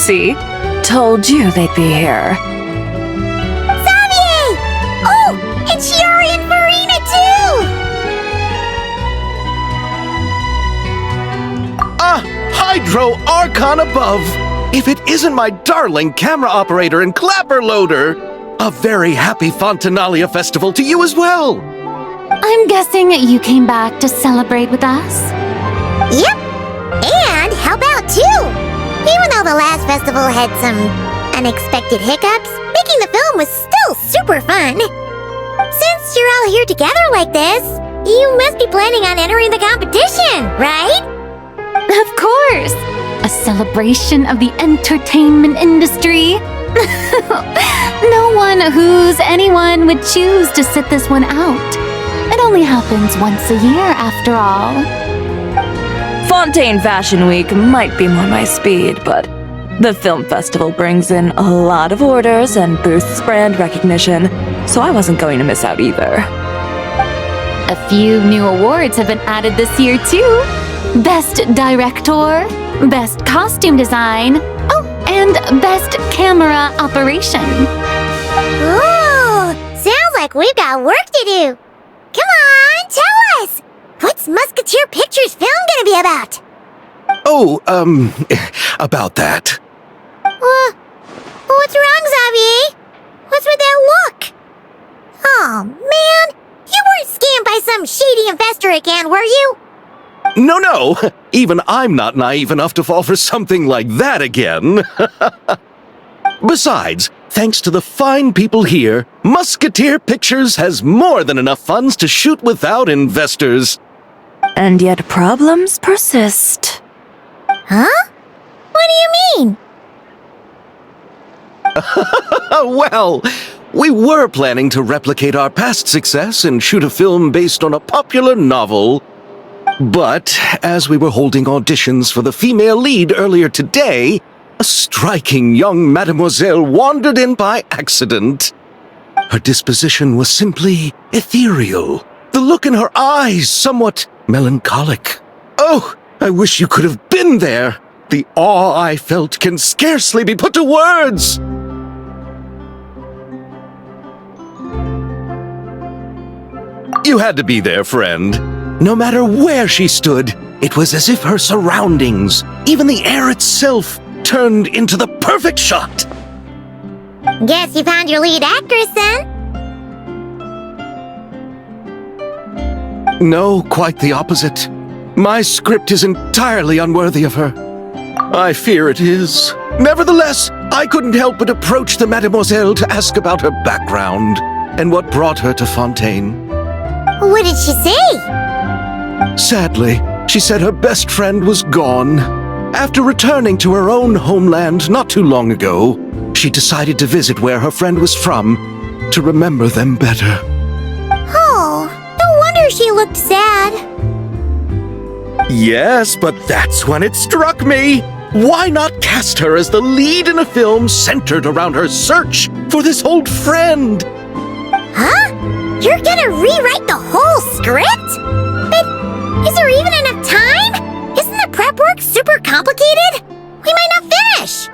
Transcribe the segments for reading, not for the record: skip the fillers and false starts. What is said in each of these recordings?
See? Told you they'd be here. Xavier! Oh, and Shiori and Farina too! Hydro Archon above! If it isn't my darling camera operator and clapper loader! A very happy Fontinalia festival to you as well! I'm guessing you came back to celebrate with us? Yep, and help out too! Even though the last festival had some unexpected hiccups, making the film was still super fun. Since you're all here together like this, you must be planning on entering the competition, right? Of course! A celebration of the entertainment industry. No one who's anyone would choose to sit this one out. It only happens once a year, after all. Fontaine Fashion Week might be more my speed, but the film festival brings in a lot of orders and boosts brand recognition, so I wasn't going to miss out either. A few new awards have been added this year, too. Best Director, Best Costume Design, oh, and Best Camera Operation. Ooh, sounds like we've got work to do. Come on, tell us! What's Musketeer Pictures film gonna be about? Oh, about that. What's wrong, Xavier? What's with that look? Oh, man, you weren't scammed by some shady investor again, were you? No, even I'm not naive enough to fall for something like that again. Besides, thanks to the fine people here, Musketeer Pictures has more than enough funds to shoot without investors. And yet problems persist. Huh? What do you mean? Well, we were planning to replicate our past success and shoot a film based on a popular novel. But as we were holding auditions for the female lead earlier today, a striking young mademoiselle wandered in by accident. Her disposition was simply ethereal, the look in her eyes somewhat melancholic. Oh, I wish you could have been there. The awe I felt can scarcely be put to words. You had to be there, friend. No matter where she stood, it was as if her surroundings, even the air itself, turned into the perfect shot. Guess you found your lead actress, then? No, quite the opposite. My script is entirely unworthy of her. I fear it is. Nevertheless, I couldn't help but approach the mademoiselle to ask about her background and what brought her to Fontaine. What did she say? Sadly, she said her best friend was gone. After returning to her own homeland not too long ago, she decided to visit where her friend was from to remember them better. Oh, no wonder she looked sad. Yes, but that's when it struck me. Why not cast her as the lead in a film centered around her search for this old friend? Huh? You're gonna rewrite the whole script? But is there even enough time? Isn't the prep work super complicated? We might not finish.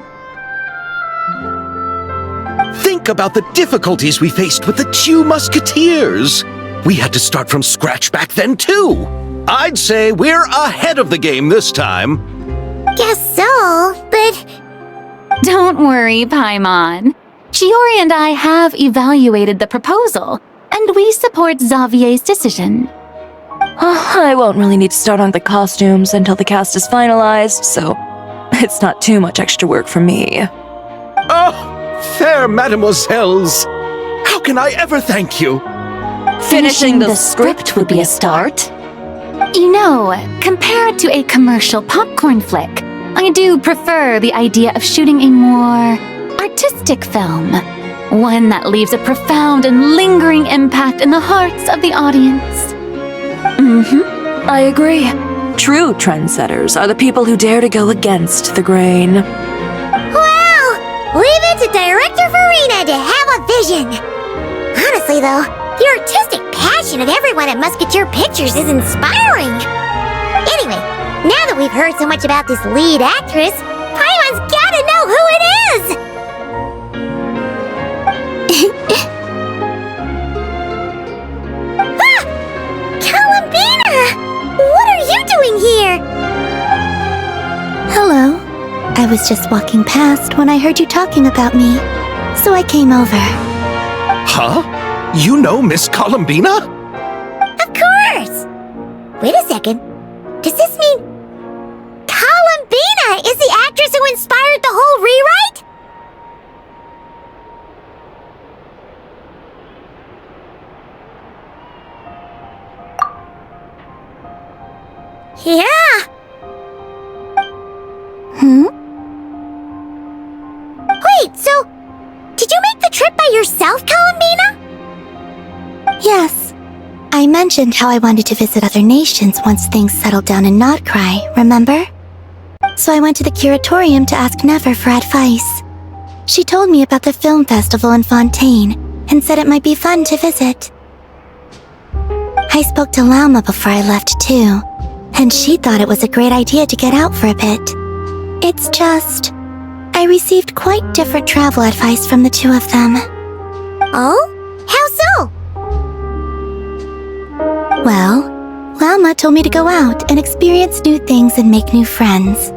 Think about the difficulties we faced with the two musketeers. We had to start from scratch back then, too. I'd say we're ahead of the game this time. Guess so, but... Don't worry, Paimon. Shiori and I have evaluated the proposal, and we support Xavier's decision. I won't really need to start on the costumes until the cast is finalized, so it's not too much extra work for me. Oh, fair mademoiselles. How can I ever thank you? Finishing the script would be a start. You know, compared to a commercial popcorn flick, I do prefer the idea of shooting a more artistic film. One that leaves a profound and lingering impact in the hearts of the audience. I agree. True trendsetters are the people who dare to go against the grain. Well, leave it to Director Farina to have a vision. Honestly, though, the artistic passion of everyone at Musketeer Pictures is inspiring. Anyway, now that we've heard so much about this lead actress, Paimon's gotta know who doing here? Hello. I was just walking past when I heard you talking about me, so I came over. Huh? You know Miss Columbina? Of course! Wait a second. Does this mean Columbina is the actress who inspired the whole rewrite? Yeah! Wait, so did you make the trip by yourself, Columbina? Yes. I mentioned how I wanted to visit other nations once things settled down in Notcry, remember? So I went to the curatorium to ask Never for advice. She told me about the film festival in Fontaine and said it might be fun to visit. I spoke to Lauma before I left too, and she thought it was a great idea to get out for a bit. It's just, I received quite different travel advice from the two of them. Oh? How so? Well, Lauma told me to go out and experience new things and make new friends.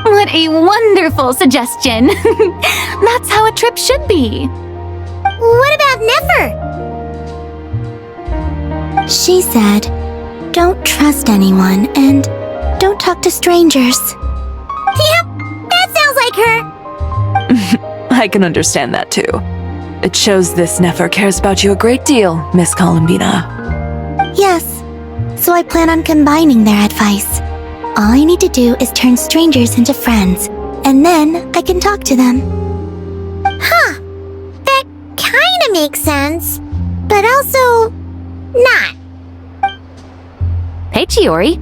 What a wonderful suggestion! That's how a trip should be. What about Never? She said, don't trust anyone and don't talk to strangers. Yep, that sounds like her. I can understand that too. It shows this Nefer cares about you a great deal, Miss Columbina. Yes, so I plan on combining their advice. All I need to do is turn strangers into friends, and then I can talk to them. Huh. That kinda makes sense, but also not. Hey, Chiori.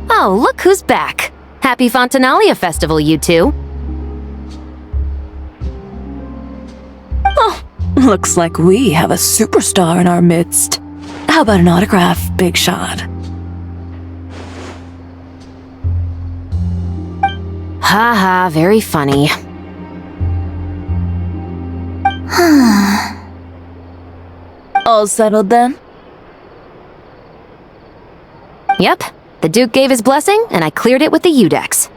Oh, look who's back. Happy Fontinalia Festival, you two. Oh, looks like we have a superstar in our midst. How about an autograph, Big Shot? Ha, very funny. All settled then? Yep, the Duke gave his blessing, and I cleared it with the Udex.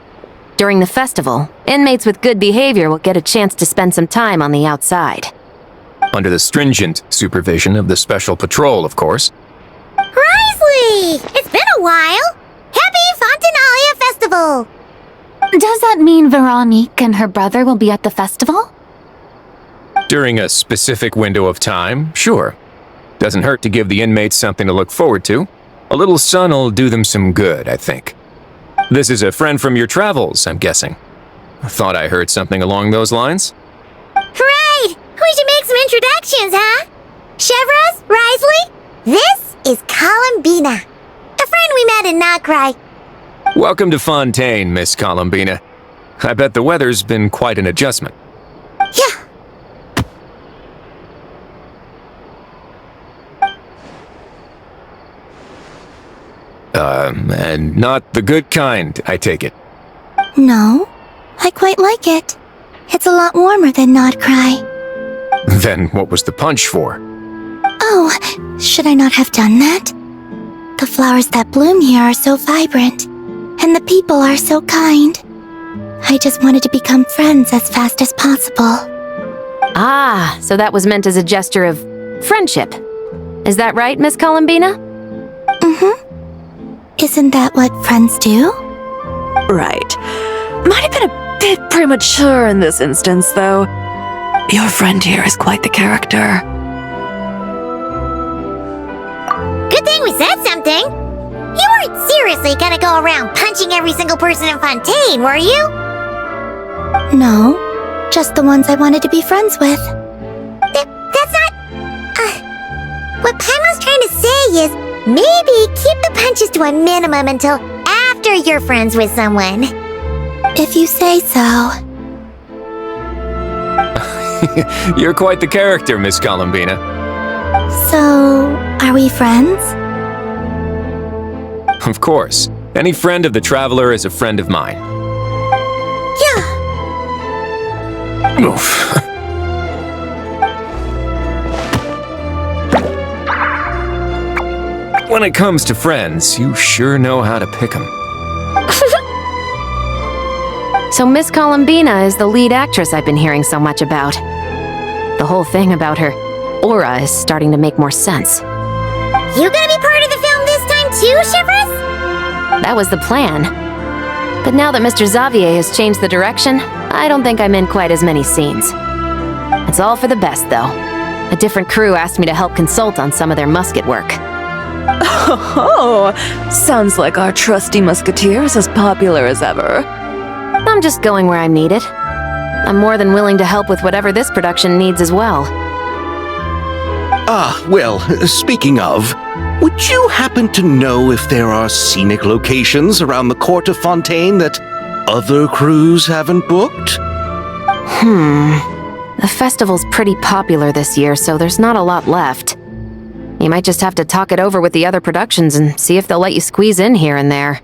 During the festival, inmates with good behavior will get a chance to spend some time on the outside. Under the stringent supervision of the Special Patrol, of course. Risley! It's been a while! Happy Fontinalia Festival! Does that mean Veronique and her brother will be at the festival? During a specific window of time, sure. Doesn't hurt to give the inmates something to look forward to. A little sun'll do them some good, I think. This is a friend from your travels, I'm guessing. Thought I heard something along those lines. Right! We should make some introductions, huh? Chevros, Risley, this is Columbina, a friend we met in Notcry. Welcome to Fontaine, Miss Columbina. I bet the weather's been quite an adjustment. Yeah. And not the good kind, I take it. No, I quite like it. It's a lot warmer than Notcry. Then what was the punch for? Oh, should I not have done that? The flowers that bloom here are so vibrant, and the people are so kind. I just wanted to become friends as fast as possible. Ah, so that was meant as a gesture of friendship. Is that right, Miss Columbina? Mm-hmm. Isn't that what friends do? Right. Might have been a bit premature in this instance, though. Your friend here is quite the character. Good thing we said something. You weren't seriously gonna go around punching every single person in Fontaine, were you? No, just the ones I wanted to be friends with. That's not... what Paimon's trying to say is maybe keep the punches to a minimum until after you're friends with someone. If you say so. You're quite the character, Miss Columbina. So, are we friends? Of course. Any friend of the Traveler is a friend of mine. Yeah. Oof. But when it comes to friends, you sure know how to pick 'em. So Miss Columbina is the lead actress I've been hearing so much about. The whole thing about her aura is starting to make more sense. You gonna be part of the film this time too, Shivers? That was the plan. But now that Mr. Xavier has changed the direction, I don't think I'm in quite as many scenes. It's all for the best, though. A different crew asked me to help consult on some of their musket work. Oh, sounds like our trusty musketeer is as popular as ever. I'm just going where I'm needed. I'm more than willing to help with whatever this production needs as well. Ah, well, speaking of, would you happen to know if there are scenic locations around the court of Fontaine that other crews haven't booked? The festival's pretty popular this year, so there's not a lot left. You might just have to talk it over with the other productions and see if they'll let you squeeze in here and there.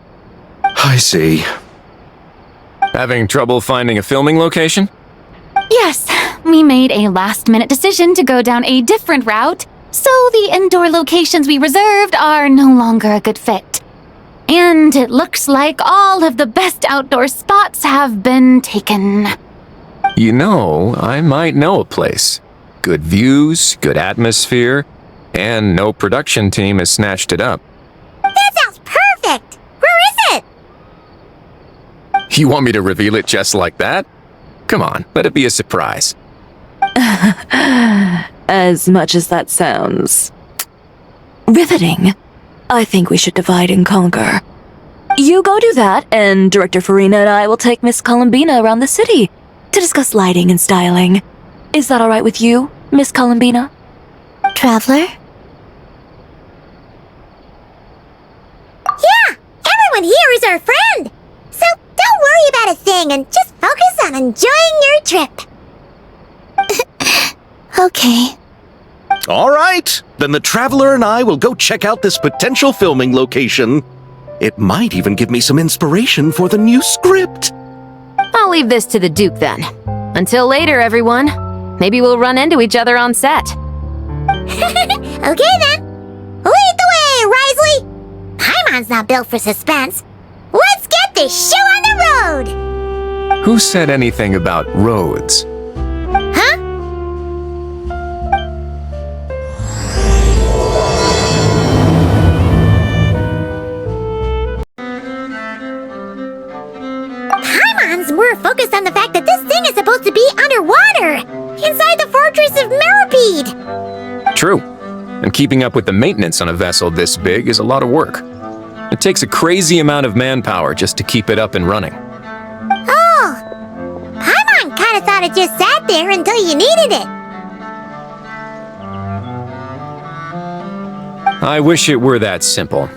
I see. Having trouble finding a filming location? Yes, we made a last-minute decision to go down a different route, so the indoor locations we reserved are no longer a good fit. And it looks like all of the best outdoor spots have been taken. You know, I might know a place. Good views, good atmosphere, and no production team has snatched it up. That sounds perfect! Where is it? You want me to reveal it just like that? Come on, let it be a surprise. As much as that sounds riveting, I think we should divide and conquer. You go do that, and Director Farina and I will take Miss Columbina around the city to discuss lighting and styling. Is that all right with you, Miss Columbina? Traveler? Yeah! Everyone here is our friend! So don't worry about a thing and just focus on enjoying your trip. Okay. All right, then the Traveler and I will go check out this potential filming location. It might even give me some inspiration for the new script. I'll leave this to the Duke then. Until later, everyone. Maybe we'll run into each other on set. Okay then. Lead the way, Risley! Paimon's not built for suspense. Let's get this show on the road! Who said anything about roads? Huh? Paimon's more focused on the fact that this thing is supposed to be underwater, inside the fortress of Meripede. True. And keeping up with the maintenance on a vessel this big is a lot of work. It takes a crazy amount of manpower just to keep it up and running. Oh, Paimon kind of thought it just sat there until you needed it. I wish it were that simple.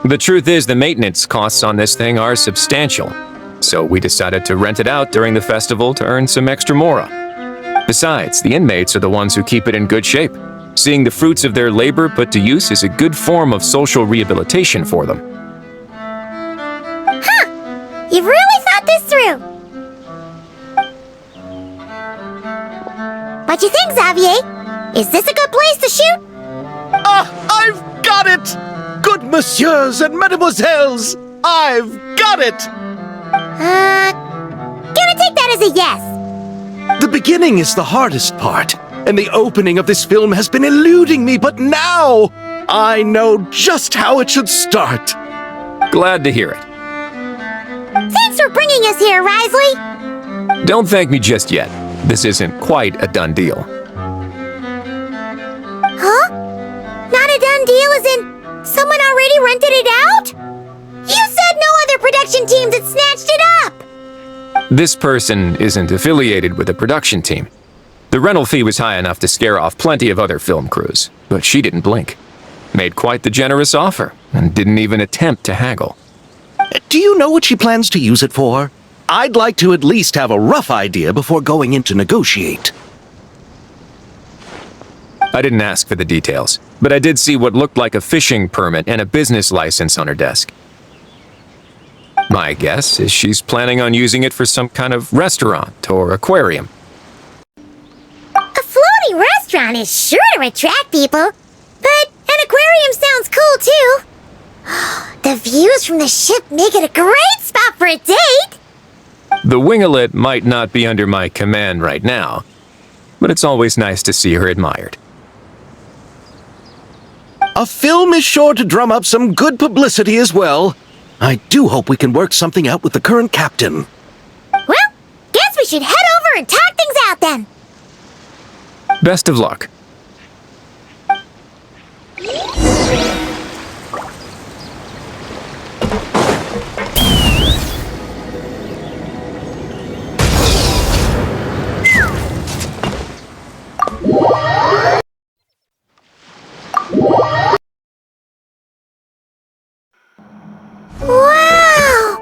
The truth is the maintenance costs on this thing are substantial. So we decided to rent it out during the festival to earn some extra mora. Besides, the inmates are the ones who keep it in good shape. Seeing the fruits of their labor put to use is a good form of social rehabilitation for them. You've really thought this through. What you think, Xavier? Is this a good place to shoot? Ah, I've got it! Good messieurs and mesdemoiselles, I've got it! Gonna take that as a yes. The beginning is the hardest part, and the opening of this film has been eluding me, but now I know just how it should start. Glad to hear it. Thanks for bringing us here, Risley. Don't thank me just yet. This isn't quite a done deal. Huh? Not a done deal as in someone already rented it out? You said no other production teams had snatched it up! This person isn't affiliated with a production team. The rental fee was high enough to scare off plenty of other film crews, but she didn't blink. Made quite the generous offer, and didn't even attempt to haggle. Do you know what she plans to use it for? I'd like to at least have a rough idea before going in to negotiate. I didn't ask for the details, but I did see what looked like a fishing permit and a business license on her desk. My guess is she's planning on using it for some kind of restaurant or aquarium. A floating restaurant is sure to attract people, but an aquarium sounds cool, too. The views from the ship make it a great spot for a date. The winglet might not be under my command right now, but it's always nice to see her admired. A film is sure to drum up some good publicity as well. I do hope we can work something out with the current captain. Well, guess we should head over and talk things out then. Best of luck. Wow!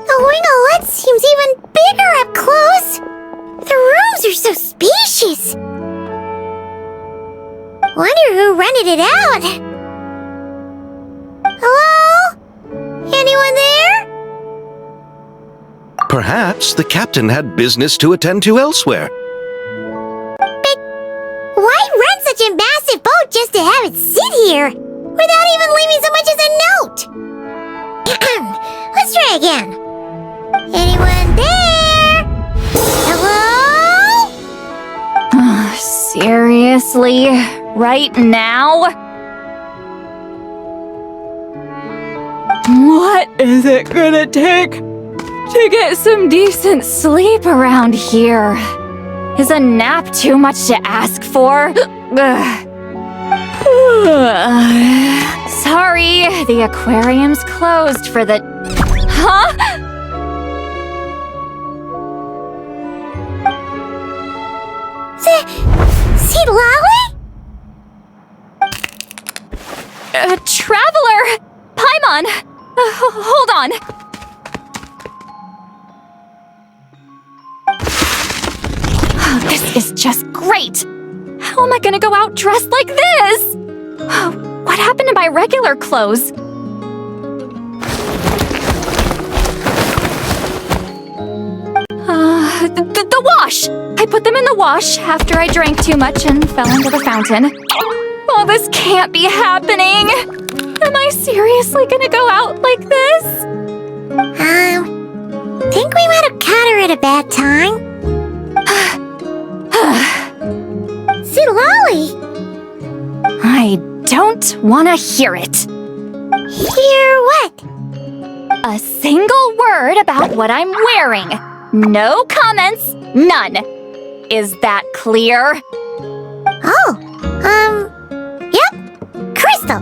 The winglet seems even bigger up close. The rooms are so spacious. Wonder who rented it out. Hello? Anyone there? Perhaps the captain had business to attend to elsewhere. But why rent such a massive boat just to have it sit here without even leaving so much as a note? Let's try again. Anyone there? Hello? Seriously? Right now? What is it gonna take to get some decent sleep around here? Is a nap too much to ask for? Sorry, the aquarium's closed for the... Huh? See Lolly? Traveler! Paimon! Hold on! This is just great! How am I gonna go out dressed like this? What happened to my regular clothes? The wash! I put them in the wash after I drank too much and fell into the fountain. Oh, this can't be happening! Am I seriously gonna go out like this? Think we might have caught her at a bad time. See Lolly? I don't wanna hear it. Hear what? A single word about what I'm wearing. No comments, none. Is that clear? Oh, yep. Crystal.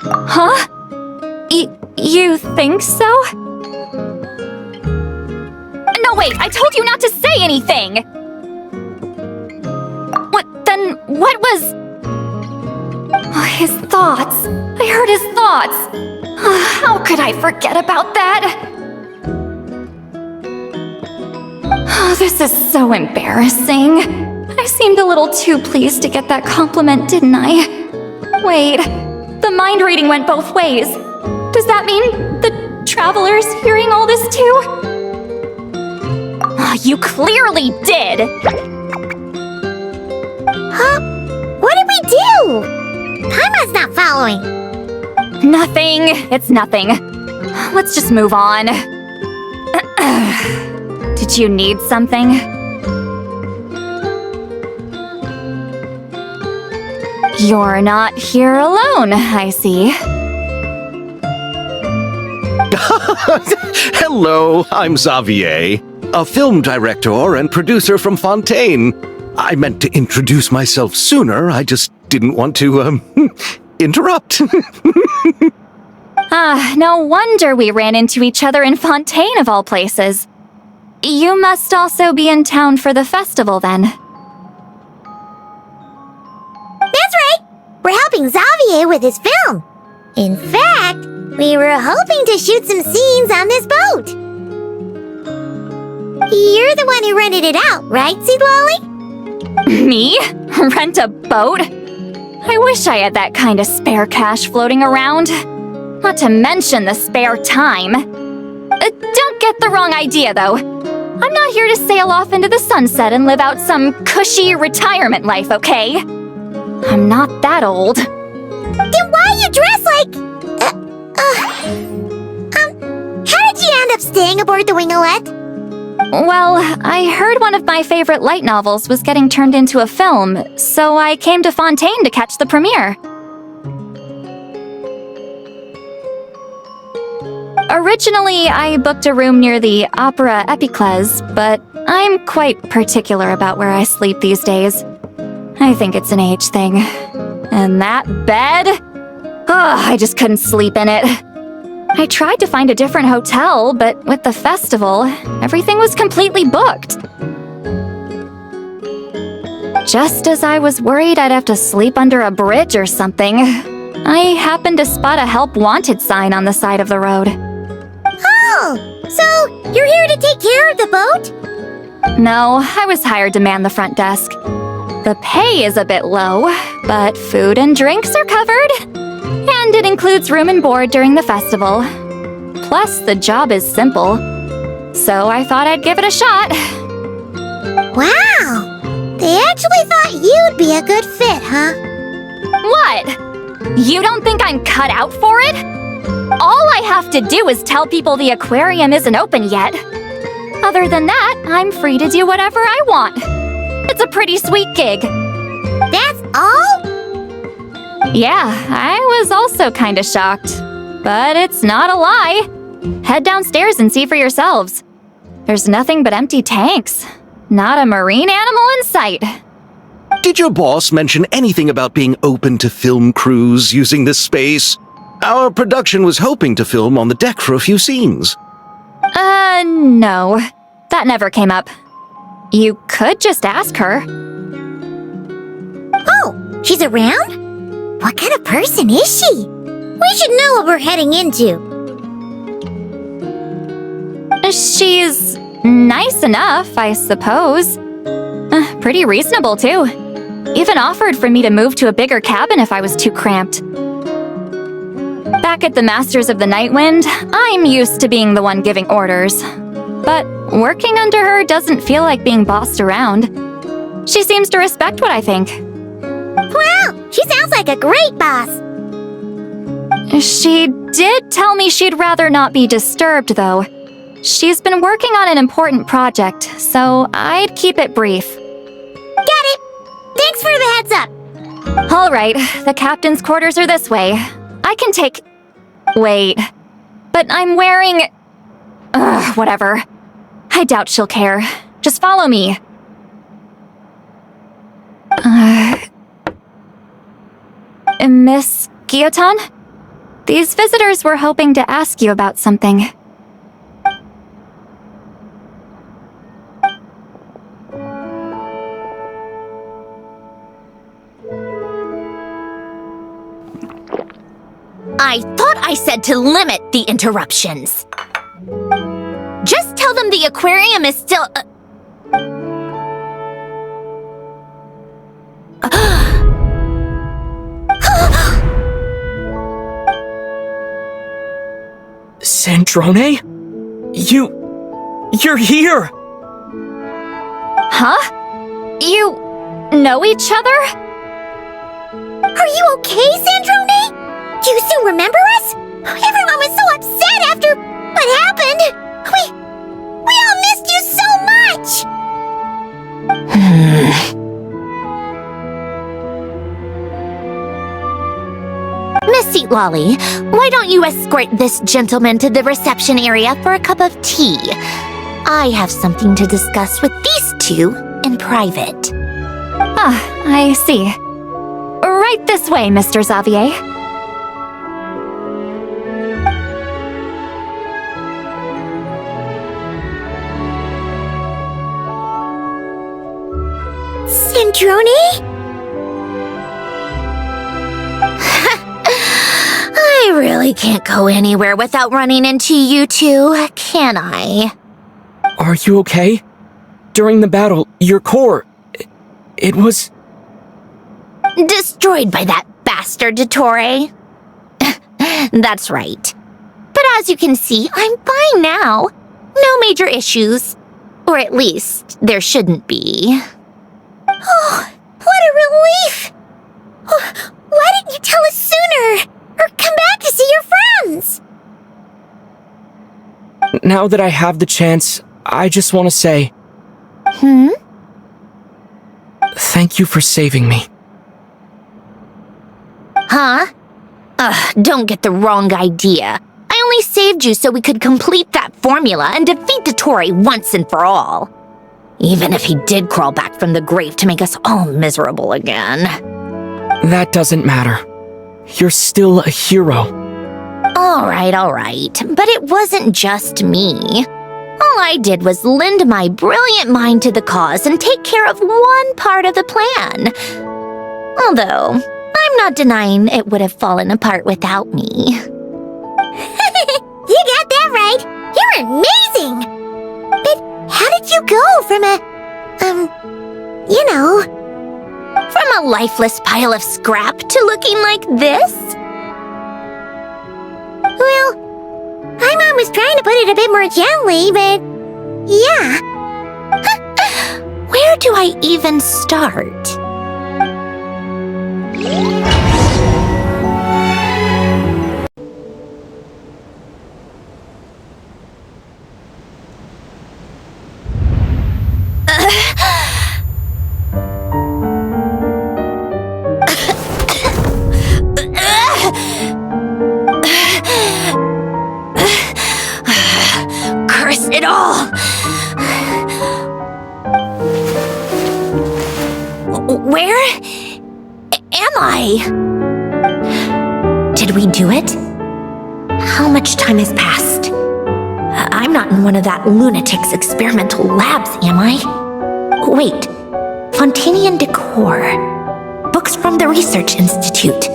Huh? You think so? No, wait, I told you not to say anything! What was... Oh, his thoughts. I heard his thoughts. How could I forget about that? Oh, this is so embarrassing. I seemed a little too pleased to get that compliment, didn't I? Wait, the mind reading went both ways. Does that mean the traveler's hearing all this too? Oh, you clearly did! Huh? What did we do? Paimon's not following. Nothing. It's nothing. Let's just move on. Did you need something? You're not here alone, I see. Hello, I'm Xavier, a film director and producer from Fontaine. I meant to introduce myself sooner, I just didn't want to, interrupt. No wonder we ran into each other in Fontaine of all places. You must also be in town for the festival then. That's right. We're helping Xavier with his film. In fact, we were hoping to shoot some scenes on this boat. You're the one who rented it out, right, Seed Lolly? Me? Rent a boat? I wish I had that kind of spare cash floating around. Not to mention the spare time. Don't get the wrong idea, though. I'm not here to sail off into the sunset and live out some cushy retirement life, okay? I'm not that old. Then why you dress like... how did you end up staying aboard the Wingolette? Well, I heard one of my favorite light novels was getting turned into a film, so I came to Fontaine to catch the premiere. Originally, I booked a room near the Opera Epicles, but I'm quite particular about where I sleep these days. I think it's an age thing. And that bed? I just couldn't sleep in it. I tried to find a different hotel, but with the festival, everything was completely booked. Just as I was worried I'd have to sleep under a bridge or something, I happened to spot a help wanted sign on the side of the road. Oh, so you're here to take care of the boat? No, I was hired to man the front desk. The pay is a bit low, but food and drinks are covered. And it includes room and board during the festival. Plus, the job is simple. So I thought I'd give it a shot. Wow! They actually thought you'd be a good fit, huh? What? You don't think I'm cut out for it? All I have to do is tell people the aquarium isn't open yet. Other than that, I'm free to do whatever I want. It's a pretty sweet gig. That's all? Yeah, I was also kinda shocked. But it's not a lie. Head downstairs and see for yourselves. There's nothing but empty tanks. Not a marine animal in sight. Did your boss mention anything about being open to film crews using this space? Our production was hoping to film on the deck for a few scenes. No. That never came up. You could just ask her. Oh, she's around? What kind of person is she? We should know what we're heading into. She's nice enough, I suppose. Pretty reasonable, too. Even offered for me to move to a bigger cabin if I was too cramped. Back at the Masters of the Night Wind, I'm used to being the one giving orders. But working under her doesn't feel like being bossed around. She seems to respect what I think. Wow, she sounds like a great boss. She did tell me she'd rather not be disturbed, though. She's been working on an important project, so I'd keep it brief. Got it. Thanks for the heads up. All right, the captain's quarters are this way. I can take... Wait. But I'm wearing... whatever. I doubt she'll care. Just follow me. Miss Guillotin? These visitors were hoping to ask you about something. I thought I said to limit the interruptions. Just tell them the aquarium is still... Sandrone? You're here! Huh? You know each other? Are you okay, Sandrone? Do you still remember us? Everyone was so upset after what happened. We all missed you so much. Miss Seat Lolly, why don't you escort this gentleman to the reception area for a cup of tea? I have something to discuss with these two in private. Ah, I see. Right this way, Mr. Xavier. Sandrone? I really can't go anywhere without running into you two, can I? Are you okay? During the battle, your core... It was... Destroyed by that bastard Dottore. That's right. But as you can see, I'm fine now. No major issues. Or at least, there shouldn't be. Oh, what a relief! Oh, why didn't you tell us sooner? Now that I have the chance, I just want to say... Thank you for saving me. Huh? Don't get the wrong idea. I only saved you so we could complete that formula and defeat Dottore once and for all. Even if he did crawl back from the grave to make us all miserable again. That doesn't matter. You're still a hero. All right. But it wasn't just me. All I did was lend my brilliant mind to the cause and take care of one part of the plan. Although, I'm not denying it would have fallen apart without me. You got that right! You're amazing! But how did you go from From a lifeless pile of scrap to looking like this? Well, my mom was trying to put it a bit more gently, but... yeah. Where do I even start? Curse it all! Where am I? Did we do it? How much time has passed? I'm not in one of that lunatic's experimental labs, am I? Wait, Fontinalia decor. Books from the Research Institute.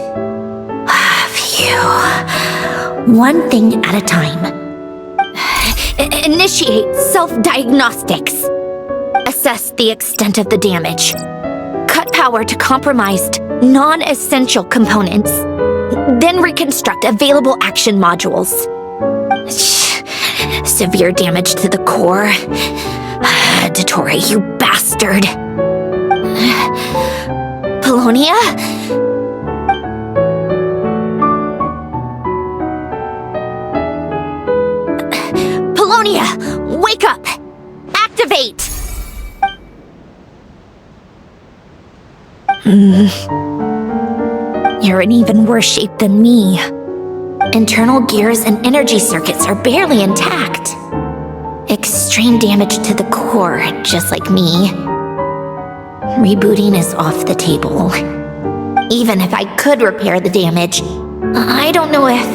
Phew. One thing at a time. Initiate self-diagnostics. Assess the extent of the damage. Cut power to compromised, non-essential components. Then reconstruct available action modules. Severe damage to the core. Dottore, you bastard. Polonia? Polonia, wake up! Activate! You're in even worse shape than me. Internal gears and energy circuits are barely intact. Extreme damage to the core, just like me. Rebooting is off the table. Even if I could repair the damage, I don't know if...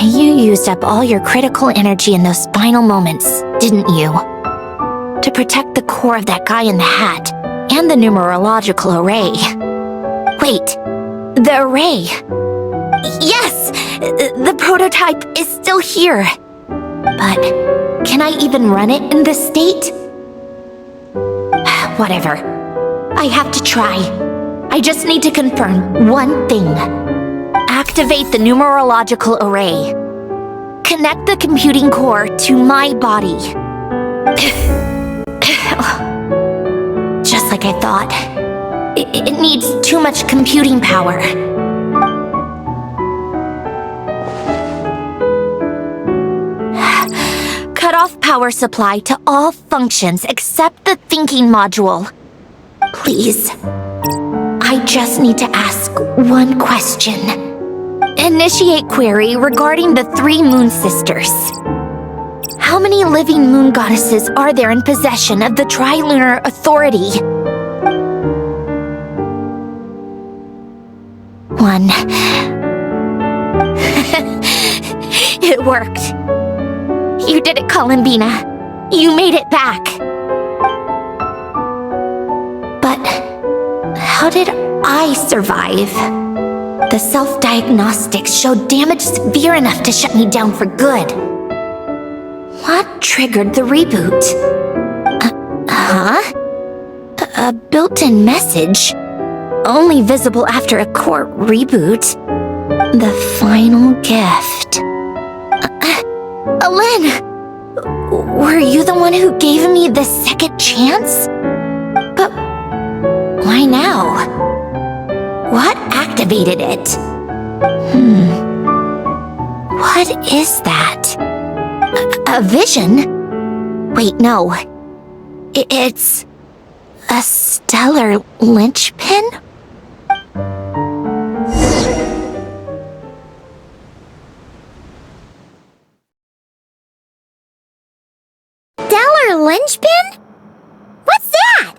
You used up all your critical energy in those final moments, didn't you? To protect the core of that guy in the hat, and the numerological array. Wait, the array. Yes! The prototype is still here. But can I even run it in this state? Whatever. I have to try. I just need to confirm one thing. Activate the numerological array. Connect the computing core to my body. Just like I thought. It needs too much computing power. Cut off power supply to all functions except the thinking module. Please. I just need to ask one question. Initiate query regarding the 3 moon sisters. How many living moon goddesses are there in possession of the Trilunar Authority? 1. It worked. You did it, Columbina. You made it back. But how did I survive? The self-diagnostics showed damage severe enough to shut me down for good. What triggered the reboot? A built-in message? Only visible after a core reboot. The final gift. Alen! Were you the one who gave me the second chance? But why now? What activated it? What is that? A vision? Wait, no. It's a stellar linchpin? Stellar linchpin? What's that?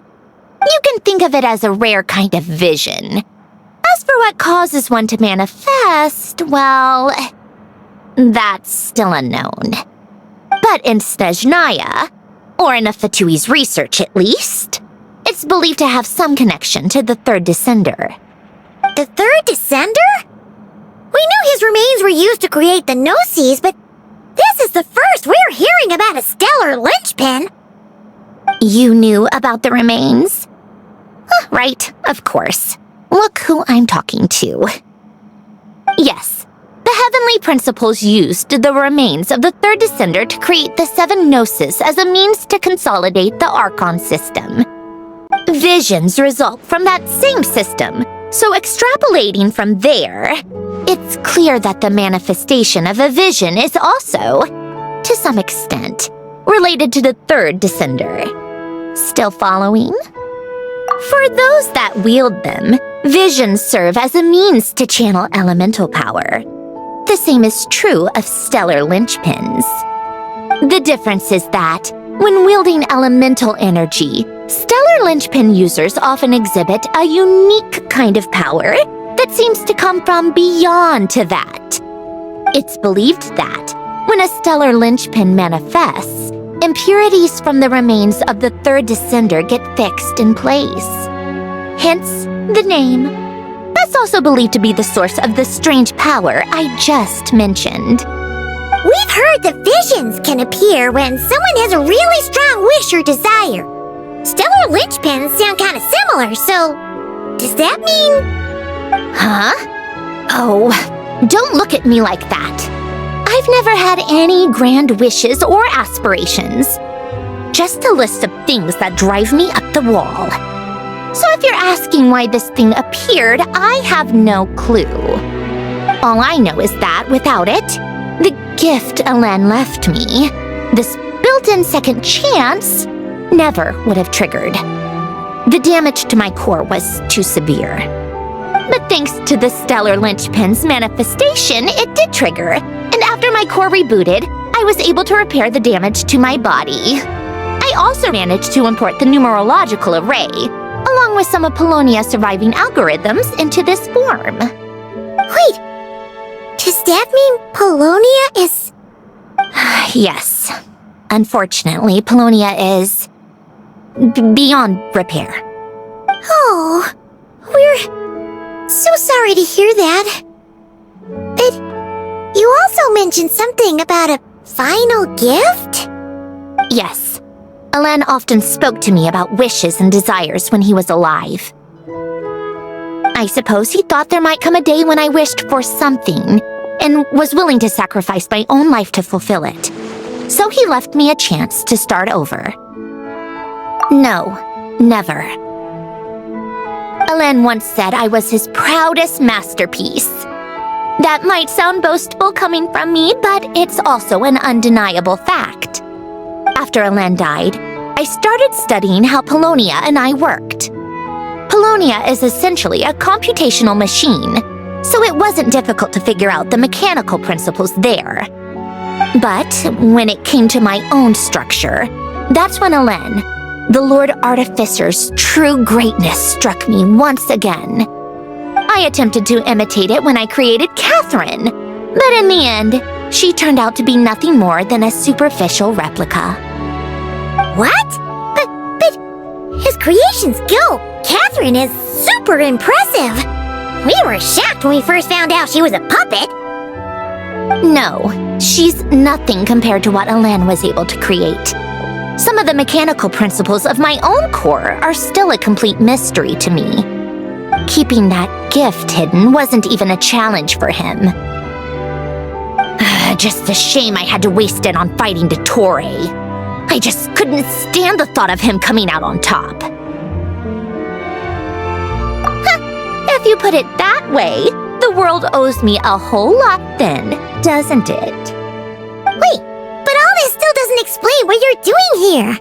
You can think of it as a rare kind of vision. As for what causes one to manifest, well, that's still unknown. But in Snezhnaya, or in Afatui's research at least, it's believed to have some connection to the third descender. The third descender? We knew his remains were used to create the Gnosis, but this is the first we're hearing about a stellar linchpin. You knew about the remains? Right, of course. Look who I'm talking to. Yes, the heavenly principles used the remains of the third descender to create the seven Gnosis as a means to consolidate the Archon system. Visions result from that same system, so extrapolating from there, it's clear that the manifestation of a vision is also, to some extent, related to the third descender. Still following? For those that wield them, visions serve as a means to channel elemental power. The same is true of stellar linchpins. The difference is that, when wielding elemental energy, stellar linchpin users often exhibit a unique kind of power that seems to come from beyond to that. It's believed that, when a stellar linchpin manifests, impurities from the remains of the third descender get fixed in place. Hence, the name. That's also believed to be the source of the strange power I just mentioned. We've heard that visions can appear when someone has a really strong wish or desire. Stellar linchpins sound kind of similar, so does that mean... Huh? Oh, don't look at me like that. I've never had any grand wishes or aspirations. Just a list of things that drive me up the wall. So if you're asking why this thing appeared, I have no clue. All I know is that without it, the gift Alen left me, this built-in second chance, never would have triggered. The damage to my core was too severe. But thanks to the stellar linchpin's manifestation, it did trigger, and after my core rebooted, I was able to repair the damage to my body. I also managed to import the numerological array, along with some of Polonia's surviving algorithms, into this form. Wait, does that mean Polonia is... Yes. Unfortunately, Polonia is... beyond repair. Oh, we're so sorry to hear that. But you also mentioned something about a final gift? Yes. Alen often spoke to me about wishes and desires when he was alive. I suppose he thought there might come a day when I wished for something, and was willing to sacrifice my own life to fulfill it. So he left me a chance to start over. No, never. Alen once said I was his proudest masterpiece. That might sound boastful coming from me, but it's also an undeniable fact. After Alen died, I started studying how Polonia and I worked. Polonia is essentially a computational machine, so it wasn't difficult to figure out the mechanical principles there. But when it came to my own structure, that's when Alen, the Lord Artificer's true greatness, struck me once again. I attempted to imitate it when I created Catherine, but in the end, she turned out to be nothing more than a superficial replica. What? But his creation skill, Catherine, is super impressive. We were shocked when we first found out she was a puppet. No, she's nothing compared to what Alen was able to create. Some of the mechanical principles of my own core are still a complete mystery to me. Keeping that gift hidden wasn't even a challenge for him. Just a shame I had to waste it on fighting Dottore. I just couldn't stand the thought of him coming out on top. If you put it that way, the world owes me a whole lot then, doesn't it? Wait, but all this still doesn't explain what you're doing here.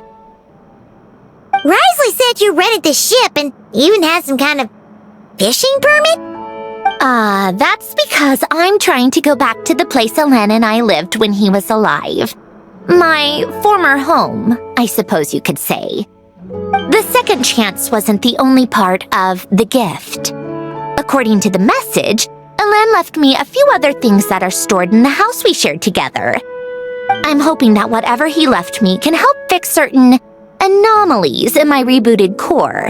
Risley said you rented the ship and even had some kind of fishing permit? That's because I'm trying to go back to the place Alen and I lived when he was alive. My former home, I suppose you could say. The second chance wasn't the only part of the gift. According to the message, Alen left me a few other things that are stored in the house we shared together. I'm hoping that whatever he left me can help fix certain anomalies in my rebooted core.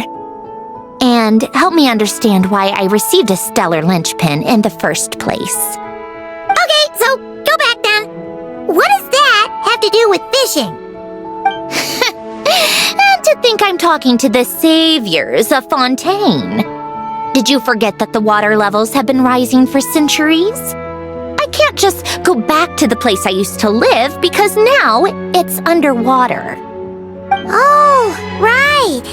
And help me understand why I received a stellar linchpin in the first place. Okay, so go back then. What does that have to do with fishing? And to think I'm talking to the saviors of Fontaine. Did you forget that the water levels have been rising for centuries? I can't just go back to the place I used to live because now it's underwater. Oh, right.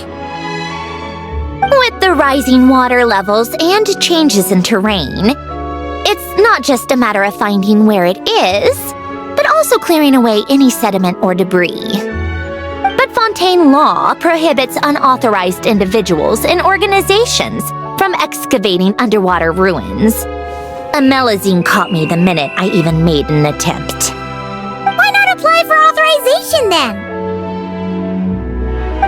With the rising water levels and changes in terrain, it's not just a matter of finding where it is, but also clearing away any sediment or debris. But Fontaine law prohibits unauthorized individuals and organizations from excavating underwater ruins. A Melazine caught me the minute I even made an attempt. Why not apply for authorization then?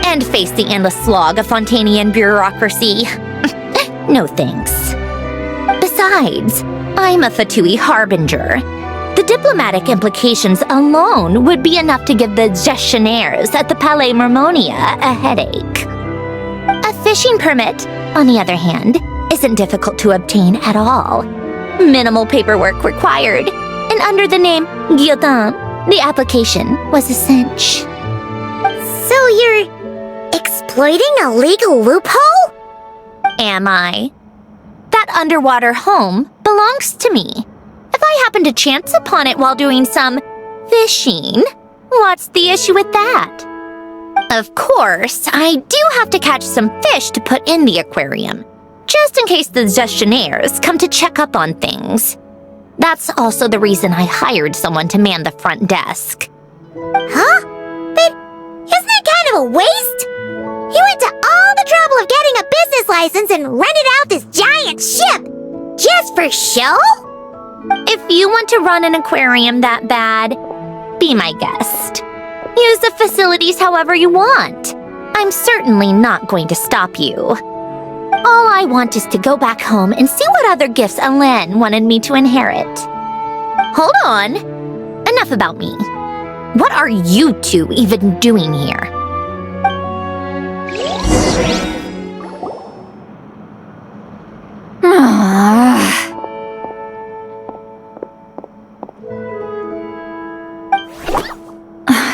And face the endless slog of Fontanian bureaucracy. No thanks. Besides, I'm a Fatui harbinger. The diplomatic implications alone would be enough to give the gestionnaires at the Palais Mermonia a headache. A fishing permit, on the other hand, isn't difficult to obtain at all. Minimal paperwork required, and under the name Guillotin, the application was a cinch. So you're exploiting a legal loophole? Am I? That underwater home belongs to me. If I happen to chance upon it while doing some fishing, what's the issue with that? Of course, I do have to catch some fish to put in the aquarium, just in case the gestionnaires come to check up on things. That's also the reason I hired someone to man the front desk. Huh? But isn't that kind of a waste? You went to all the trouble of getting a business license and rented out this giant ship, just for show? If you want to run an aquarium that bad, be my guest. Use the facilities however you want. I'm certainly not going to stop you. All I want is to go back home and see what other gifts Alen wanted me to inherit. Hold on. Enough about me. What are you two even doing here?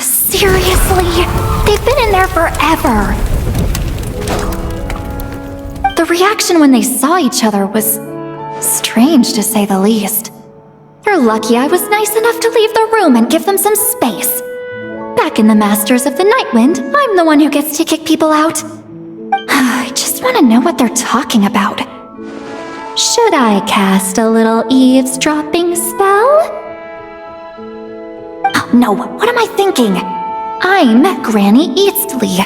Seriously? They've been in there forever. The reaction when they saw each other was strange, to say the least. They're lucky I was nice enough to leave the room and give them some space. Back in the Masters of the Nightwind, I'm the one who gets to kick people out. I just want to know what they're talking about. Should I cast a little eavesdropping spell? Oh, no, what am I thinking? I'm Granny Eastley,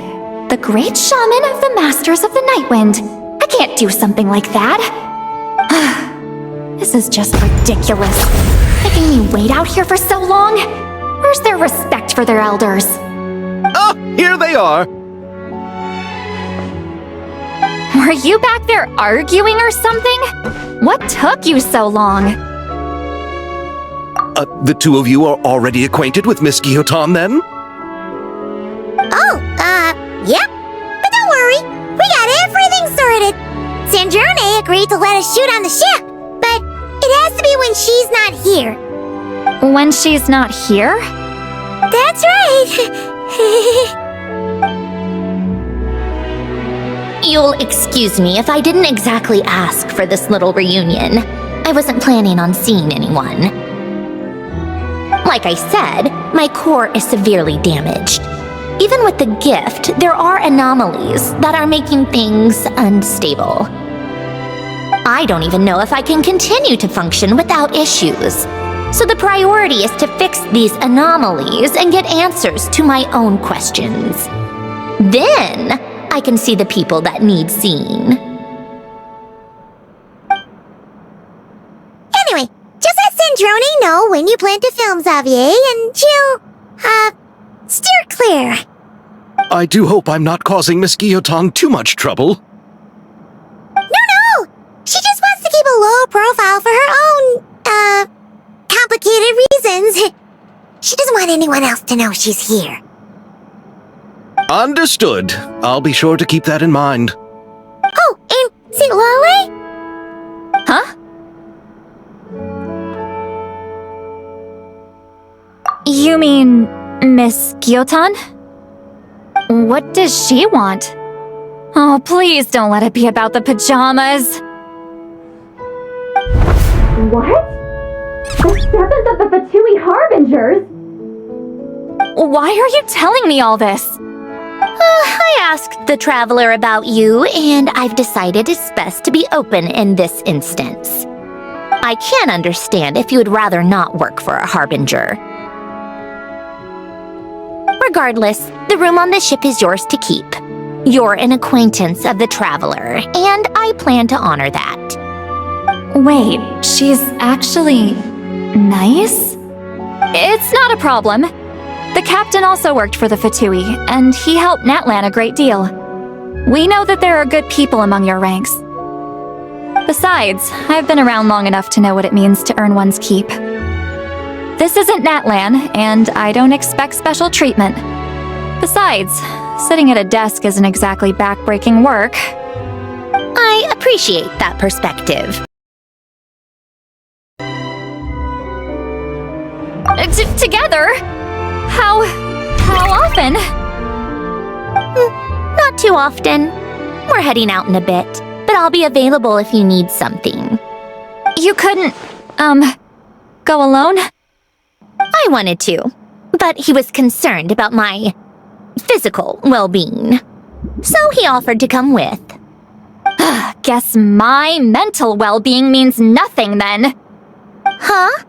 the great shaman of the Masters of the Nightwind. I can't do something like that. This is just ridiculous. Making me wait out here for so long? Where's their respect for their elders? Ah, here they are. Were you back there arguing or something? What took you so long? The two of you are already acquainted with Miss Guillotin, then? Oh, yep. But don't worry, we got everything sorted. Sandrone agreed to let us shoot on the ship, but it has to be when she's not here. When she's not here? That's right. You'll excuse me if I didn't exactly ask for this little reunion. I wasn't planning on seeing anyone. Like I said, my core is severely damaged. Even with the gift, there are anomalies that are making things unstable. I don't even know if I can continue to function without issues. So the priority is to fix these anomalies and get answers to my own questions. Then, I can see the people that need seeing. Anyway, just let Sandrone know when you plan to film Xavier, and she'll, steer clear. I do hope I'm not causing Miss Guillotin too much trouble. No! She just wants to keep a low profile for her own, complicated reasons. She doesn't want anyone else to know she's here. Understood. I'll be sure to keep that in mind. Oh, and see Lale? Huh? You mean Miss Guillotin? What does she want? Oh, please don't let it be about the pajamas. What? The seventh of the Fatui Harbingers? Why are you telling me all this? I asked the Traveler about you, and I've decided it's best to be open in this instance. I can understand if you would rather not work for a Harbinger. Regardless, the room on the ship is yours to keep. You're an acquaintance of the Traveler, and I plan to honor that. Wait, she's actually nice? It's not a problem. The captain also worked for the Fatui, and he helped Natlan a great deal. We know that there are good people among your ranks. Besides, I've been around long enough to know what it means to earn one's keep. This isn't Natlan, and I don't expect special treatment. Besides, sitting at a desk isn't exactly back-breaking work. I appreciate that perspective. Together? How often? Not too often. We're heading out in a bit, but I'll be available if you need something. You couldn't, go alone? I wanted to, but he was concerned about my physical well-being. So he offered to come with. Guess my mental well-being means nothing then. Huh?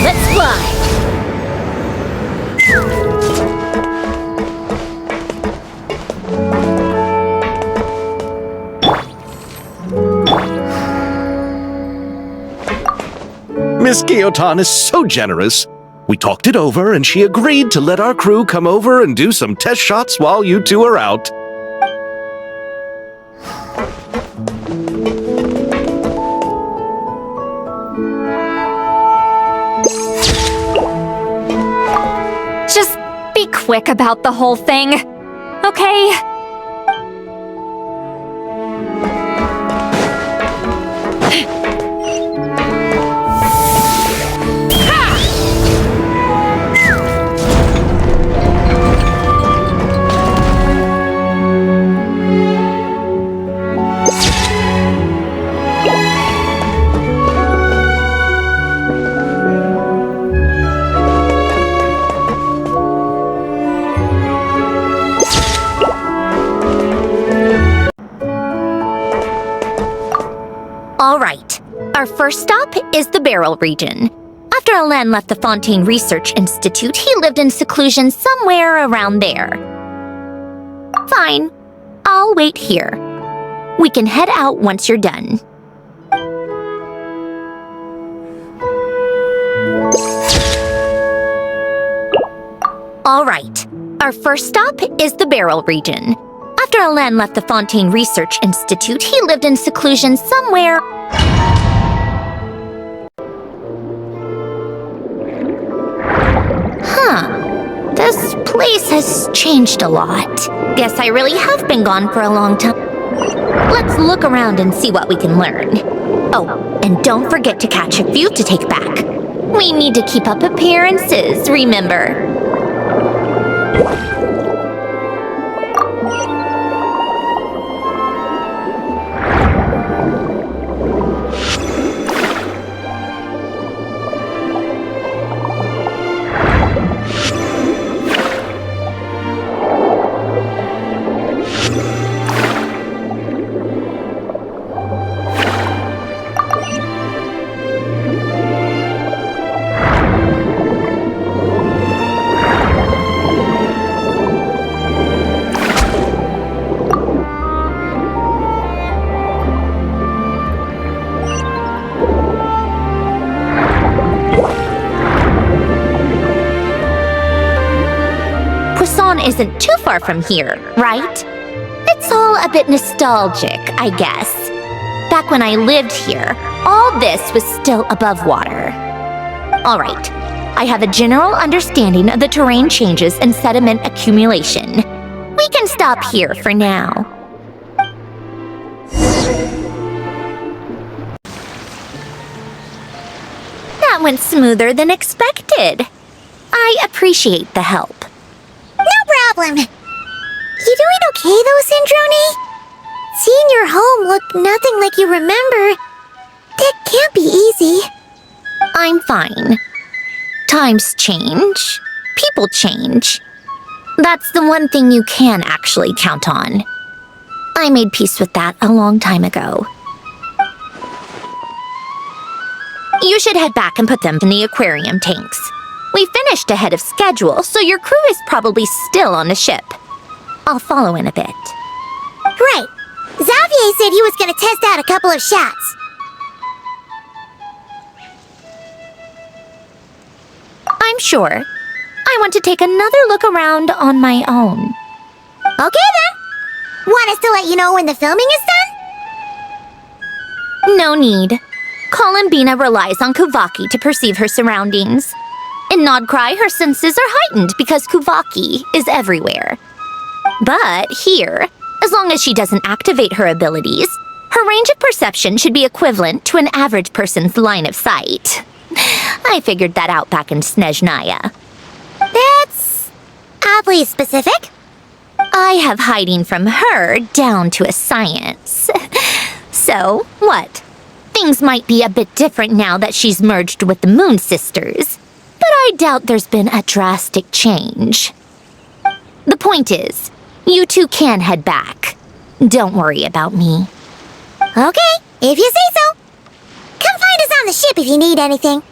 Let's fly! Miss Guillotin is so generous. We talked it over and she agreed to let our crew come over and do some test shots while you two are out. Just be quick about the whole thing, okay? All right. Our first stop is the Beryl region. After Alain left the Fontaine Research Institute, he lived in seclusion somewhere around there. Fine. I'll wait here. We can head out once you're done. All right. Our first stop is the Beryl region. After Alain left the Fontaine Research Institute, he lived in seclusion somewhere... This place has changed a lot. Guess I really have been gone for a long time. Let's look around and see what we can learn. Oh, and don't forget to catch a few to take back. We need to keep up appearances, remember? isn't too far from here, right? It's all a bit nostalgic, I guess. Back when I lived here, all this was still above water. All right, I have a general understanding of the terrain changes and sediment accumulation. We can stop here for now. That went smoother than expected. I appreciate the help. No problem. You doing okay though, Sandrone? Seeing your home look nothing like you remember, that can't be easy. I'm fine. Times change. People change. That's the one thing you can actually count on. I made peace with that a long time ago. You should head back and put them in the aquarium tanks. We finished ahead of schedule, so your crew is probably still on the ship. I'll follow in a bit. Right. Xavier said he was gonna test out a couple of shots. I'm sure. I want to take another look around on my own. Okay then. Want us to let you know when the filming is done? No need. Columbina relies on Kuvaki to perceive her surroundings. In Nodcry, her senses are heightened because Kuvaki is everywhere. But here, as long as she doesn't activate her abilities, her range of perception should be equivalent to an average person's line of sight. I figured that out back in Snezhnaya. That's oddly specific. I have hiding from her down to a science. So, what? Things might be a bit different now that she's merged with the Moon Sisters, but I doubt there's been a drastic change. The point is, you two can head back. Don't worry about me. Okay, if you say so. Come find us on the ship if you need anything.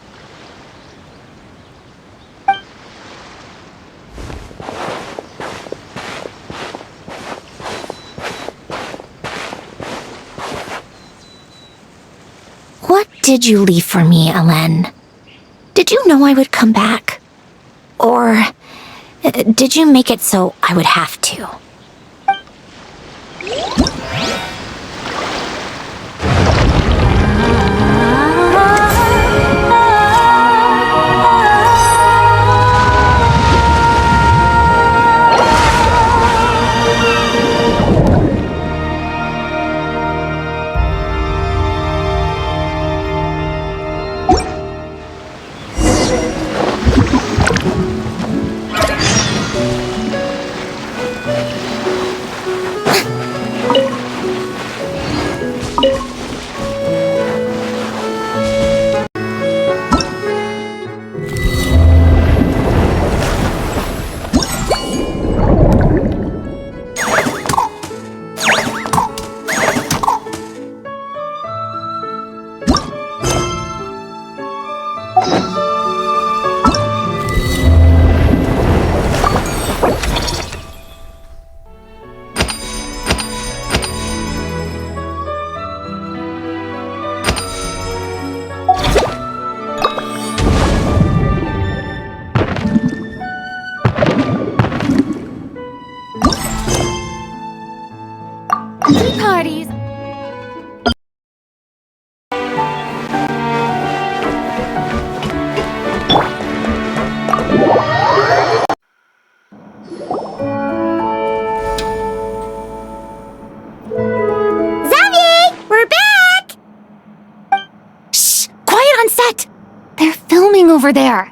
What did you leave for me, Ellen? Did you know I would come back? Or did you make it so I would have to? Parties. Xavier, we're back! Shh! Quiet on set! They're filming over there.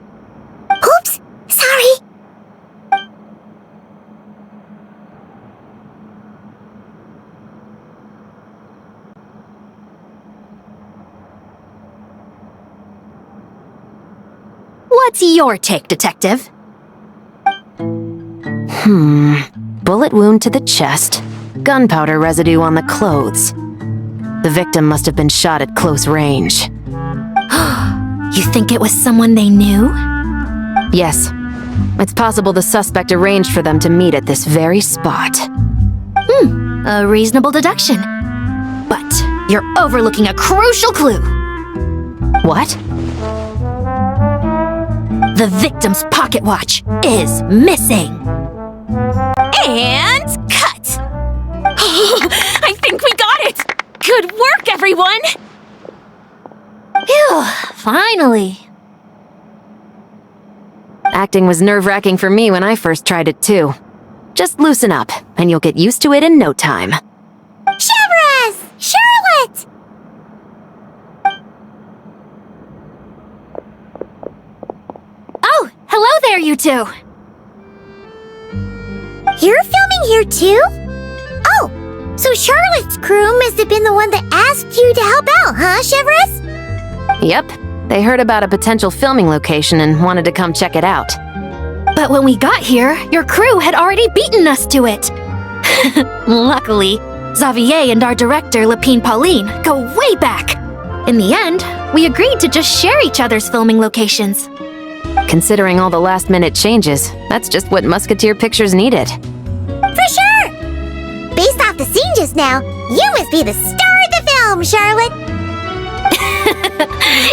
Oops, sorry. What's your take, Detective? Bullet wound to the chest. Gunpowder residue on the clothes. The victim must have been shot at close range. You think it was someone they knew? Yes. It's possible the suspect arranged for them to meet at this very spot. A reasonable deduction. But you're overlooking a crucial clue. What? The victim's pocket watch is missing. And cut! I think we got it! Good work, everyone! Phew, finally. Acting was nerve-wracking for me when I first tried it too. Just loosen up, and you'll get used to it in no time. Severus! Charlotte! Oh, hello there, you two! You're filming here too? Oh, so Charlotte's crew must have been the one that asked you to help out, huh, Severus? Yep, they heard about a potential filming location and wanted to come check it out. But when we got here, your crew had already beaten us to it. Luckily, Xavier and our director, Lapine Pauline, go way back. In the end, we agreed to just share each other's filming locations. Considering all the last-minute changes, that's just what Musketeer Pictures needed. For sure! Based off the scene just now, you must be the star of the film, Charlotte!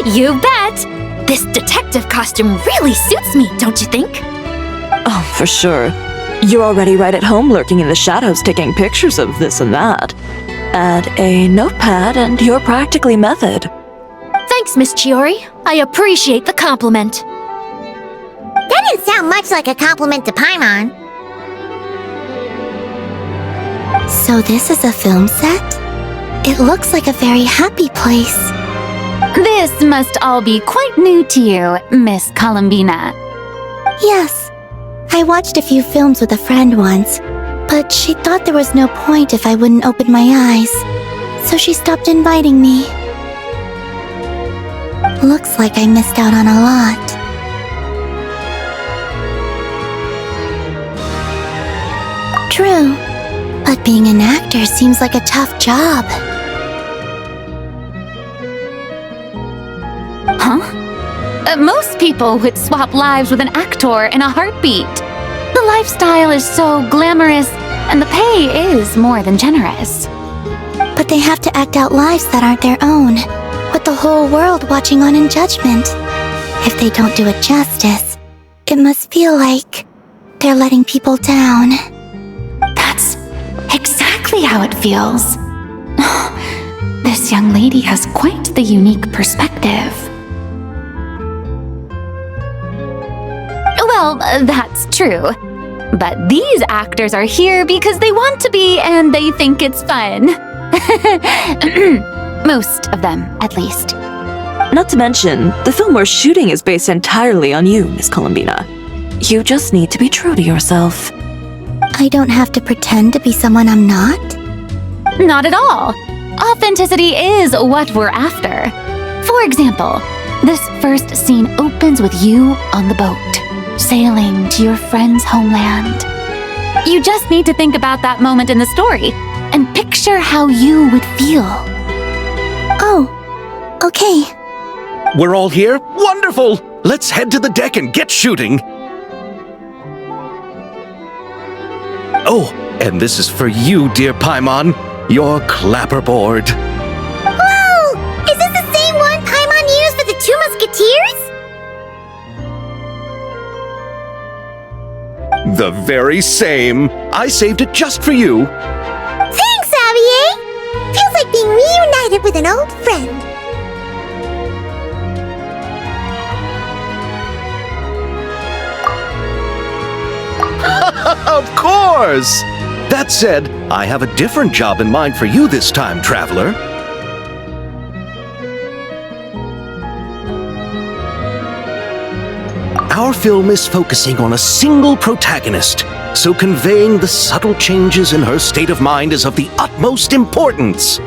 You bet! This detective costume really suits me, don't you think? Oh, for sure. You're already right at home lurking in the shadows taking pictures of this and that. Add a notepad and you're practically method. Thanks, Miss Chiori. I appreciate the compliment. That didn't sound much like a compliment to Paimon. So this is a film set? It looks like a very happy place. This must all be quite new to you, Miss Columbina. Yes. I watched a few films with a friend once, but she thought there was no point if I wouldn't open my eyes, so she stopped inviting me. Looks like I missed out on a lot. True, but being an actor seems like a tough job. Huh? Most people would swap lives with an actor in a heartbeat. The lifestyle is so glamorous, and the pay is more than generous. But they have to act out lives that aren't their own, with the whole world watching on in judgment. If they don't do it justice, it must feel like they're letting people down. That's exactly how it feels. This young lady has quite the unique perspective. Well, that's true. But these actors are here because they want to be and they think it's fun. Most of them, at least. Not to mention, the film we're shooting is based entirely on you, Miss Columbina. You just need to be true to yourself. I don't have to pretend to be someone I'm not? Not at all. Authenticity is what we're after. For example, this first scene opens with you on the boat, sailing to your friend's homeland. You just need to think about that moment in the story and picture how you would feel. Oh, okay. We're all here? Wonderful! Let's head to the deck and get shooting! Oh, and this is for you, dear Paimon, your clapperboard. Whoa! Is this the same one Paimon used for the Two Musketeers? The very same. I saved it just for you. Thanks, Xavier! Feels like being reunited with an old friend. Of course! That said, I have a different job in mind for you this time, traveler. Our film is focusing on a single protagonist, so conveying the subtle changes in her state of mind is of the utmost importance.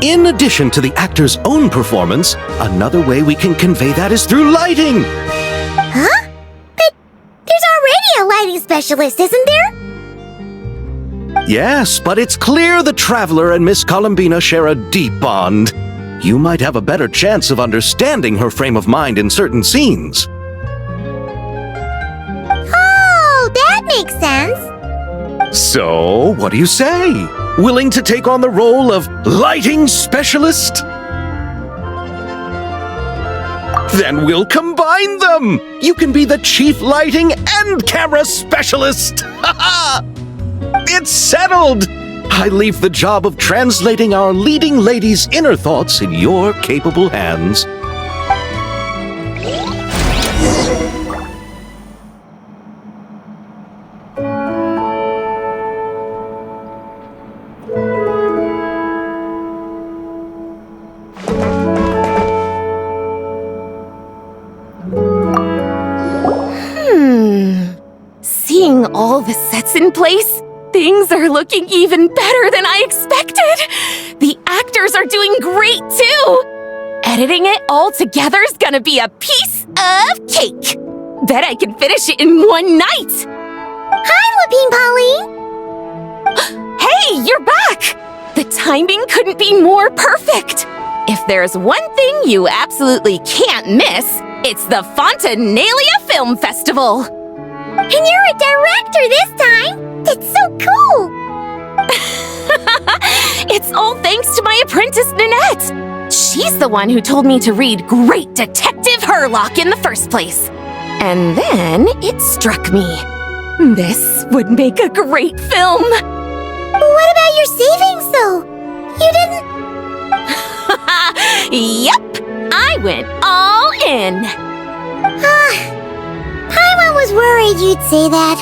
In addition to the actor's own performance, another way we can convey that is through lighting. Huh? But there's already a lighting specialist, isn't there? Yes, but it's clear the Traveler and Miss Columbina share a deep bond. You might have a better chance of understanding her frame of mind in certain scenes. Oh, that makes sense. So, what do you say? Willing to take on the role of lighting specialist? Then we'll combine them! You can be the chief lighting and camera specialist! Ha ha! It's settled! I leave the job of translating our leading lady's inner thoughts in your capable hands. Seeing all the sets in place, things are looking even better than I expected. The actors are doing great too. Editing it all together is gonna be a piece of cake. Bet I can finish it in one night. Hi, Lapine Pauline! Hey, you're back! The timing couldn't be more perfect. If there's one thing you absolutely can't miss, it's the Fontinalia Film Festival. And you're a director this time! That's so cool! It's all thanks to my apprentice, Nanette. She's the one who told me to read Great Detective Herlock in the first place. And then it struck me. This would make a great film. What about your savings, though? You didn't... Yep, I went all in. Paimon was worried you'd say that.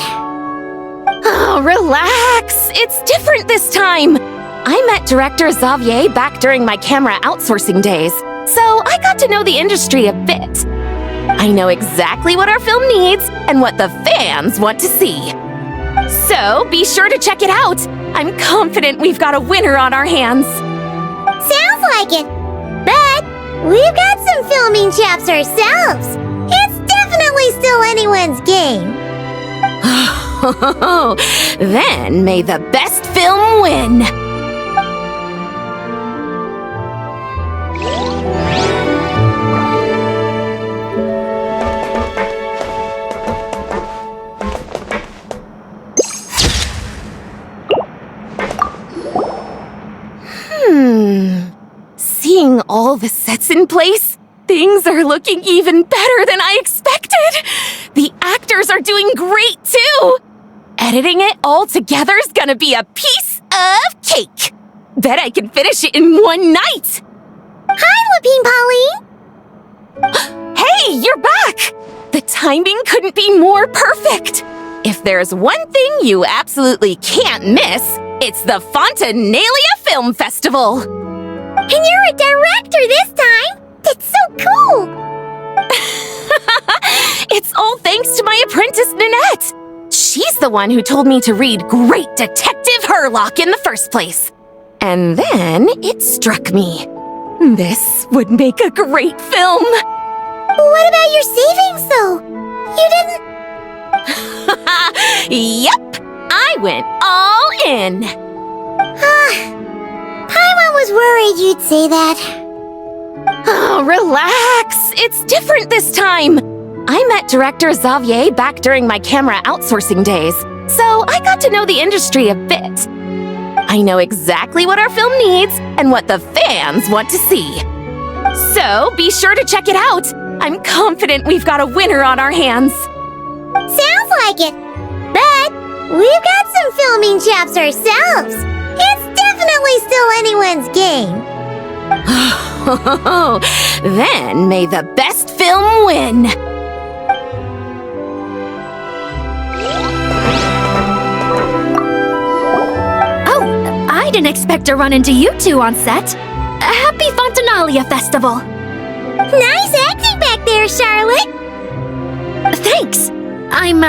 Oh, relax. It's different this time. I met director Xavier back during my camera outsourcing days, so I got to know the industry a bit. I know exactly what our film needs and what the fans want to see. So be sure to check it out. I'm confident we've got a winner on our hands. Sounds like it. But we've got some filming chops ourselves. It's definitely still anyone's game. Then may the best film win. Seeing all the sets in place, things are looking even better than I expected. The actors are doing great too. Editing it all together is gonna be a piece of cake. Bet I can finish it in one night. Hi, Lapine Pauline! Hey, you're back! The timing couldn't be more perfect. If there's one thing you absolutely can't miss, it's the Fontinalia Film Festival. And you're a director this time. That's so cool. It's all thanks to my apprentice, Nanette. She's the one who told me to read Great Detective Herlock in the first place. And then it struck me. This would make a great film. What about your savings, though? You didn't... Yep, I went all in. Paimon was worried you'd say that. Oh, relax. It's different this time. I met director Xavier back during my camera outsourcing days, so I got to know the industry a bit. I know exactly what our film needs and what the fans want to see. So be sure to check it out. I'm confident we've got a winner on our hands. Sounds like it. But we've got some filming chops ourselves. It's definitely still anyone's game. Then may the best film win. Oh, I didn't expect to run into you two on set. Happy Fontinalia Festival! Nice acting back there, Charlotte. Thanks! I'm,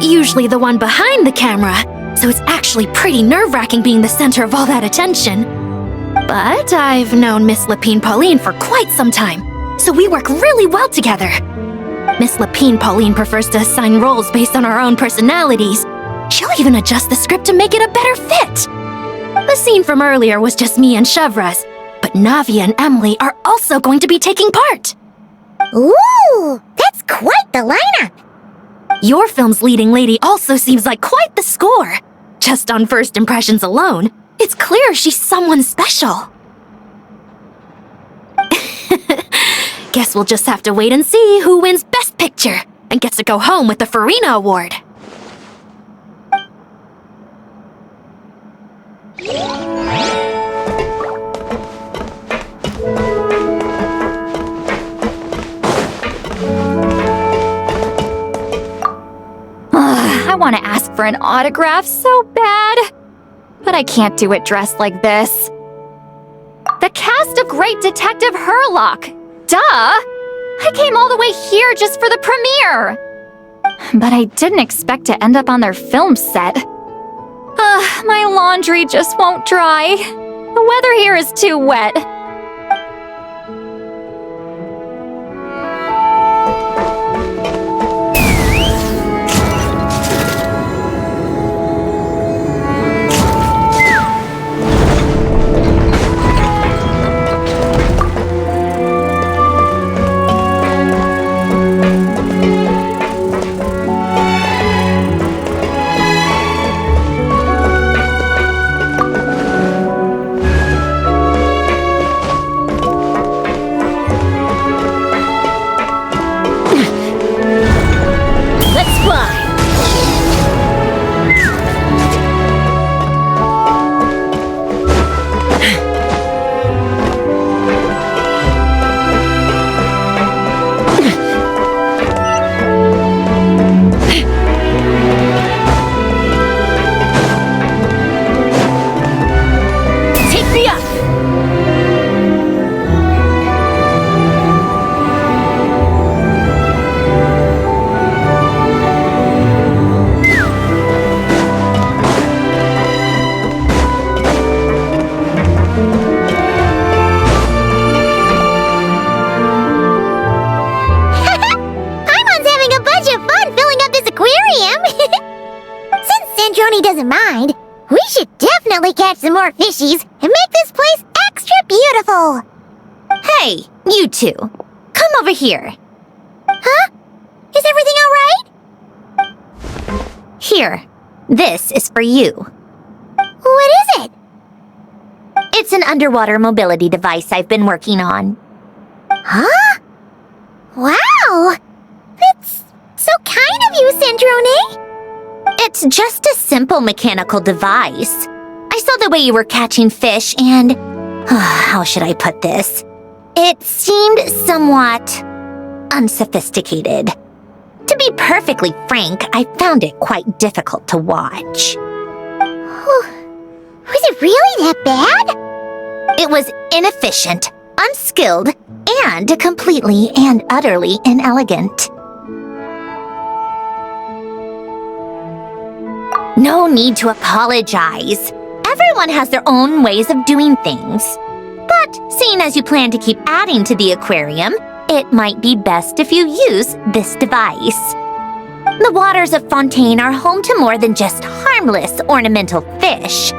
usually the one behind the camera, so it's actually pretty nerve-wracking being the center of all that attention. But I've known Miss Lapine Pauline for quite some time, so we work really well together. Miss Lapine Pauline prefers to assign roles based on our own personalities. She'll even adjust the script to make it a better fit. The scene from earlier was just me and Chevras, but Navia and Emily are also going to be taking part. Ooh, that's quite the lineup. Your film's leading lady also seems like quite the score. Just on first impressions alone, it's clear she's someone special. Guess we'll just have to wait and see who wins Best Picture and gets to go home with the Farina Award. I want to ask for an autograph so bad, but I can't do it dressed like this. The cast of Great Detective Herlock! Duh! I came all the way here just for the premiere! But I didn't expect to end up on their film set. My laundry just won't dry. The weather here is too wet. Sandrone doesn't mind, we should definitely catch some more fishies and make this place extra beautiful. Hey, you two. Come over here. Huh? Is everything all right? Here. This is for you. What is it? It's an underwater mobility device I've been working on. Huh? Wow! That's so kind of you, Sandrone. It's just a simple mechanical device. I saw the way you were catching fish and... how should I put this? It seemed somewhat... unsophisticated. To be perfectly frank, I found it quite difficult to watch. Was it really that bad? It was inefficient, unskilled, and completely and utterly inelegant. No need to apologize. Everyone has their own ways of doing things. But seeing as you plan to keep adding to the aquarium, it might be best if you use this device. The waters of Fontaine are home to more than just harmless ornamental fish.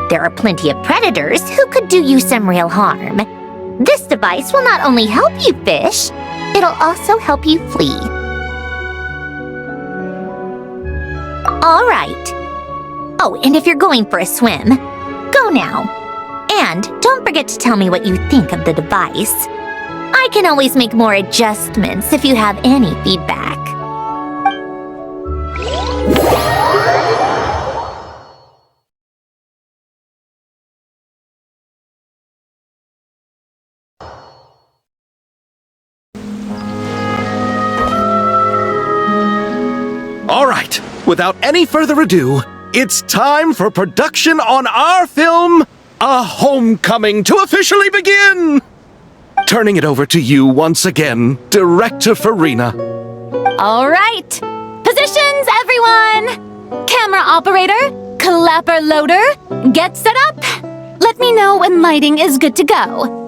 There are plenty of predators who could do you some real harm. This device will not only help you fish, it'll also help you flee. All right. Oh, and if you're going for a swim, go now. And don't forget to tell me what you think of the device. I can always make more adjustments if you have any feedback. All right, without any further ado, it's time for production on our film, A Homecoming, to officially begin! Turning it over to you once again, Director Farina. All right. Positions, everyone! Camera operator, clapper loader, get set up. Let me know when lighting is good to go.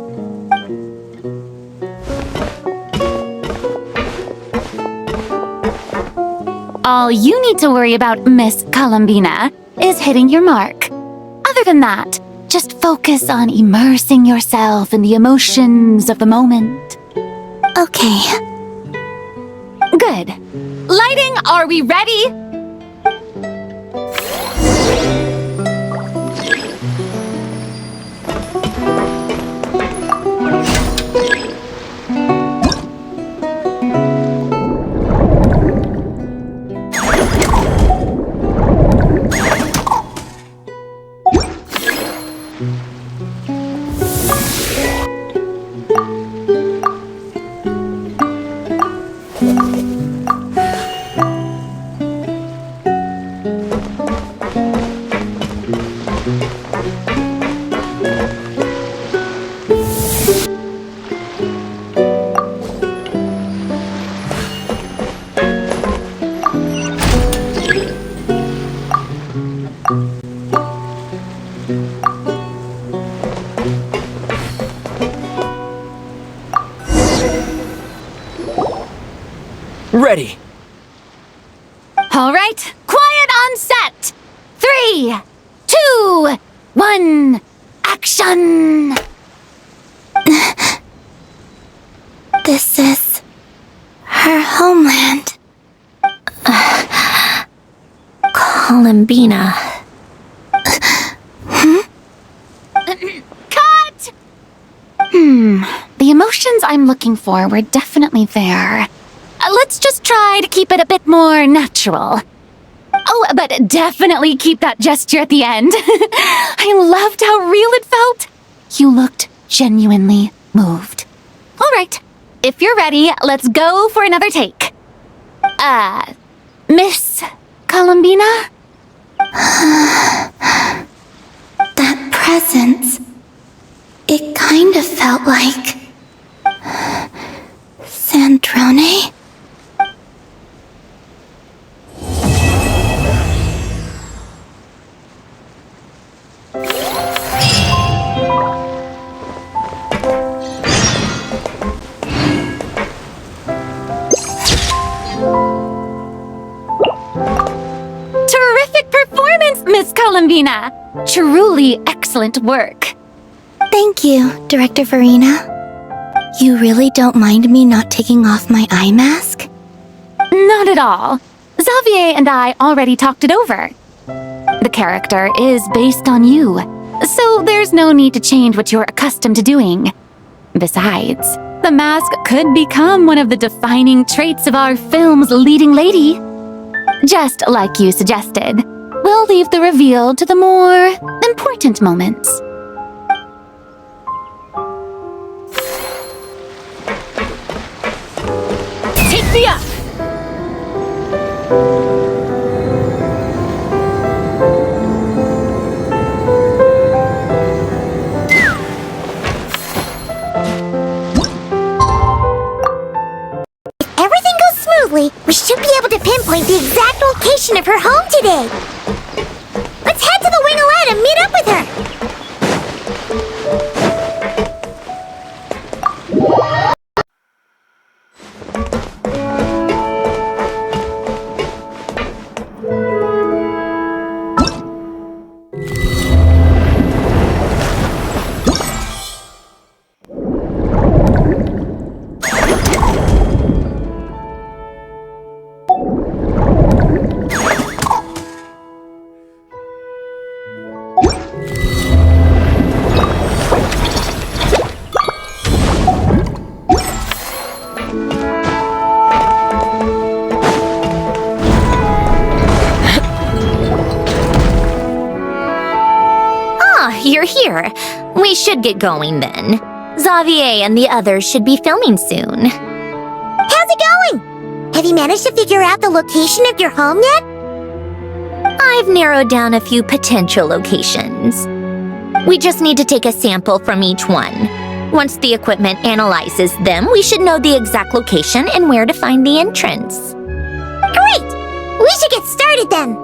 All you need to worry about, Miss Columbina, is hitting your mark. Other than that, just focus on immersing yourself in the emotions of the moment. Okay. Good. Lighting, are we ready? Ready. All right, quiet on set. 3, 2, 1, action! This is her homeland. Columbina. Cut! The emotions I'm looking for were definitely there. Let's just try to keep it a bit more natural. Oh, but definitely keep that gesture at the end. I loved how real it felt. You looked genuinely moved. All right, if you're ready, let's go for another take. Miss Columbina? That presence. It kind of felt like Sandrone? Terrific performance, Miss Columbina! Truly excellent work. Thank you, Director Farina. You really don't mind me not taking off my eye mask? Not at all. Xavier and I already talked it over. The character is based on you, so there's no need to change what you're accustomed to doing. Besides, the mask could become one of the defining traits of our film's leading lady. Just like you suggested, we'll leave the reveal to the more important moments. Take me up! We should be able to pinpoint the exact location of her home today. Let's head to the Wing-O-Lette and meet up with her. You're here. We should get going then. Xavier and the others should be filming soon. How's it going? Have you managed to figure out the location of your home yet? I've narrowed down a few potential locations. We just need to take a sample from each one. Once the equipment analyzes them, we should know the exact location and where to find the entrance. Great! We should get started then.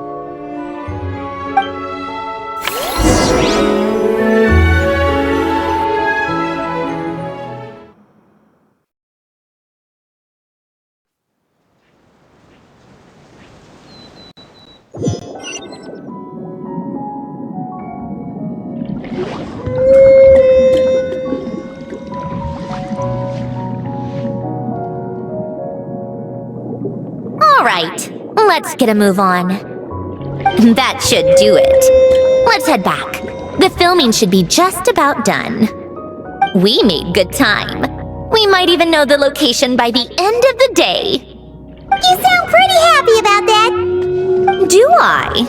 All right, let's get a move on. That should do it. Let's head back. The filming should be just about done. We made good time. We might even know the location by the end of the day. You sound pretty happy about that. Do I?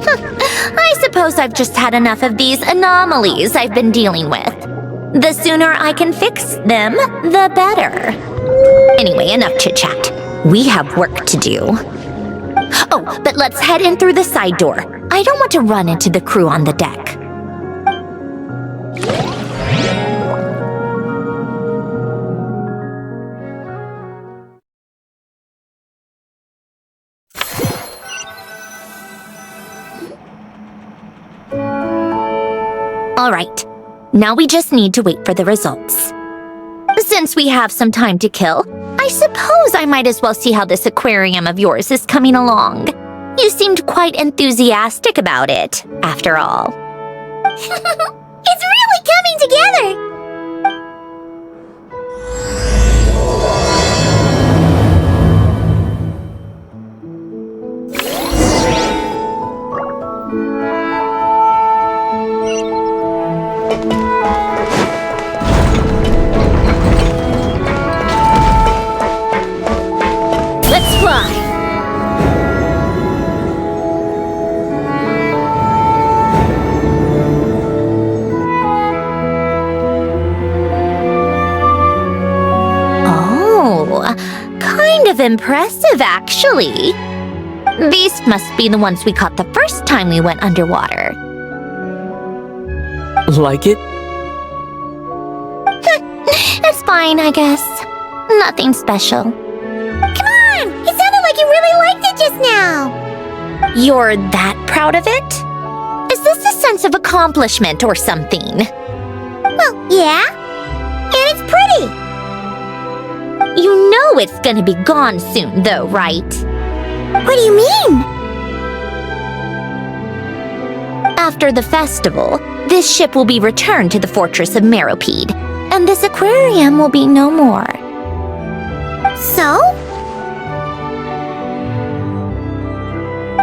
I suppose I've just had enough of these anomalies I've been dealing with. The sooner I can fix them, the better. Anyway, enough chit-chat. We have work to do. Oh, but let's head in through the side door. I don't want to run into the crew on the deck. All right, now we just need to wait for the results. Since we have some time to kill, I suppose I might as well see how this aquarium of yours is coming along. You seemed quite enthusiastic about it, after all. It's really coming together! Let's fly! Oh, kind of impressive, actually. These must be the ones we caught the first time we went underwater. Like it? It's fine, I guess. Nothing special. Come on! It sounded like you really liked it just now! You're that proud of it? Is this a sense of accomplishment or something? Well, yeah. And it's pretty! You know it's gonna be gone soon, though, right? What do you mean? After the festival, this ship will be returned to the fortress of Meropede, and this aquarium will be no more. So?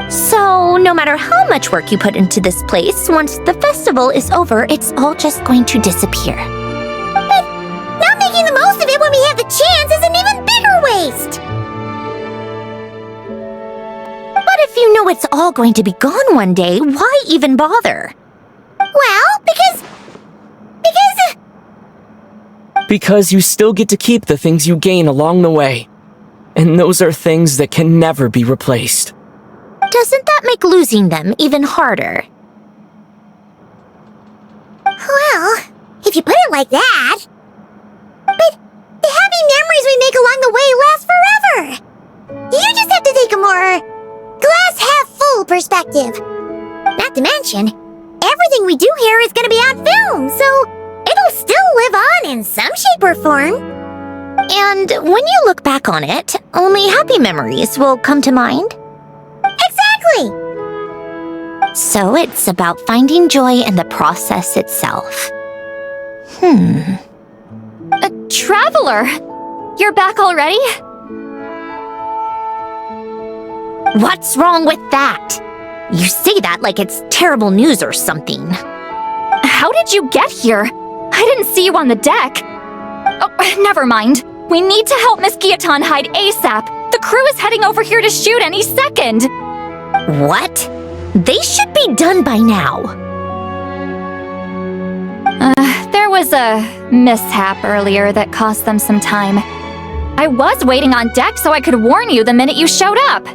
So, no matter how much work you put into this place, once the festival is over, it's all just going to disappear. But not making the most of it when we have the chance is an even bigger waste! But if you know it's all going to be gone one day, why even bother? Well, because... Because you still get to keep the things you gain along the way. And those are things that can never be replaced. Doesn't that make losing them even harder? Well, if you put it like that... But the happy memories we make along the way last forever! You just have to take a more... glass-half-full perspective. Not to mention, everything we do here is gonna be on film, so... it'll still live on in some shape or form. And when you look back on it, only happy memories will come to mind? Exactly! So it's about finding joy in the process itself. Traveler! You're back already? What's wrong with that? You say that like it's terrible news or something. How did you get here? I didn't see you on the deck. Oh, never mind. We need to help Miss Guillotin hide ASAP. The crew is heading over here to shoot any second. What? They should be done by now. There was a mishap earlier that cost them some time. I was waiting on deck so I could warn you the minute you showed up.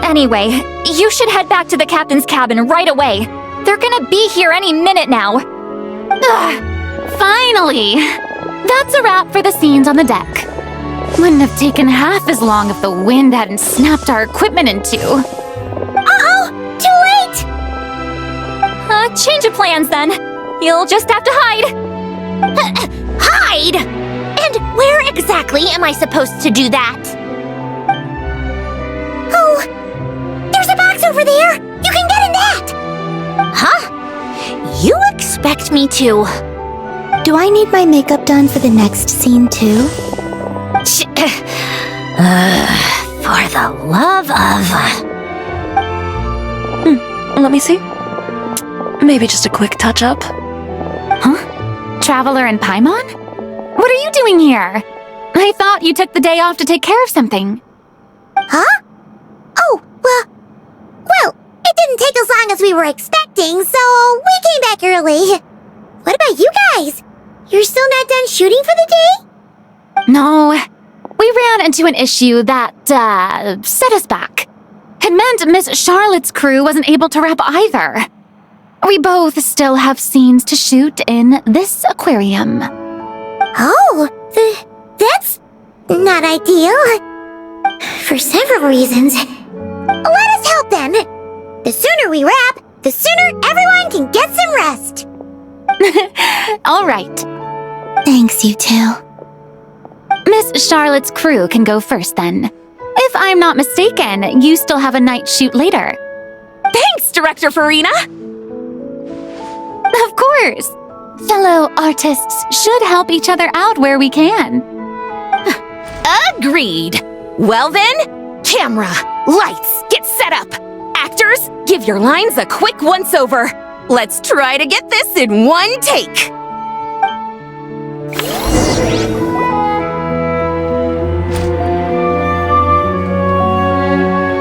Anyway, you should head back to the captain's cabin right away. They're gonna be here any minute now. Finally! That's a wrap for the scenes on the deck. Wouldn't have taken half as long if the wind hadn't snapped our equipment in two. Uh-oh! Too late! Change of plans then. You'll just have to hide. Hide? And where exactly am I supposed to do that? Oh! There's a box over there! You can get in that! Huh? You expect me to... Do I need my makeup done for the next scene too? For the love of... Let me see. Maybe just a quick touch-up. Huh? Traveler and Paimon? What are you doing here? I thought you took the day off to take care of something. Huh? Oh, well, it didn't take us we were expecting, so we came back early. What about you guys? You're still not done shooting for the day? No, we ran into an issue that, set us back. It meant Miss Charlotte's crew wasn't able to wrap either. We both still have scenes to shoot in this aquarium. Oh, that's not ideal. For several reasons. Let us help then. The sooner we wrap, the sooner everyone can get some rest. All right. Thanks, you two. Miss Charlotte's crew can go first then. If I'm not mistaken, you still have a night shoot later. Thanks, Director Farina! Of course. Fellow artists should help each other out where we can. Agreed. Well then, camera, lights, get set up. Actors, give your lines a quick once-over. Let's try to get this in one take.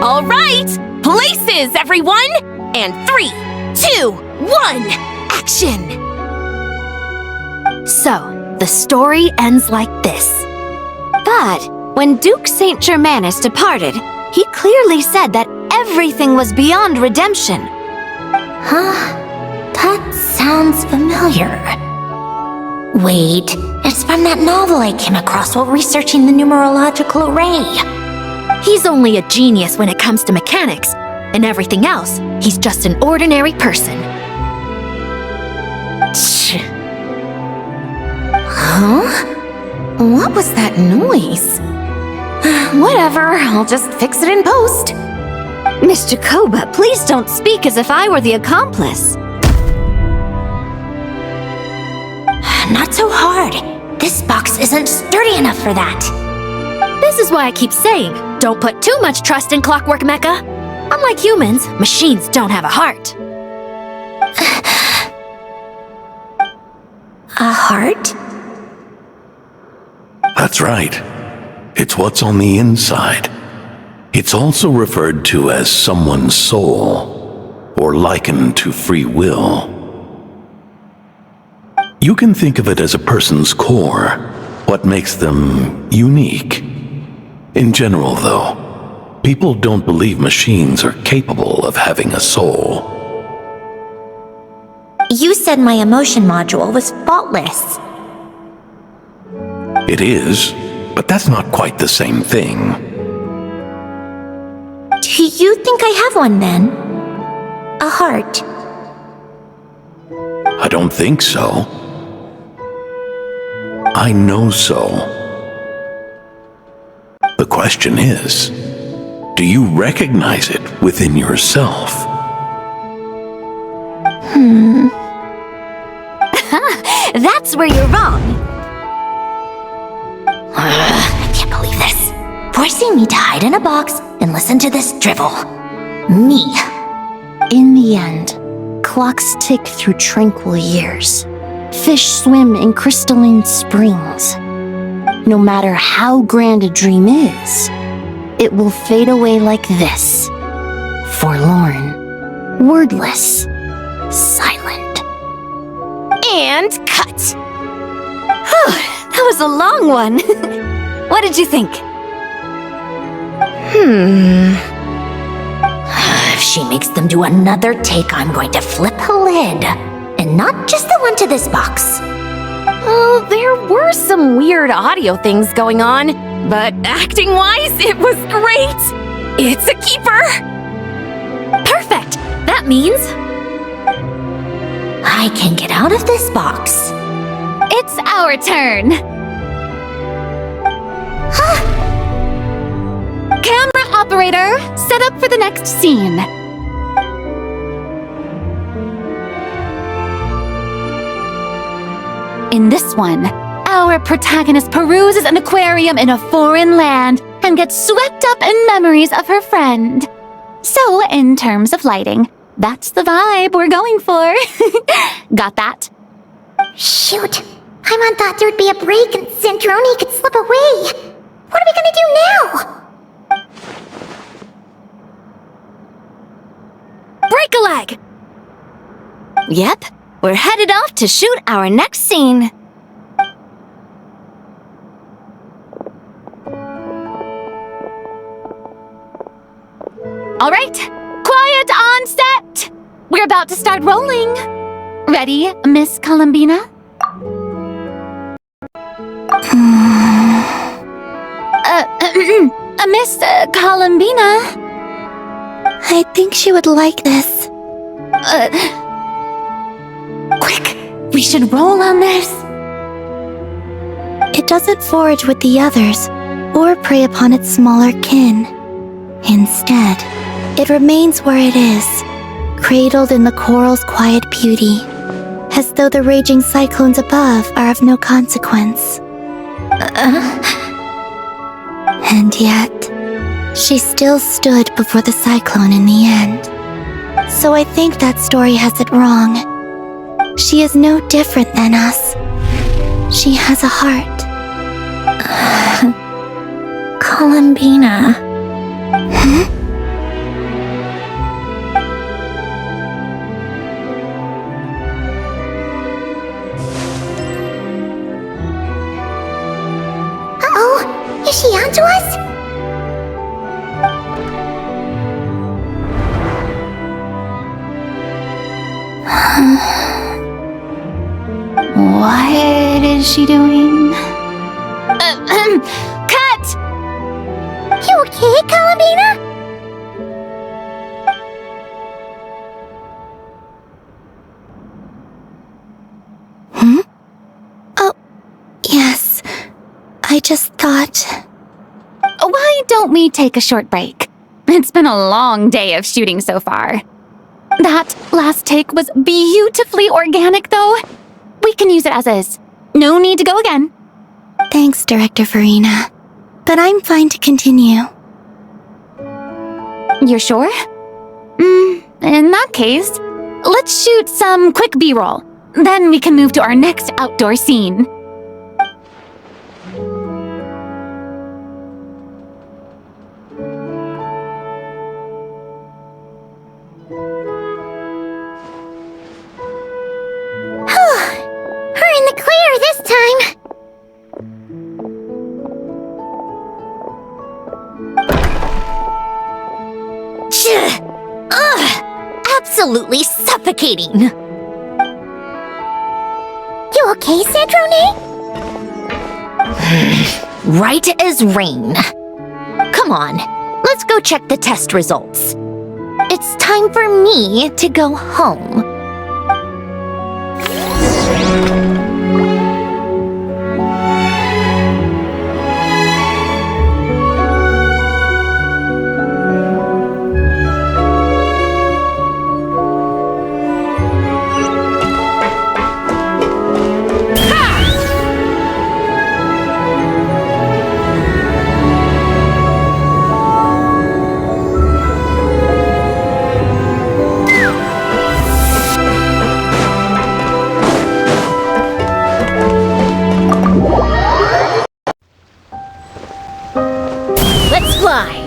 All right, places, everyone! And 3, 2, 1, action! So, the story ends like this. But when Duke Saint Germanus departed, he clearly said that everything was beyond redemption. Huh? That sounds familiar. Wait, it's from that novel I came across while researching the numerological array. He's only a genius when it comes to mechanics, and everything else, he's just an ordinary person. Huh? What was that noise? Whatever, I'll just fix it in post. Miss Jacoba, please don't speak as if I were the accomplice. Not so hard. This box isn't sturdy enough for that. This is why I keep saying, don't put too much trust in Clockwork Mecha. Unlike humans, machines don't have a heart. A heart? That's right. It's what's on the inside. It's also referred to as someone's soul, or likened to free will. You can think of it as a person's core, what makes them unique. In general, though, people don't believe machines are capable of having a soul. You said my emotion module was faultless. It is, but that's not quite the same thing. Do you think I have one then? A heart? I don't think so. I know so. The question is, do you recognize it within yourself? That's where you're wrong. I can't believe this. Forcing me to hide in a box and listen to this drivel. Me. In the end, clocks tick through tranquil years. Fish swim in crystalline springs. No matter how grand a dream is, it will fade away like this. Forlorn, wordless, silent. And cut. That was a long one. What did you think? If she makes them do another take, I'm going to flip a lid. And not just the one to this box. Well, there were some weird audio things going on, but acting-wise, it was great. It's a keeper. Perfect. That means I can get out of this box. It's our turn. Camera operator, set up for the next scene. In this one, our protagonist peruses an aquarium in a foreign land and gets swept up in memories of her friend. So, in terms of lighting, that's the vibe we're going for. Got that? Shoot, Paimon thought there'd be a break and Sandrone could slip away. What are we gonna do now? break a leg. Yep, we're headed off to shoot our next scene. All right, quiet on set. We're about to start rolling. Ready, Miss Columbina? Miss Columbina? I think she would like this. Quick, we should roll on this. It doesn't forage with the others, or prey upon its smaller kin. Instead, it remains where it is, cradled in the coral's quiet beauty, as though the raging cyclones above are of no consequence. And yet, she still stood before the cyclone in the end. So I think that story has it wrong. She is no different than us. She has a heart. Columbina. Uh-oh, is she onto us? What is she doing? Cut! You okay, Columbina? Oh, yes. I just thought... Why don't we take a short break? It's been a long day of shooting so far. That last take was beautifully organic, though. We can use it as is. No need to go again. Thanks, Director Farina. But I'm fine to continue. You're sure? In that case, let's shoot some quick B-roll. Then we can move to our next outdoor scene. We're in the clear this time. Ugh! Absolutely suffocating. You okay, Sandrone? Right as rain. Come on, let's go check the test results. It's time for me to go home. Let's fly!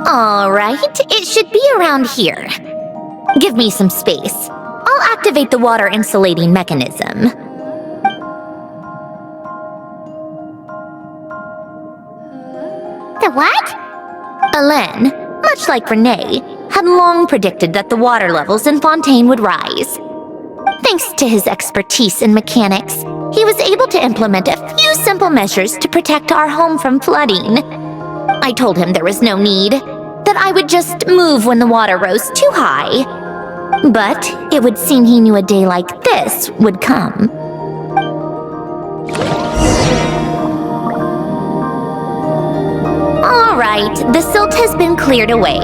Alright, it should be around here. Give me some space. I'll activate the water insulating mechanism. The what? Alain, much like Renee, had long predicted that the water levels in Fontaine would rise. Thanks to his expertise in mechanics, he was able to implement a few simple measures to protect our home from flooding. I told him there was no need, that I would just move when the water rose too high. But it would seem he knew a day like this would come. All right, the silt has been cleared away.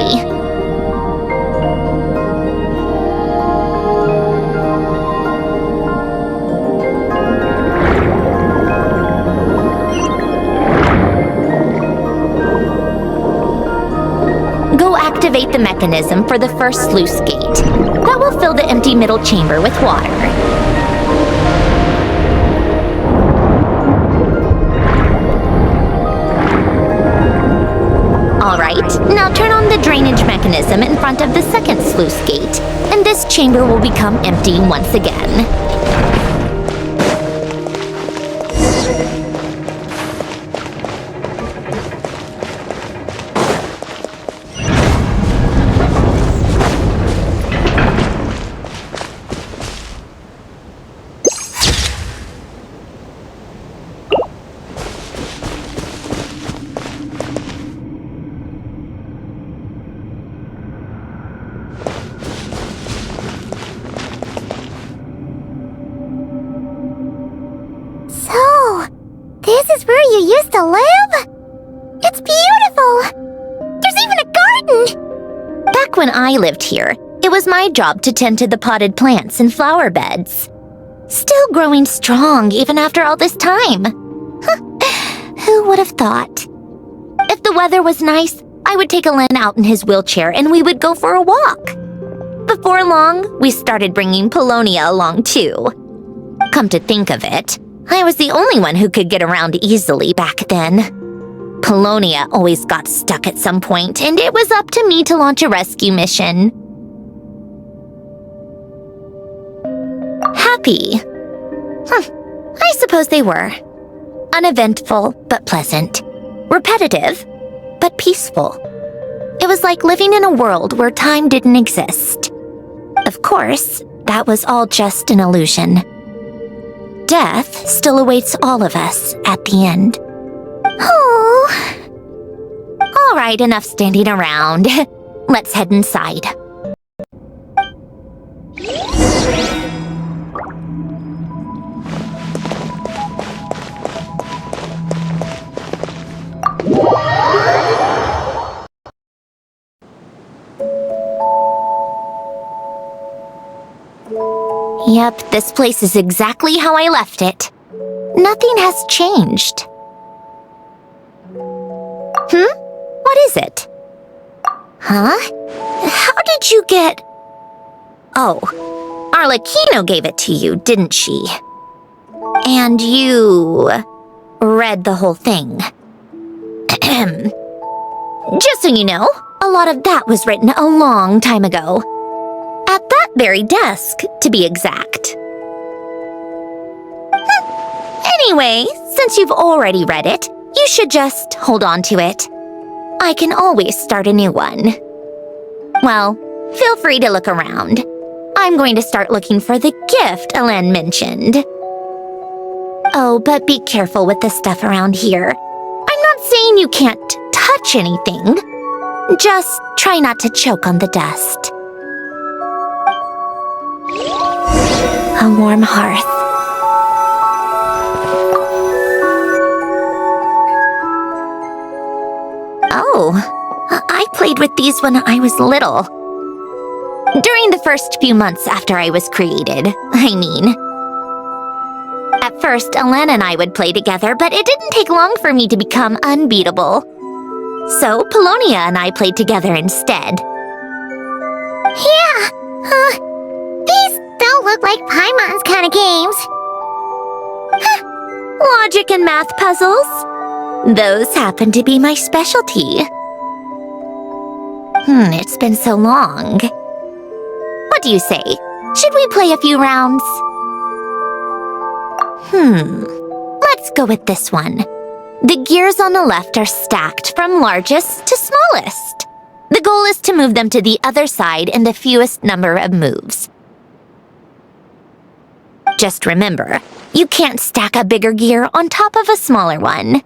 the mechanism for the first sluice gate. That will fill the empty middle chamber with water. Alright, now turn on the drainage mechanism in front of the second sluice gate, and this chamber will become empty once again. This is where you used to live? It's beautiful! There's even a garden! Back when I lived here, it was my job to tend to the potted plants and flower beds. Still growing strong even after all this time. Who would have thought? If the weather was nice, I would take Alen out in his wheelchair and we would go for a walk. Before long, we started bringing Polonia along too. Come to think of it, I was the only one who could get around easily back then. Polonia always got stuck at some point, and it was up to me to launch a rescue mission. Happy? I suppose they were. Uneventful, but pleasant. Repetitive, but peaceful. It was like living in a world where time didn't exist. Of course, that was all just an illusion. Death still awaits all of us at the end. Oh. All right, enough standing around. Let's head inside. Yep, this place is exactly how I left it. Nothing has changed. What is it? Huh? How did you get... Oh, Arlecchino gave it to you, didn't she? And you... read the whole thing. Just so you know, a lot of that was written a long time ago. At that very desk, to be exact. Anyway, since you've already read it, you should just hold on to it. I can always start a new one. Well, feel free to look around. I'm going to start looking for the gift Alen mentioned. Oh, but be careful with the stuff around here. I'm not saying you can't touch anything. Just try not to choke on the dust. A warm hearth. Oh, I played with these when I was little. During the first few months after I was created, I mean. At first, Alen and I would play together, but it didn't take long for me to become unbeatable. So, Polonia and I played together instead. Yeah, these don't look like Paimon's kind of games. Logic and math puzzles? Those happen to be my specialty. It's been so long. What do you say? Should we play a few rounds? Let's go with this one. The gears on the left are stacked from largest to smallest. The goal is to move them to the other side in the fewest number of moves. Just remember, you can't stack a bigger gear on top of a smaller one.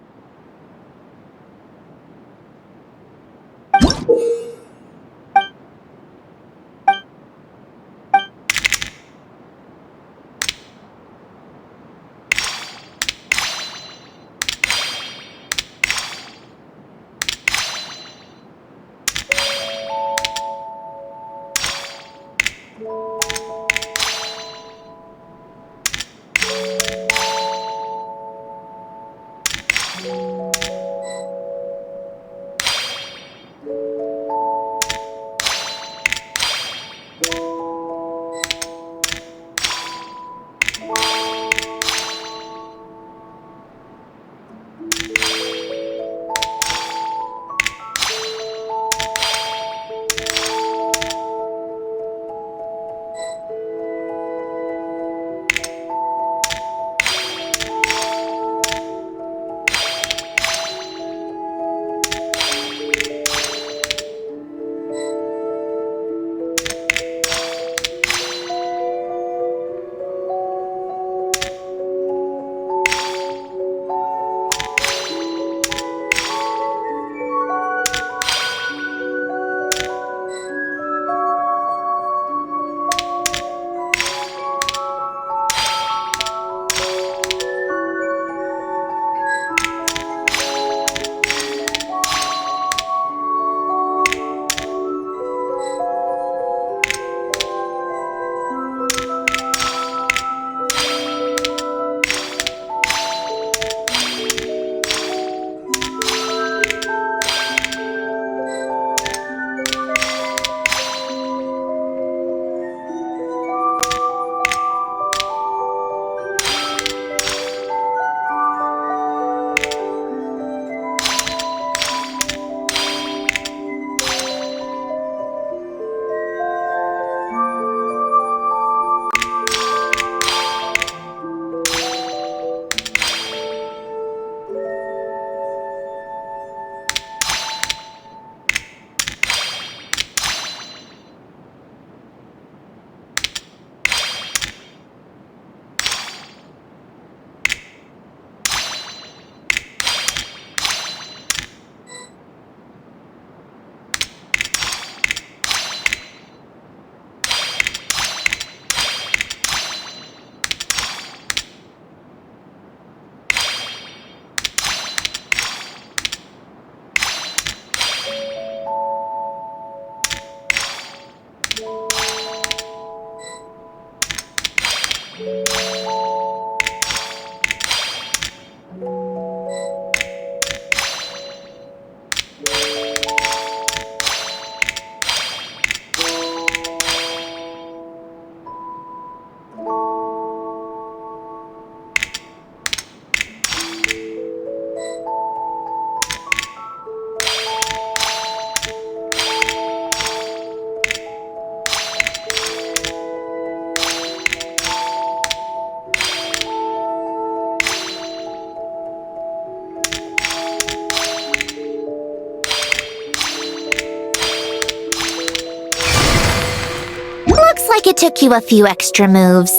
Looks like it took you a few extra moves.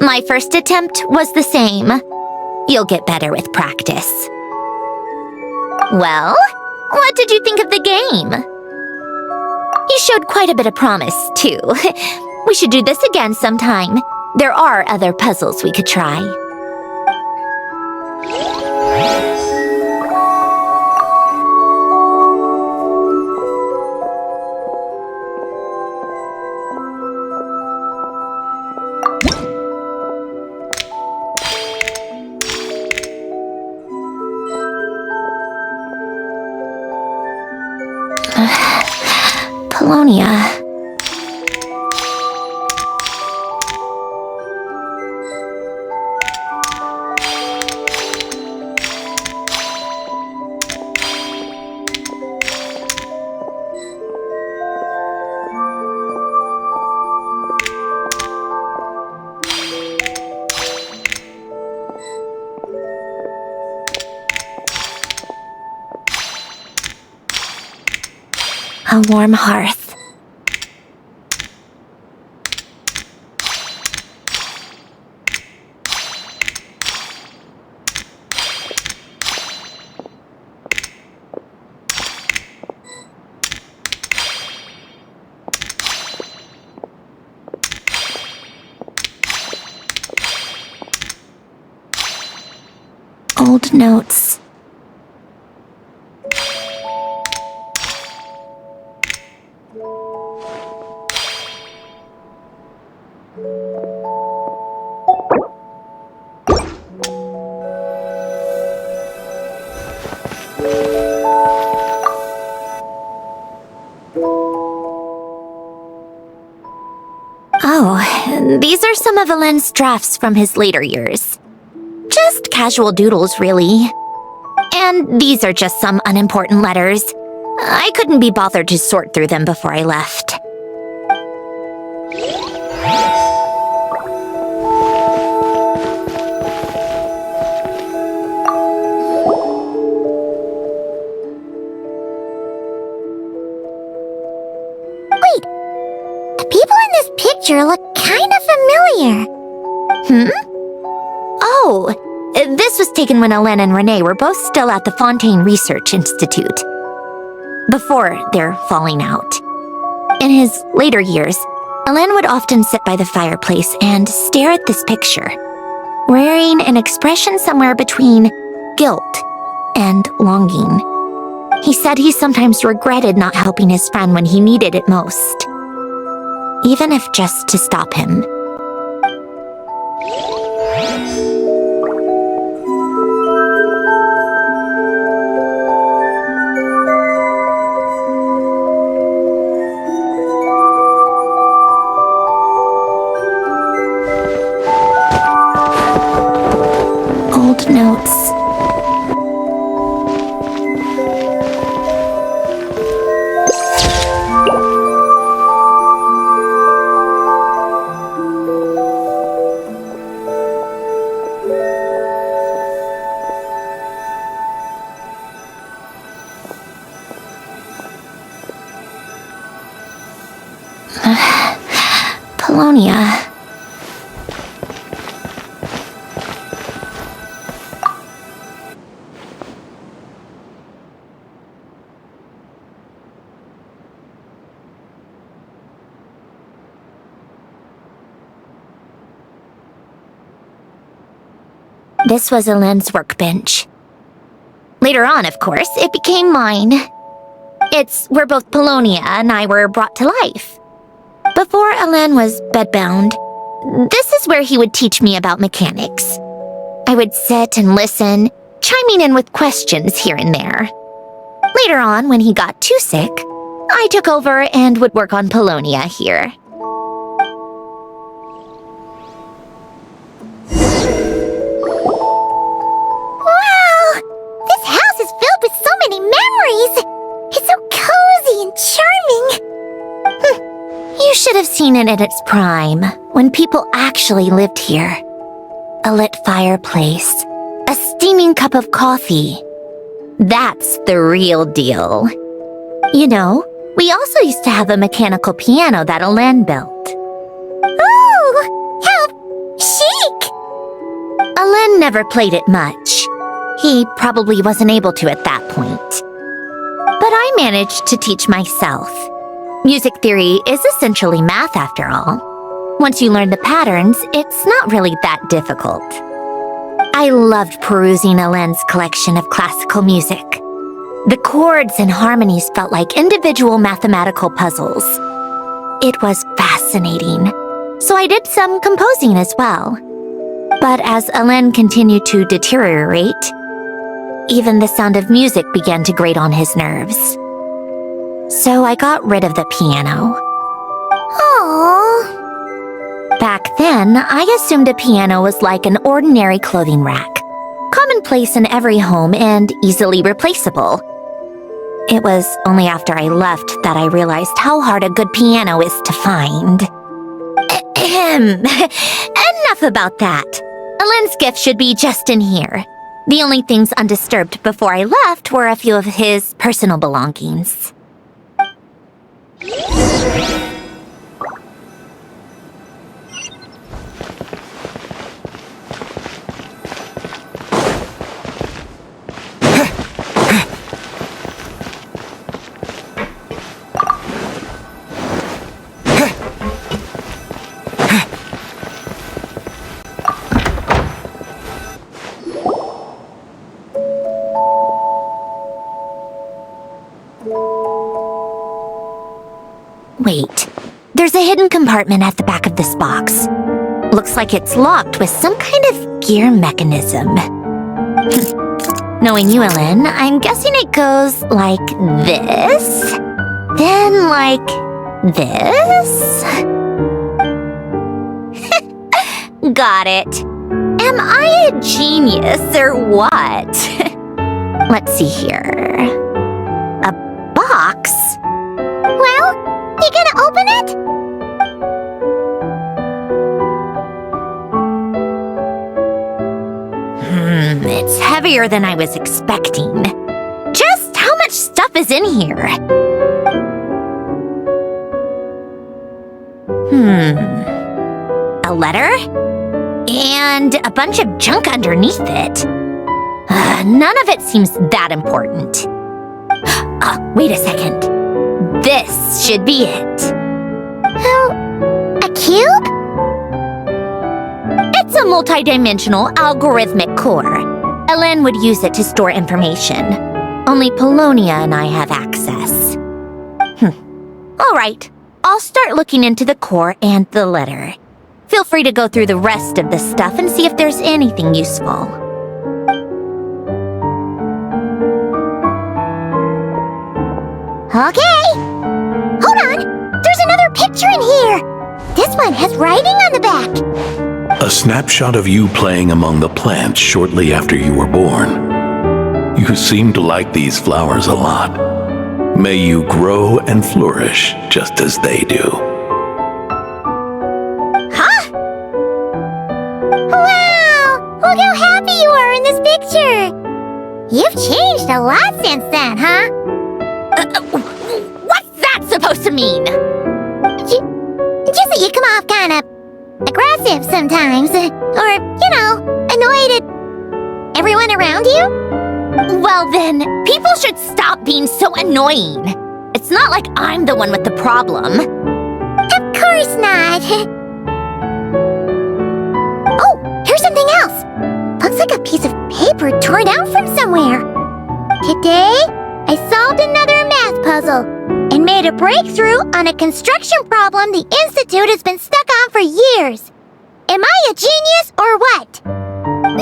My first attempt was the same. You'll get better with practice. Well, what did you think of the game? You showed quite a bit of promise, too. We should do this again sometime. There are other puzzles we could try. Polonia. A warm hearth. Old notes. Oh, these are some of Alain's drafts from his later years. Just casual doodles, really. And these are just some unimportant letters. I couldn't be bothered to sort through them before I left. Wait, the people in this picture look kind of familiar. Oh, this was taken when Alain and Renee were both still at the Fontaine Research Institute. Before their falling out. In his later years, Alain would often sit by the fireplace and stare at this picture, wearing an expression somewhere between guilt and longing. He said he sometimes regretted not helping his friend when he needed it most, even if just to stop him. Old notes. Polonia. This was Alain's workbench. Later on, of course, it became mine. It's where both Polonia and I were brought to life. Before Alain was bedbound, This is where he would teach me about mechanics. I would sit and listen, chiming in with questions here and there. Later on, when he got too sick, I took over and would work on Polonia here. Wow! This house is filled with so many memories! It's so cozy and charming! You should have seen it at its prime, when people actually lived here. A lit fireplace, a steaming cup of coffee. That's the real deal. You know, we also used to have a mechanical piano that Alen built. Ooh! How chic! Alen never played it much. He probably wasn't able to at that point. But I managed to teach myself. Music theory is essentially math after all. Once you learn the patterns, it's not really that difficult. I loved perusing Alen's collection of classical music. The chords and harmonies felt like individual mathematical puzzles. It was fascinating, so I did some composing as well. But as Alen continued to deteriorate, even the sound of music began to grate on his nerves. So I got rid of the piano. Aww. Back then, I assumed a piano was like an ordinary clothing rack, commonplace in every home and easily replaceable. It was only after I left that I realized how hard a good piano is to find. Enough about that. Alen's gift should be just in here. The only things undisturbed before I left were a few of his personal belongings. Wait, there's a hidden compartment at the back of this box. Looks like it's locked with some kind of gear mechanism. Knowing you, Alen, I'm guessing it goes like this, then like this. Got it. Am I a genius or what? Let's see here. A box? Well, you gonna open it? It's heavier than I was expecting. Just how much stuff is in here? A letter? And a bunch of junk underneath it. None of it seems that important. Wait a second. This should be it. A cube? It's a multi-dimensional algorithmic core. Alen would use it to store information. Only Polonia and I have access. All right, I'll start looking into the core and the letter. Feel free to go through the rest of the stuff and see if there's anything useful. Okay. Hold on. There's another picture in here. This one has writing on the back. A snapshot of you playing among the plants shortly after you were born. You seem to like these flowers a lot. May you grow and flourish just as they do. Huh? Wow! Look how happy you are in this picture. You've changed a lot since then, huh? What's that supposed to mean? Just that you come off kind of aggressive sometimes. Or, you know, annoyed at everyone around you. Well then, people should stop being so annoying. It's not like I'm the one with the problem. Of course not. Oh, here's something else. Looks like a piece of paper torn out from somewhere. Today, I solved another math puzzle and made a breakthrough on a construction problem the Institute has been stuck on for years. Am I a genius or what?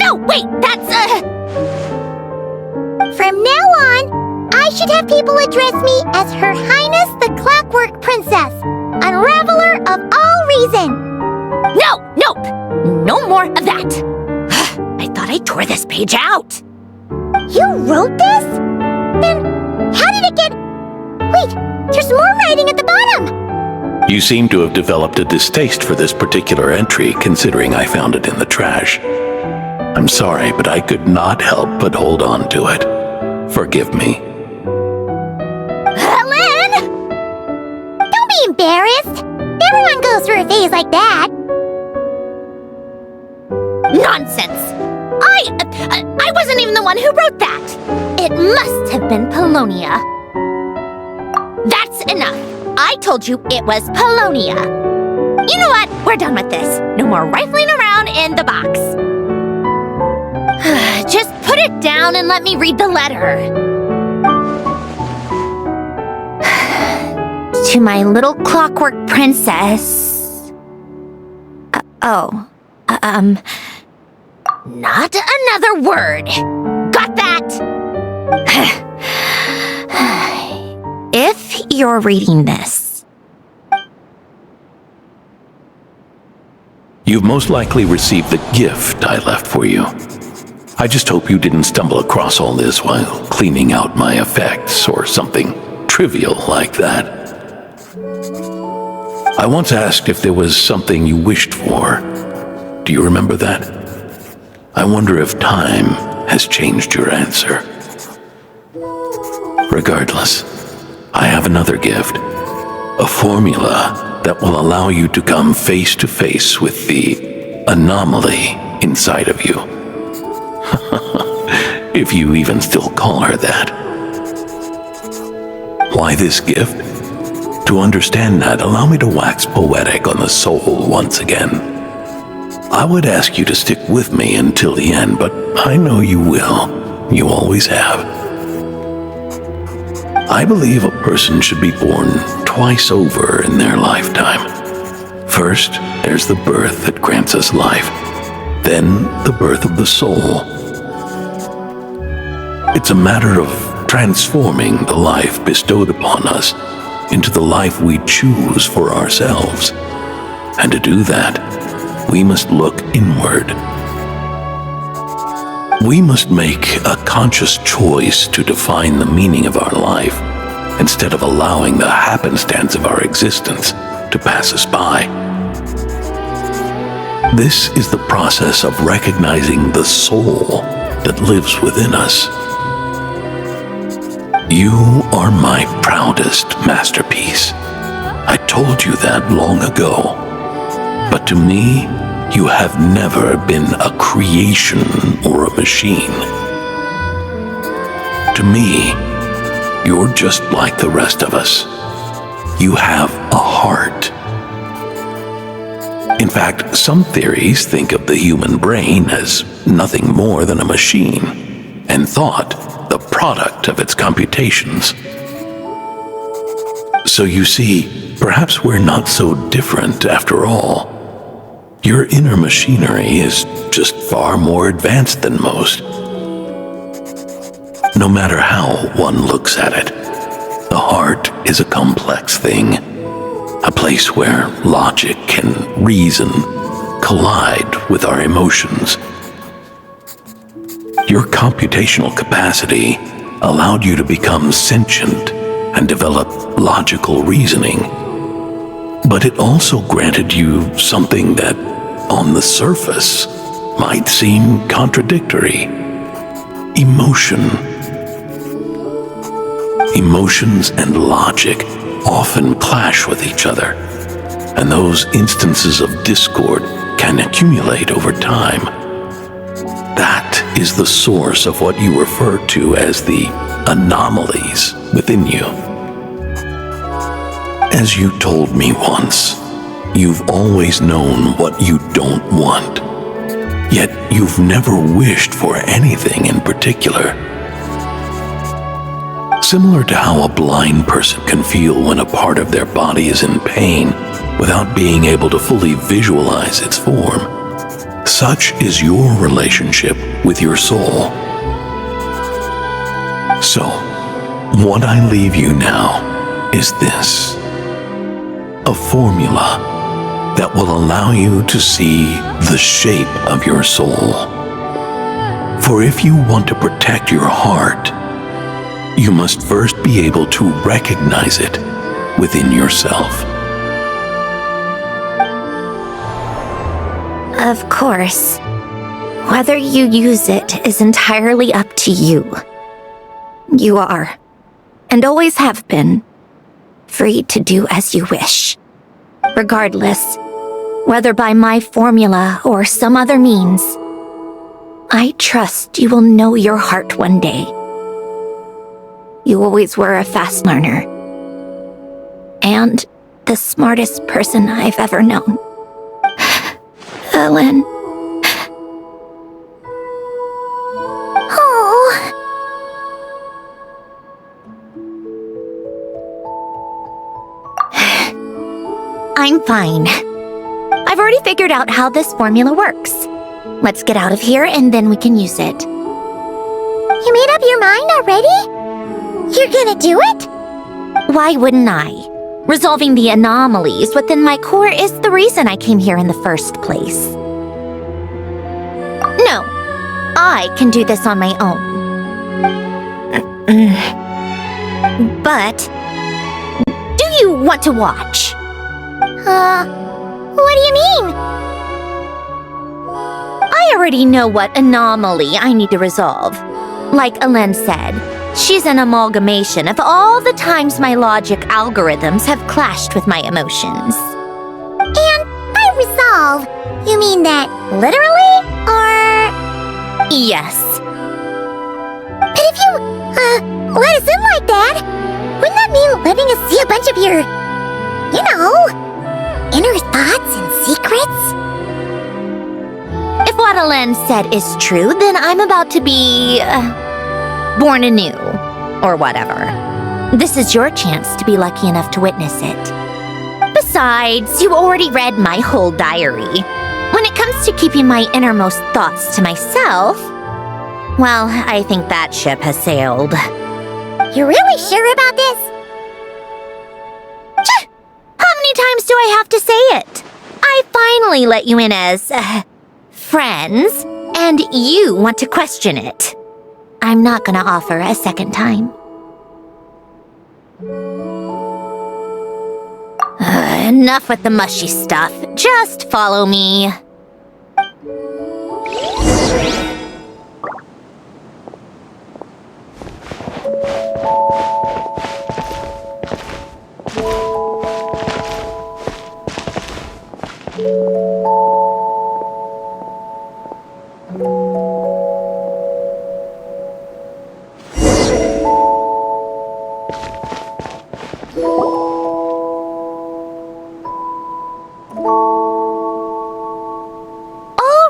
No, wait, that's, From now on, I should have people address me as Her Highness the Clockwork Princess, Unraveler of all reason. Nope, no more of that. I thought I tore this page out. You wrote this? Then how did it get... Wait, there's more writing at the bottom! You seem to have developed a distaste for this particular entry, considering I found it in the trash. I'm sorry, but I could not help but hold on to it. Forgive me. Lynn! Don't be embarrassed. Everyone goes through a phase like that. Nonsense! I wasn't even the one who wrote that! It must have been Polonia. That's enough. I told you it was Polonia. You know what? We're done with this. No more rifling around in the box. Just put it down and let me read the letter. To my little clockwork princess. Not another word. Got that? If you're reading this. You've most likely received the gift I left for you. I just hope you didn't stumble across all this while cleaning out my effects or something trivial like that. I once asked if there was something you wished for. Do you remember that? I wonder if time has changed your answer. Regardless, I have another gift. A formula that will allow you to come face to face with the anomaly inside of you. If you even still call her that. Why this gift? To understand that, allow me to wax poetic on the soul once again. I would ask you to stick with me until the end, but I know you will. You always have. I believe a person should be born twice over in their lifetime. First, there's the birth that grants us life. Then, the birth of the soul. It's a matter of transforming the life bestowed upon us into the life we choose for ourselves. And to do that, we must look inward. We must make a conscious choice to define the meaning of our life instead of allowing the happenstance of our existence to pass us by. This is the process of recognizing the soul that lives within us. You are my proudest masterpiece. I told you that long ago. But to me, you have never been a creation or a machine. To me, you're just like the rest of us. You have a heart. In fact, some theories think of the human brain as nothing more than a machine, and thought the product of its computations. So you see, perhaps we're not so different after all. Your inner machinery is just far more advanced than most. No matter how one looks at it, the heart is a complex thing, a place where logic and reason collide with our emotions. Your computational capacity allowed you to become sentient and develop logical reasoning. But it also granted you something that, on the surface, might seem contradictory. Emotion. Emotions and logic often clash with each other, and those instances of discord can accumulate over time. That is the source of what you refer to as the anomalies within you. As you told me once, you've always known what you don't want, yet you've never wished for anything in particular. Similar to how a blind person can feel when a part of their body is in pain without being able to fully visualize its form, Such is your relationship with your soul. So, what I leave you now is this: a formula that will allow you to see the shape of your soul. For if you want to protect your heart, you must first be able to recognize it within yourself. Of course. Whether you use it is entirely up to you. You are, and always have been, free to do as you wish. Regardless, whether by my formula or some other means, I trust you will know your heart one day. You always were a fast learner, and the smartest person I've ever known. Ellen. Oh. I'm fine. I've already figured out how this formula works. Let's get out of here and then we can use it. You made up your mind already? You're gonna do it? Why wouldn't I? Resolving the anomalies within my core is the reason I came here in the first place. No, I can do this on my own. But, do you want to watch? What do you mean? I already know what anomaly I need to resolve. Like Ellen said, she's an amalgamation of all the times my logic algorithms have clashed with my emotions. And by resolve, you mean that literally, or...? Yes. But if you, let us in like that, wouldn't that mean letting us see a bunch of your, you know, inner thoughts and secrets? If what Ellen said is true, then I'm about to be... born anew, or whatever. This is your chance to be lucky enough to witness it. Besides, you already read my whole diary. When it comes to keeping my innermost thoughts to myself, well, I think that ship has sailed. You're really sure about this? How many times do I have to say it? I finally let you in as, friends, and you want to question it. I'm not gonna offer a second time. Enough with the mushy stuff. Just follow me.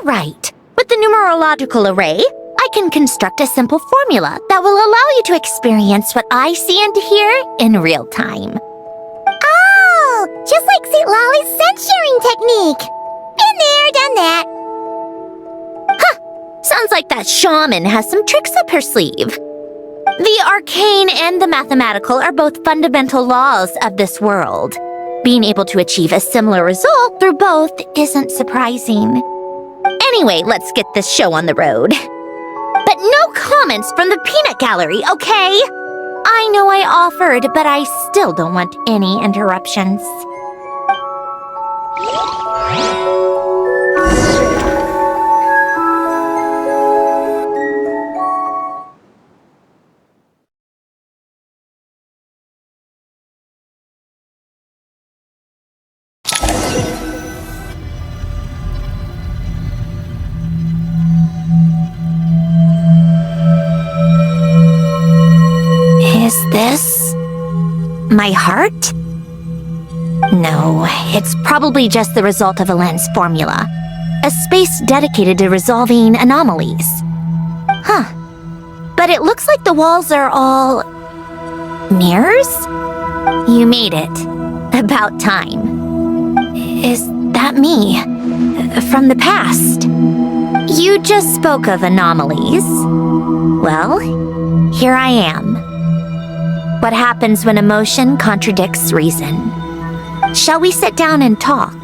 Right. With the numerological array, I can construct a simple formula that will allow you to experience what I see and hear in real time. Oh, just like St. Lolly's scent-sharing technique. Been there, done that. Huh. Sounds like that shaman has some tricks up her sleeve. The arcane and the mathematical are both fundamental laws of this world. Being able to achieve a similar result through both isn't surprising. Anyway, let's get this show on the road. But no comments from the peanut gallery, okay? I know I offered, but I still don't want any interruptions. Is this my heart? No, it's probably just the result of Ellen's formula. A space dedicated to resolving anomalies. Huh. But it looks like the walls are all... mirrors? You made it. About time. Is that me? from the past. You just spoke of anomalies. Well, here I am. What happens when emotion contradicts reason? Shall we sit down and talk?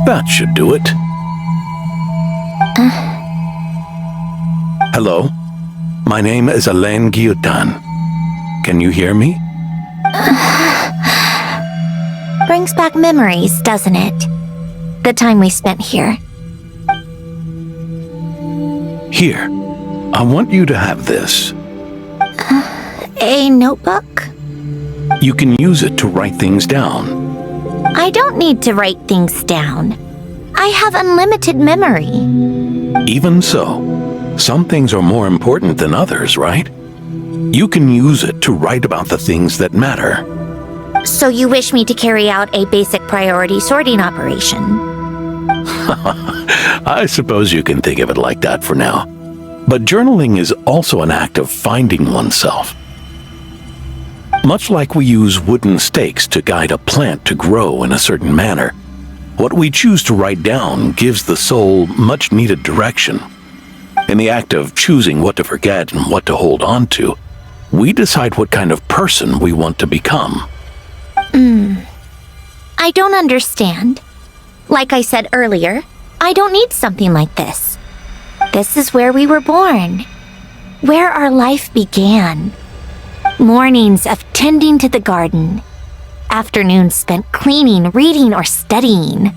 That should do it. Hello? My name is Alain Guillotin. Can you hear me? Brings back memories, doesn't it? The time we spent here. Here. I want you to have this. A notebook? You can use it to write things down. I don't need to write things down. I have unlimited memory. Even so, some things are more important than others, right? You can use it to write about the things that matter. So you wish me to carry out a basic priority sorting operation? I suppose you can think of it like that for now. But journaling is also an act of finding oneself. Much like we use wooden stakes to guide a plant to grow in a certain manner, what we choose to write down gives the soul much needed direction. In the act of choosing what to forget and what to hold on to, we decide what kind of person we want to become. I don't understand. Like I said earlier, I don't need something like this. This is where we were born, where our life began. Mornings of tending to the garden, afternoons spent cleaning, reading, or studying,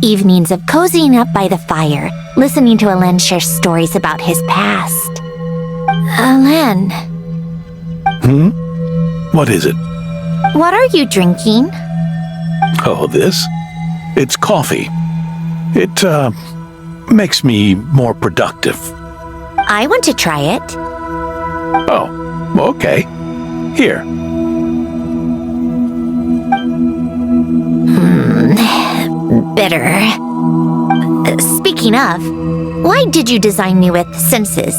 evenings of cozying up by the fire, listening to Alain share stories about his past. Alain. What is it? What are you drinking? Oh, this? It's coffee. It, makes me more productive. I want to try it. Oh, okay. Here. Bitter. Speaking of, why did you design me with senses?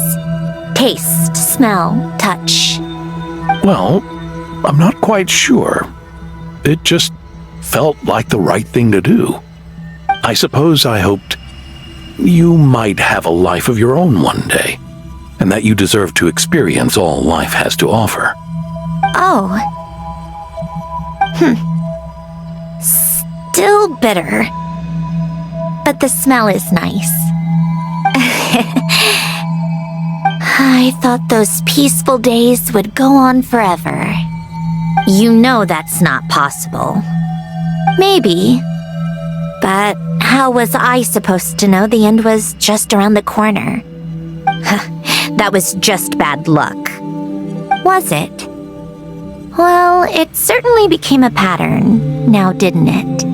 Taste, smell, touch. Well, I'm not quite sure. It just felt like the right thing to do. I suppose I hoped you might have a life of your own one day, and that you deserve to experience all life has to offer. Oh. Still bitter. But the smell is nice. I thought those peaceful days would go on forever. You know that's not possible. Maybe. But how was I supposed to know the end was just around the corner? That was just bad luck. Was it? Well, it certainly became a pattern, now didn't it?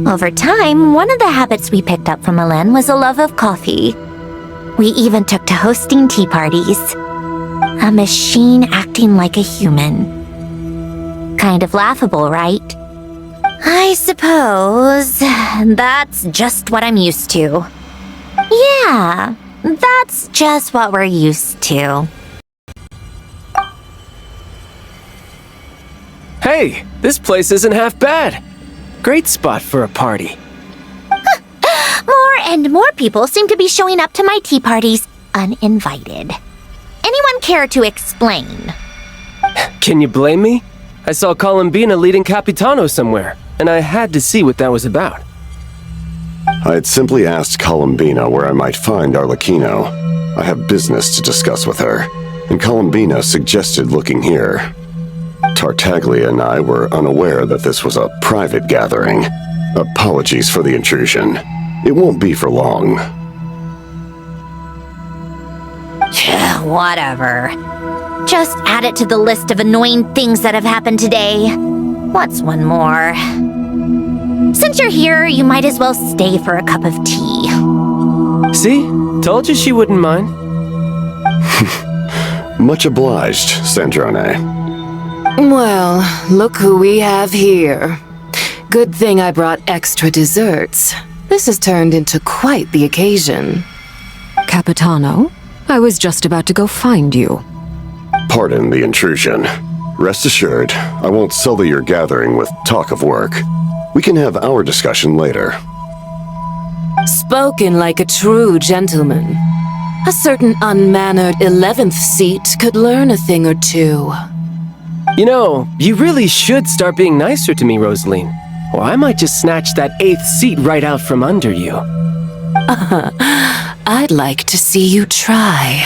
Over time, one of the habits we picked up from Alain was a love of coffee. We even took to hosting tea parties. A machine acting like a human. Kind of laughable, right? I suppose that's just what I'm used to. Yeah, that's just what we're used to. Hey, this place isn't half bad. Great spot for a party. More and more people seem to be showing up to my tea parties uninvited. Anyone care to explain? Can you blame me? I saw Columbina leading Capitano somewhere, and I had to see what that was about. I had simply asked Columbina where I might find Arlecchino. I have business to discuss with her, and Columbina suggested looking here. Tartaglia and I were unaware that this was a private gathering. Apologies for the intrusion. It won't be for long. Whatever. Just add it to the list of annoying things that have happened today. What's one more? Since you're here, you might as well stay for a cup of tea. See? Told you she wouldn't mind. Much obliged, Sandrone. Well, look who we have here. Good thing I brought extra desserts. This has turned into quite the occasion. Capitano, I was just about to go find you. Pardon the intrusion. Rest assured, I won't sully your gathering with talk of work. We can have our discussion later. Spoken like a true gentleman. A certain unmannered 11th seat could learn a thing or two. You know, you really should start being nicer to me, Rosaline. Or I might just snatch that 8th seat right out from under you. I'd like to see you try.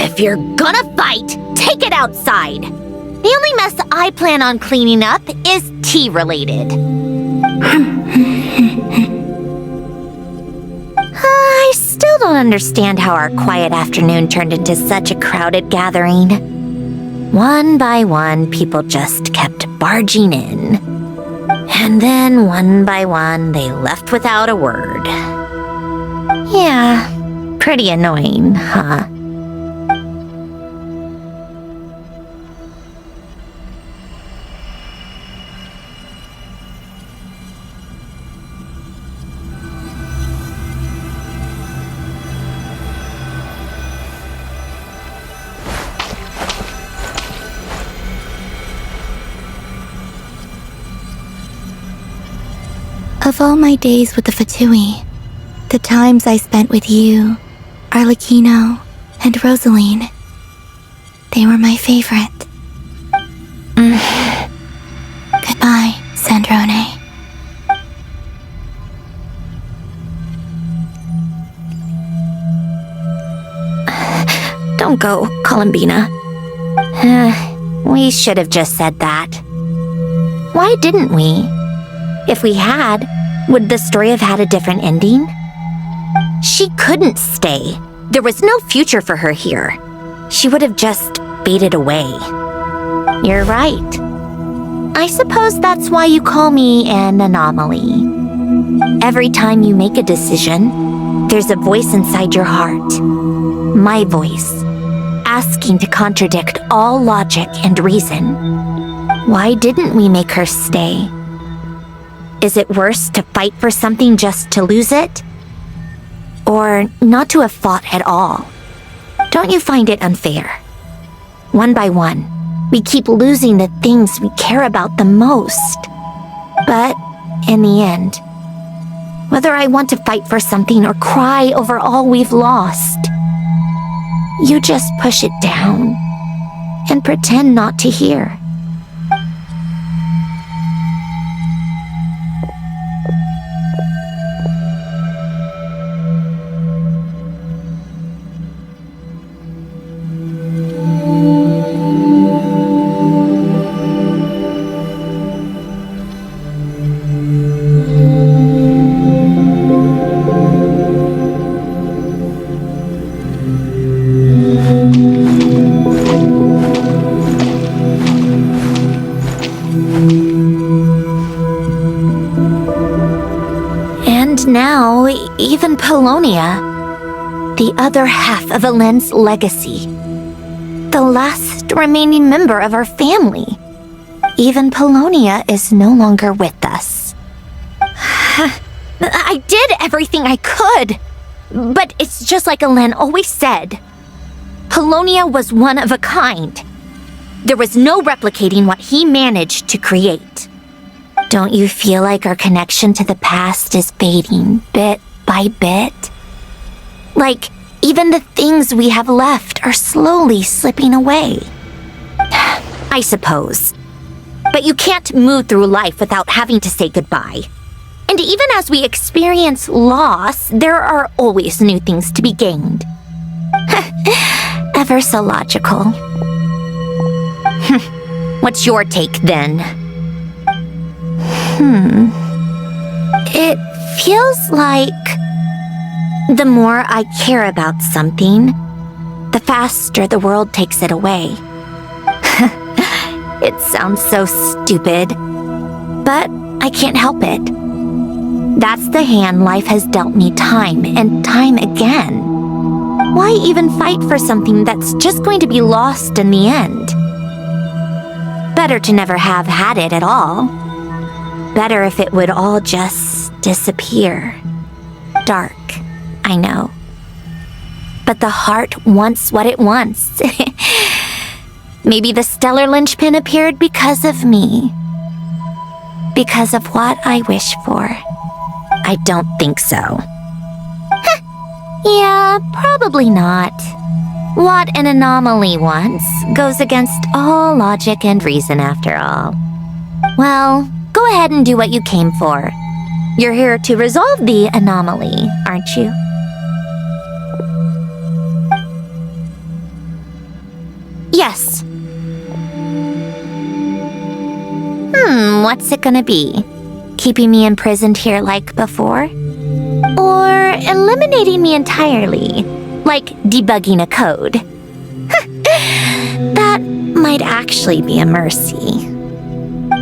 If you're gonna fight, take it outside. The only mess I plan on cleaning up is tea-related. I still don't understand how our quiet afternoon turned into such a crowded gathering. One by one, people just kept barging in. And then, one by one, they left without a word. Yeah, pretty annoying, huh? Of all my days with the Fatui, the times I spent with you, Arlecchino, and Rosaline, they were my favorite. Goodbye, Sandrone. Don't go, Columbina. We should have just said that. Why didn't we? If we had, would the story have had a different ending? She couldn't stay. There was no future for her here. She would have just faded away. You're right. I suppose that's why you call me an anomaly. Every time you make a decision, there's a voice inside your heart. My voice, asking to contradict all logic and reason. Why didn't we make her stay? Is it worse to fight for something just to lose it? Or not to have fought at all? Don't you find it unfair? One by one, we keep losing the things we care about the most. But in the end, whether I want to fight for something or cry over all we've lost, you just push it down and pretend not to hear. Now, even Polonia, the other half of Elend's legacy, the last remaining member of our family, even Polonia is no longer with us. I did everything I could, but it's just like Elend always said. Polonia was one of a kind. There was no replicating what he managed to create. Don't you feel like our connection to the past is fading bit by bit? Like, even the things we have left are slowly slipping away. I suppose. But you can't move through life without having to say goodbye. And even as we experience loss, there are always new things to be gained. Ever so logical. What's your take then? It feels like the more I care about something, the faster the world takes it away. It sounds so stupid, but I can't help it. That's the hand life has dealt me time and time again. Why even fight for something that's just going to be lost in the end? Better to never have had it at all. Better if it would all just disappear. Dark, I know. But the heart wants what it wants. Maybe the stellar linchpin appeared because of me. Because of what I wish for. I don't think so. Yeah, probably not. What an anomaly wants goes against all logic and reason after all. Well, go ahead and do what you came for. You're here to resolve the anomaly, aren't you? Yes. What's it gonna be? Keeping me imprisoned here like before? Or eliminating me entirely, like debugging a code? That might actually be a mercy.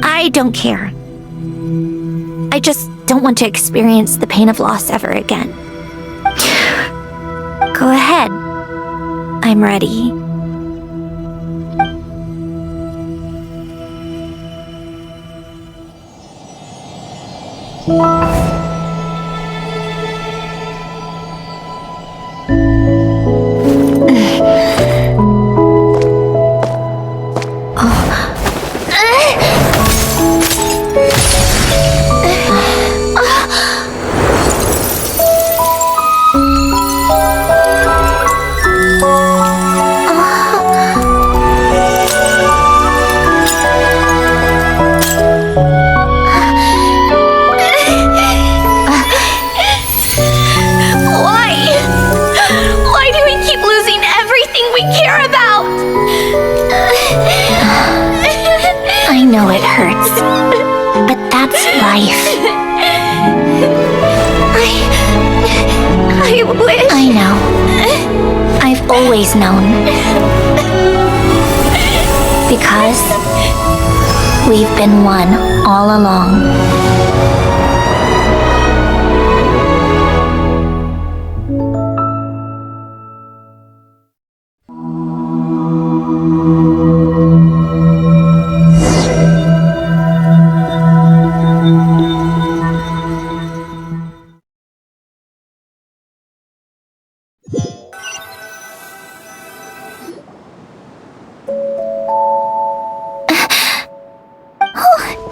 I don't care. I just don't want to experience the pain of loss ever again. Go ahead. I'm ready. I know it hurts, but that's life. I wish... I know. I've always known. Because we've been one all along.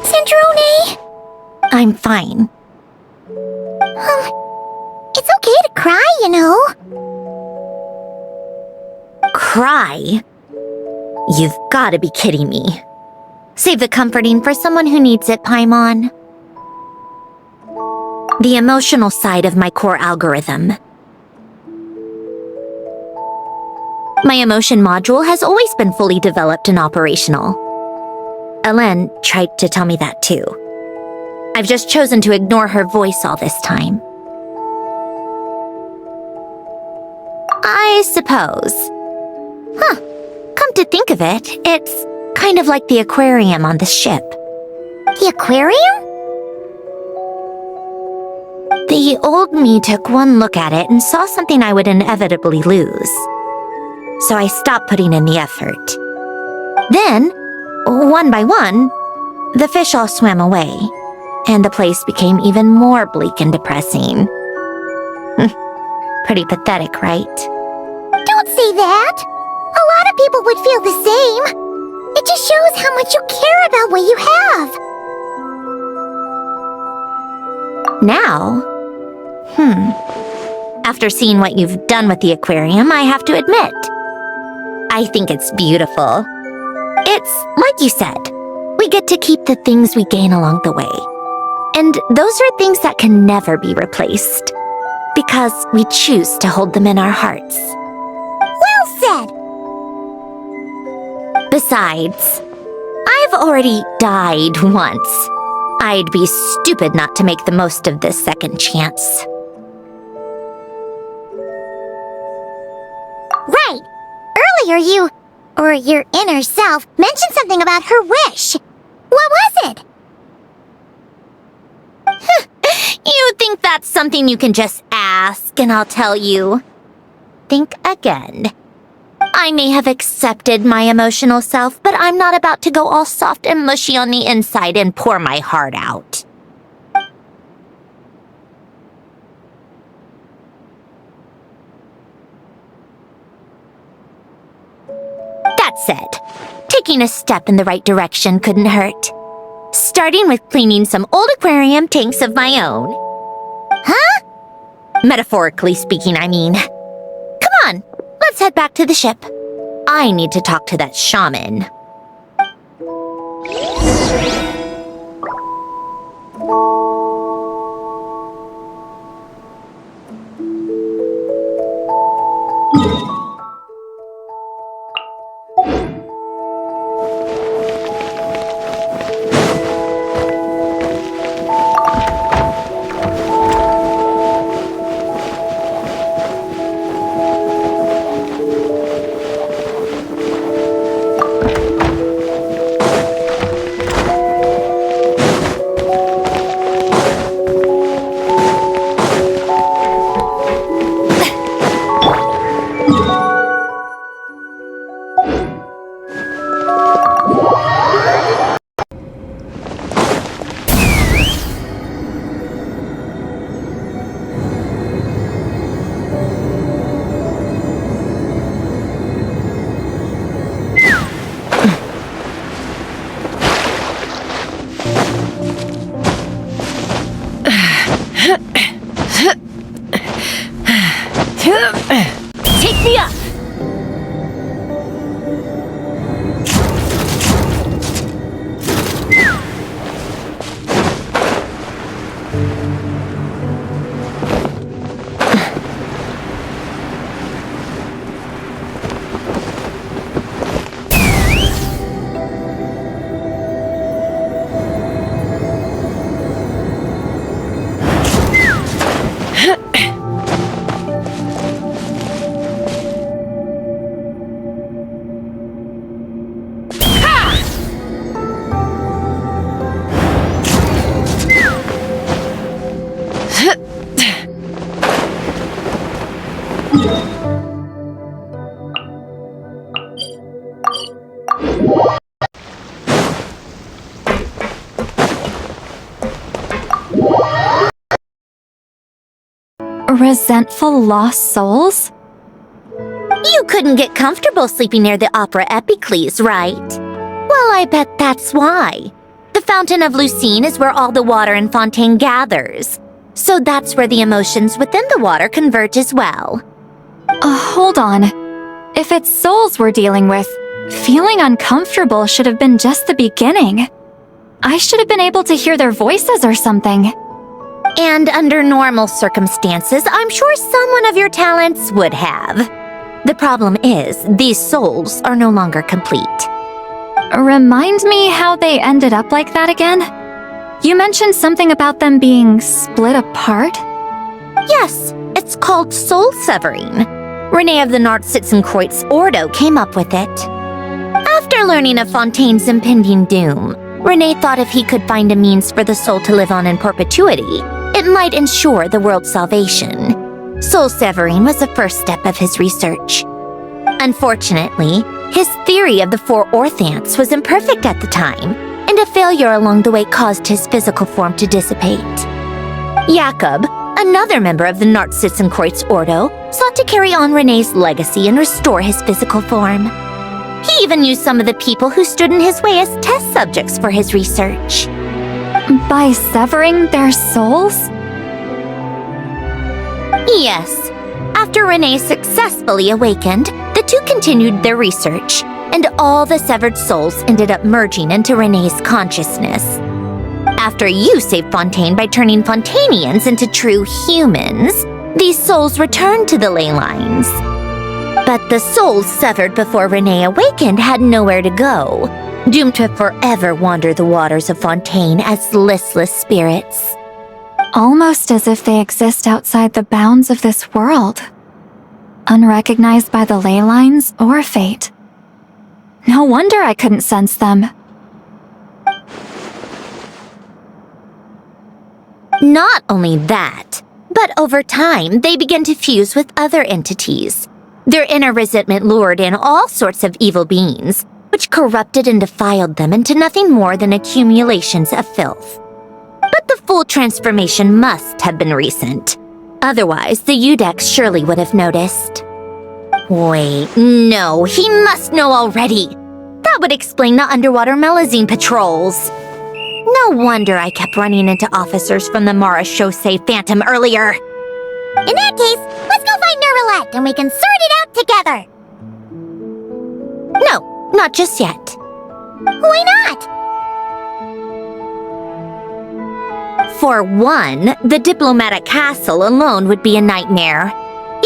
Sandrone! I'm fine. It's okay to cry, you know. Cry? You've got to be kidding me. Save the comforting for someone who needs it, Paimon. The emotional side of my core algorithm. My emotion module has always been fully developed and operational. Elen tried to tell me that too. I've just chosen to ignore her voice all this time. I suppose. Come to think of it, it's kind of like the aquarium on this ship. The aquarium? The old me took one look at it and saw something I would inevitably lose. So I stopped putting in the effort. Then, one by one, the fish all swam away, and the place became even more bleak and depressing. Pretty pathetic, right? Don't say that! A lot of people would feel the same. It just shows how much you care about what you have. Now? After seeing what you've done with the aquarium, I have to admit, I think it's beautiful. It's like you said, we get to keep the things we gain along the way. And those are things that can never be replaced, because we choose to hold them in our hearts. Well said! Besides, I've already died once. I'd be stupid not to make the most of this second chance. Right! Earlier you, or your inner self, mentioned something about her wish. What was it? You think that's something you can just ask, and I'll tell you. Think again. I may have accepted my emotional self, but I'm not about to go all soft and mushy on the inside and pour my heart out. That said, taking a step in the right direction couldn't hurt. Starting with cleaning some old aquarium tanks of my own. Huh? Metaphorically speaking, I mean. Come on, let's head back to the ship. I need to talk to that shaman. Take me up! Resentful lost souls? You couldn't get comfortable sleeping near the Opera Epicles, right? Well, I bet that's why. The Fountain of Lucine is where all the water in Fontaine gathers. So that's where the emotions within the water converge as well. Hold on. If it's souls we're dealing with, feeling uncomfortable should have been just the beginning. I should have been able to hear their voices or something. And under normal circumstances, I'm sure someone of your talents would have. The problem is, these souls are no longer complete. Remind me how they ended up like that again? You mentioned something about them being split apart? Yes, it's called soul severing. Renee of the Nartsitzenkreuz Ordo came up with it. After learning of Fontaine's impending doom, Renee thought if he could find a means for the soul to live on in perpetuity, it might ensure the world's salvation. Soul severing was the first step of his research. Unfortunately, his theory of the four orthants was imperfect at the time, and a failure along the way caused his physical form to dissipate. Jakob, another member of the Nartsitzenkreuz Ordo, sought to carry on Renee's legacy and restore his physical form. He even used some of the people who stood in his way as test subjects for his research. By severing their souls? Yes. After Renee successfully awakened, the two continued their research, and all the severed souls ended up merging into Renee's consciousness. After you saved Fontaine by turning Fontainians into true humans, these souls returned to the ley lines. But the souls severed before Renee awakened had nowhere to go, doomed to forever wander the waters of Fontaine as listless spirits. Almost as if they exist outside the bounds of this world, unrecognized by the ley lines or fate. No wonder I couldn't sense them. Not only that, but over time, they began to fuse with other entities. Their inner resentment lured in all sorts of evil beings, which corrupted and defiled them into nothing more than accumulations of filth. But the full transformation must have been recent. Otherwise, the Udex surely would have noticed. Wait, no, he must know already. That would explain the underwater Melazine patrols. No wonder I kept running into officers from the Mara Chaussee Phantom earlier. In that case, let's go find Nervalette and we can sort it out together. No, not just yet. Why not? For one, the diplomatic castle alone would be a nightmare.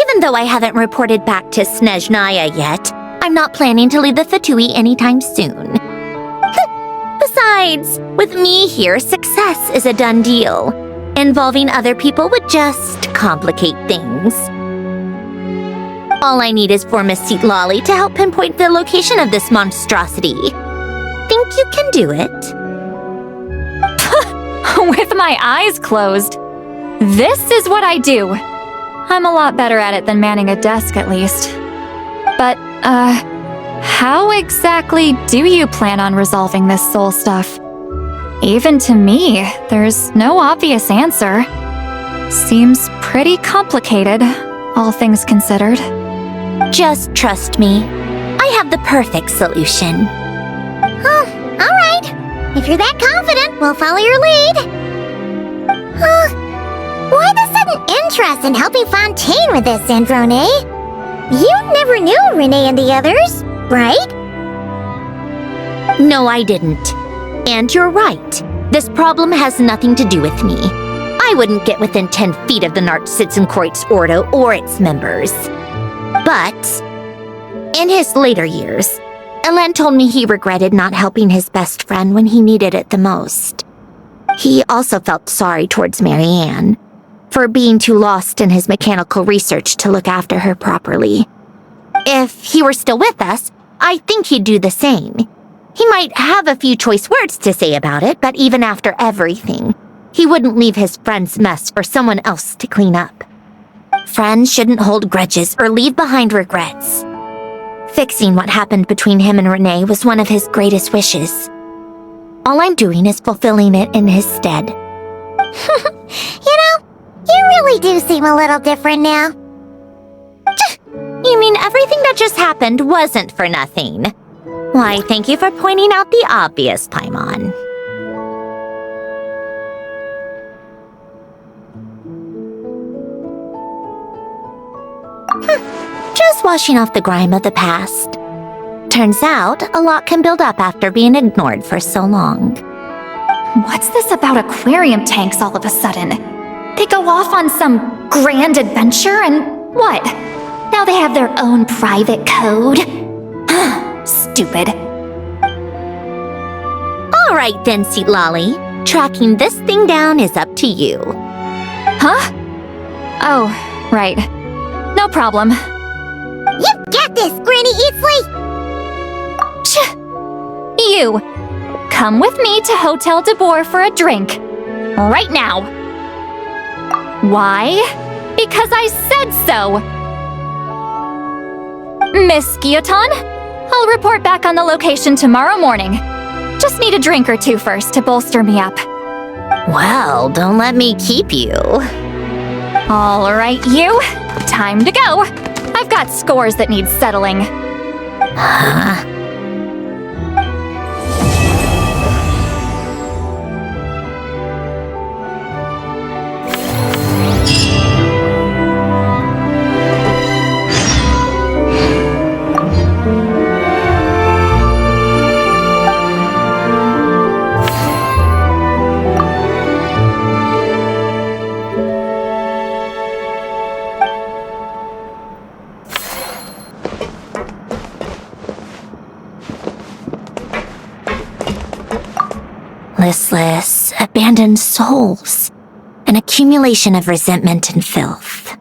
Even though I haven't reported back to Snezhnaya yet, I'm not planning to leave the Fatui anytime soon. Besides, with me here, success is a done deal. Involving other people would just complicate things. All I need is for Miss Lolly to help pinpoint the location of this monstrosity. Think you can do it? With my eyes closed. This is what I do. I'm a lot better at it than manning a desk, at least. But, how exactly do you plan on resolving this soul stuff? Even to me, there's no obvious answer. Seems pretty complicated, all things considered. Just trust me. I have the perfect solution. Oh, all right. If you're that confident, we'll follow your lead. Why the sudden interest in helping Fontaine with this, Sandrone? You never knew Renee and the others, right? No, I didn't. And you're right. This problem has nothing to do with me. I wouldn't get within 10 feet of the Nartsitzenkreuz Ordo or its members. But, in his later years, Elen told me he regretted not helping his best friend when he needed it the most. He also felt sorry towards Marianne for being too lost in his mechanical research to look after her properly. If he were still with us, I think he'd do the same. He might have a few choice words to say about it, but even after everything, he wouldn't leave his friend's mess for someone else to clean up. Friends shouldn't hold grudges or leave behind regrets. Fixing what happened between him and Renee was one of his greatest wishes. All I'm doing is fulfilling it in his stead. You really do seem a little different now. You mean everything that just happened wasn't for nothing? Why, thank you for pointing out the obvious, Paimon. Just washing off the grime of the past. Turns out, a lot can build up after being ignored for so long. What's this about aquarium tanks all of a sudden? They go off on some grand adventure and what? Now they have their own private code? Stupid. All right then, Lolly. Tracking this thing down is up to you. Huh? Oh, right. No problem. You got this, Granny Eatsley! You! Come with me to Hotel de Boer for a drink. Right now. Why? Because I said so! Miss Guillotin, I'll report back on the location tomorrow morning. Just need a drink or two first to bolster me up. Well, don't let me keep you. All right, you. Time to go. I've got scores that need settling. Huh? Listless, abandoned souls. An accumulation of resentment and filth.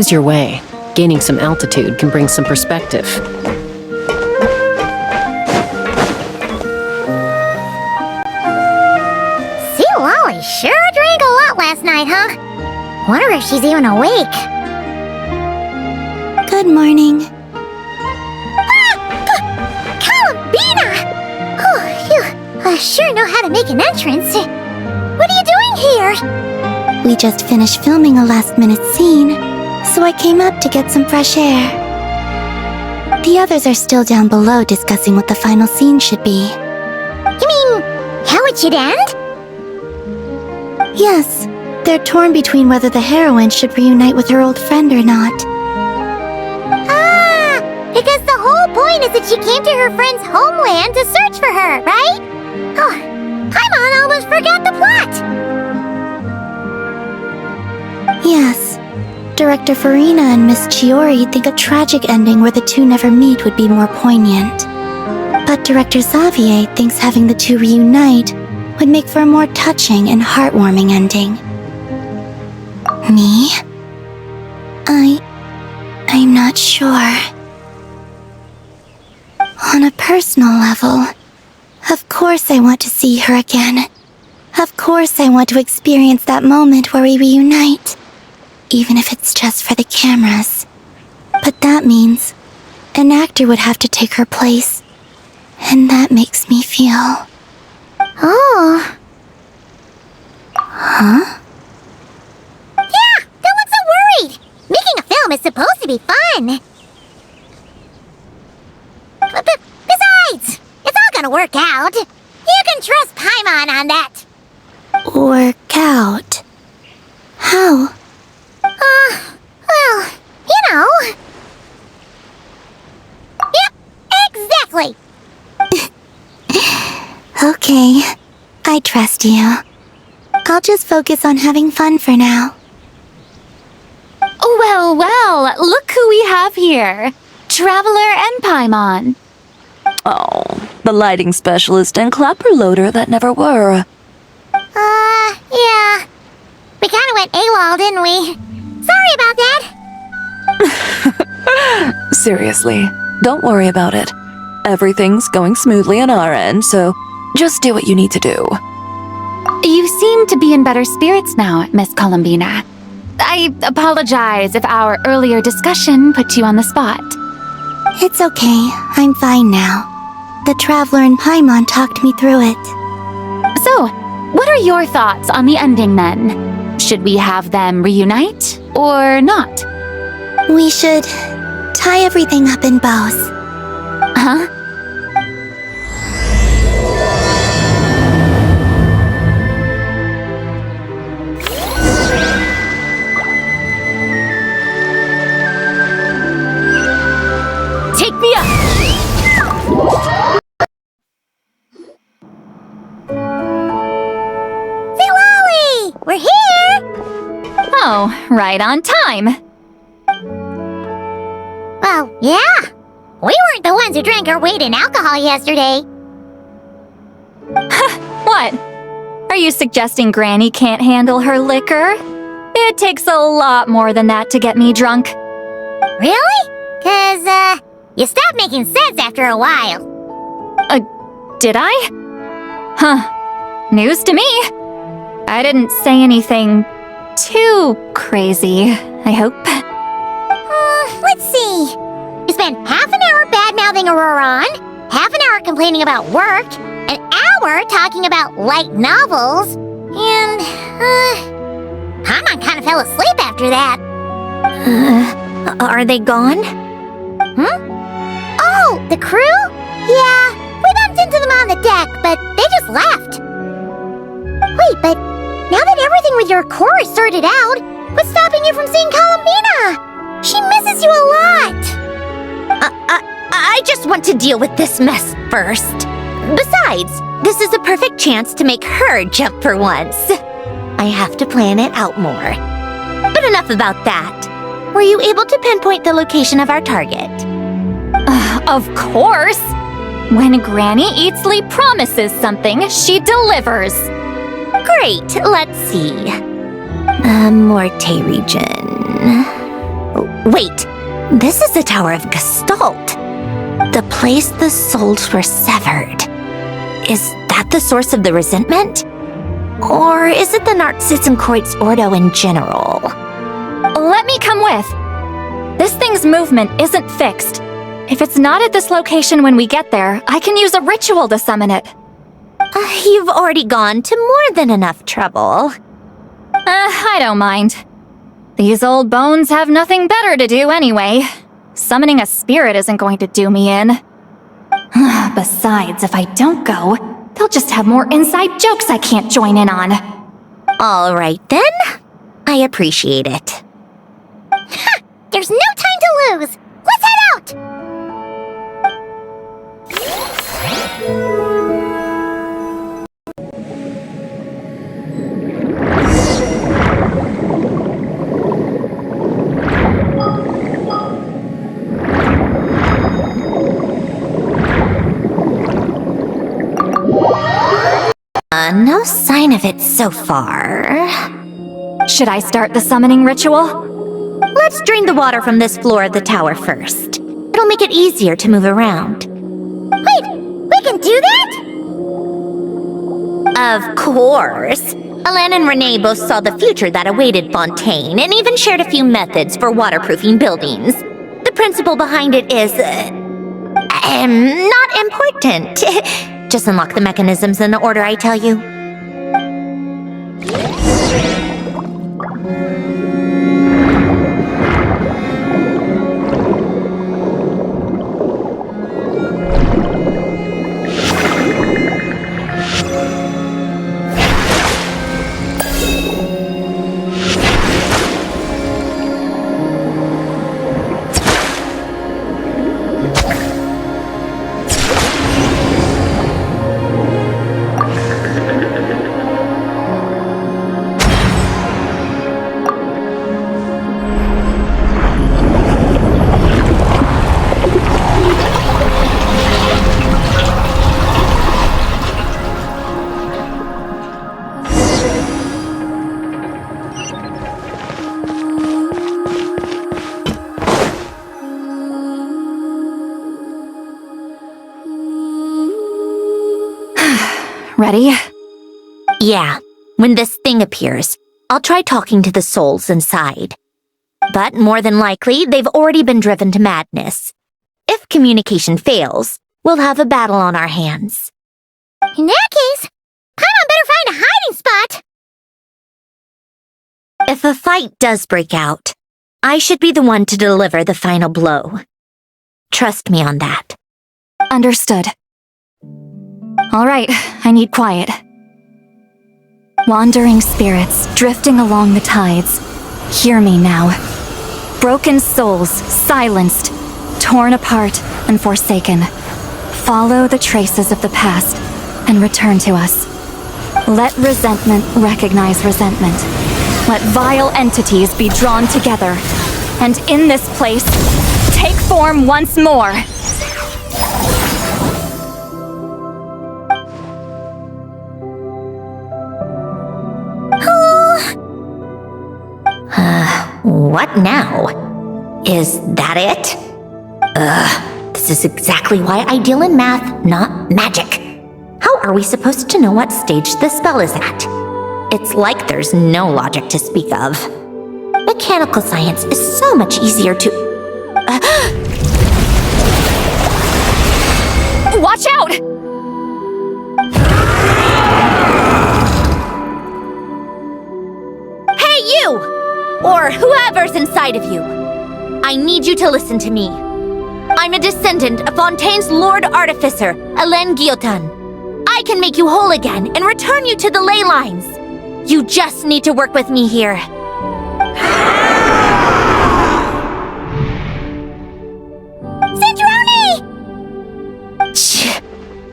Ease your way. Gaining some altitude can bring some perspective. Lolly sure drank a lot last night, huh? Wonder if she's even awake. Good morning. Columbina! Oh, you sure know how to make an entrance. What are you doing here? We just finished filming a last-minute scene, so I came up to get some fresh air. The others are still down below discussing what the final scene should be. You mean, how it should end? Yes, they're torn between whether the heroine should reunite with her old friend or not. Ah, because the whole point is that she came to her friend's homeland to search for her, right? Oh, Paimon almost forgot the plot! Yes, Director Farina and Miss Chiori think a tragic ending where the two never meet would be more poignant. But Director Xavier thinks having the two reunite would make for a more touching and heartwarming ending. Me? I'm not sure. On a personal level, of course I want to see her again. Of course I want to experience that moment where we reunite, even if it's just for the cameras. But that means an actor would have to take her place, and that makes me feel... Oh. Huh? Yeah, don't look so worried. Making a film is supposed to be fun. But besides, it's all gonna work out. You can trust Paimon on that. Work out? How? Well, you know. Yep, exactly. Okay, I trust you. I'll just focus on having fun for now. Well, well, look who we have here. Traveler and Paimon. Oh, the lighting specialist and clapper loader that never were. Yeah. We kinda went AWOL, didn't we? Sorry about that. Seriously, don't worry about it. Everything's going smoothly on our end, so just do what you need to do. You seem to be in better spirits now, Miss Columbina. I apologize if our earlier discussion put you on the spot. It's okay, I'm fine now. The Traveler and Paimon talked me through it. So, what are your thoughts on the ending then? Should we have them reunite, or not? We should tie everything up in bows. Huh? Take me up! Lolly! We're here! Oh, right on time. Well, yeah. We weren't the ones who drank our weight in alcohol yesterday. What? Are you suggesting Granny can't handle her liquor? It takes a lot more than that to get me drunk. Really? 'Cause, you stopped making sense after a while. Did I? Huh. News to me. I didn't say anything too crazy, I hope. Let's see. You spent half an hour bad-mouthing Auroron, half an hour complaining about work, an hour talking about light novels, and, Paimon kind of fell asleep after that. Are they gone? Oh, the crew? Yeah, we bumped into them on the deck, but they just left. Wait, but now that everything with your core is sorted out, what's stopping you from seeing Columbina? She misses you a lot. I just want to deal with this mess first. Besides, this is a perfect chance to make her jump for once. I have to plan it out more. But enough about that. Were you able to pinpoint the location of our target? Of course! When Granny Eatsley promises something, she delivers. Great, let's see. Morte region. Wait, this is the Tower of Gestalt. The place the souls were severed. Is that the source of the resentment? Or is it the Narcissenkreuz Ordo in general? Let me come with. This thing's movement isn't fixed. If it's not at this location when we get there, I can use a ritual to summon it. You've already gone to more than enough trouble. I don't mind. These old bones have nothing better to do anyway. Summoning a spirit isn't going to do me in. Besides, if I don't go, they'll just have more inside jokes I can't join in on. All right then. I appreciate it. Ha! There's no time to lose! Let's head out! No sign of it so far. Should I start the summoning ritual? Let's drain the water from this floor of the tower first. It'll make it easier to move around. Wait, we can do that? Of course. Alan and Renee both saw the future that awaited Fontaine and even shared a few methods for waterproofing buildings. The principle behind it is... not important. Just unlock the mechanisms in the order I tell you. Ready? Yeah, when this thing appears, I'll try talking to the souls inside. But more than likely, they've already been driven to madness. If communication fails, we'll have a battle on our hands. In that case, Paimon better find a hiding spot! If a fight does break out, I should be the one to deliver the final blow. Trust me on that. Understood. All right, I need quiet. Wandering spirits drifting along the tides. Hear me now. Broken souls, silenced, torn apart and forsaken. Follow the traces of the past and return to us. Let resentment recognize resentment. Let vile entities be drawn together. And in this place, take form once more. What now? Is that it? This is exactly why I deal in math, not magic. How are we supposed to know what stage the spell is at? It's like there's no logic to speak of. Mechanical science is so much easier to... Watch out! Hey, you! Or whoever's inside of you. I need you to listen to me. I'm a descendant of Fontaine's Lord Artificer, Alain Guillotin. I can make you whole again and return you to the ley lines. You just need to work with me here. Sandrone!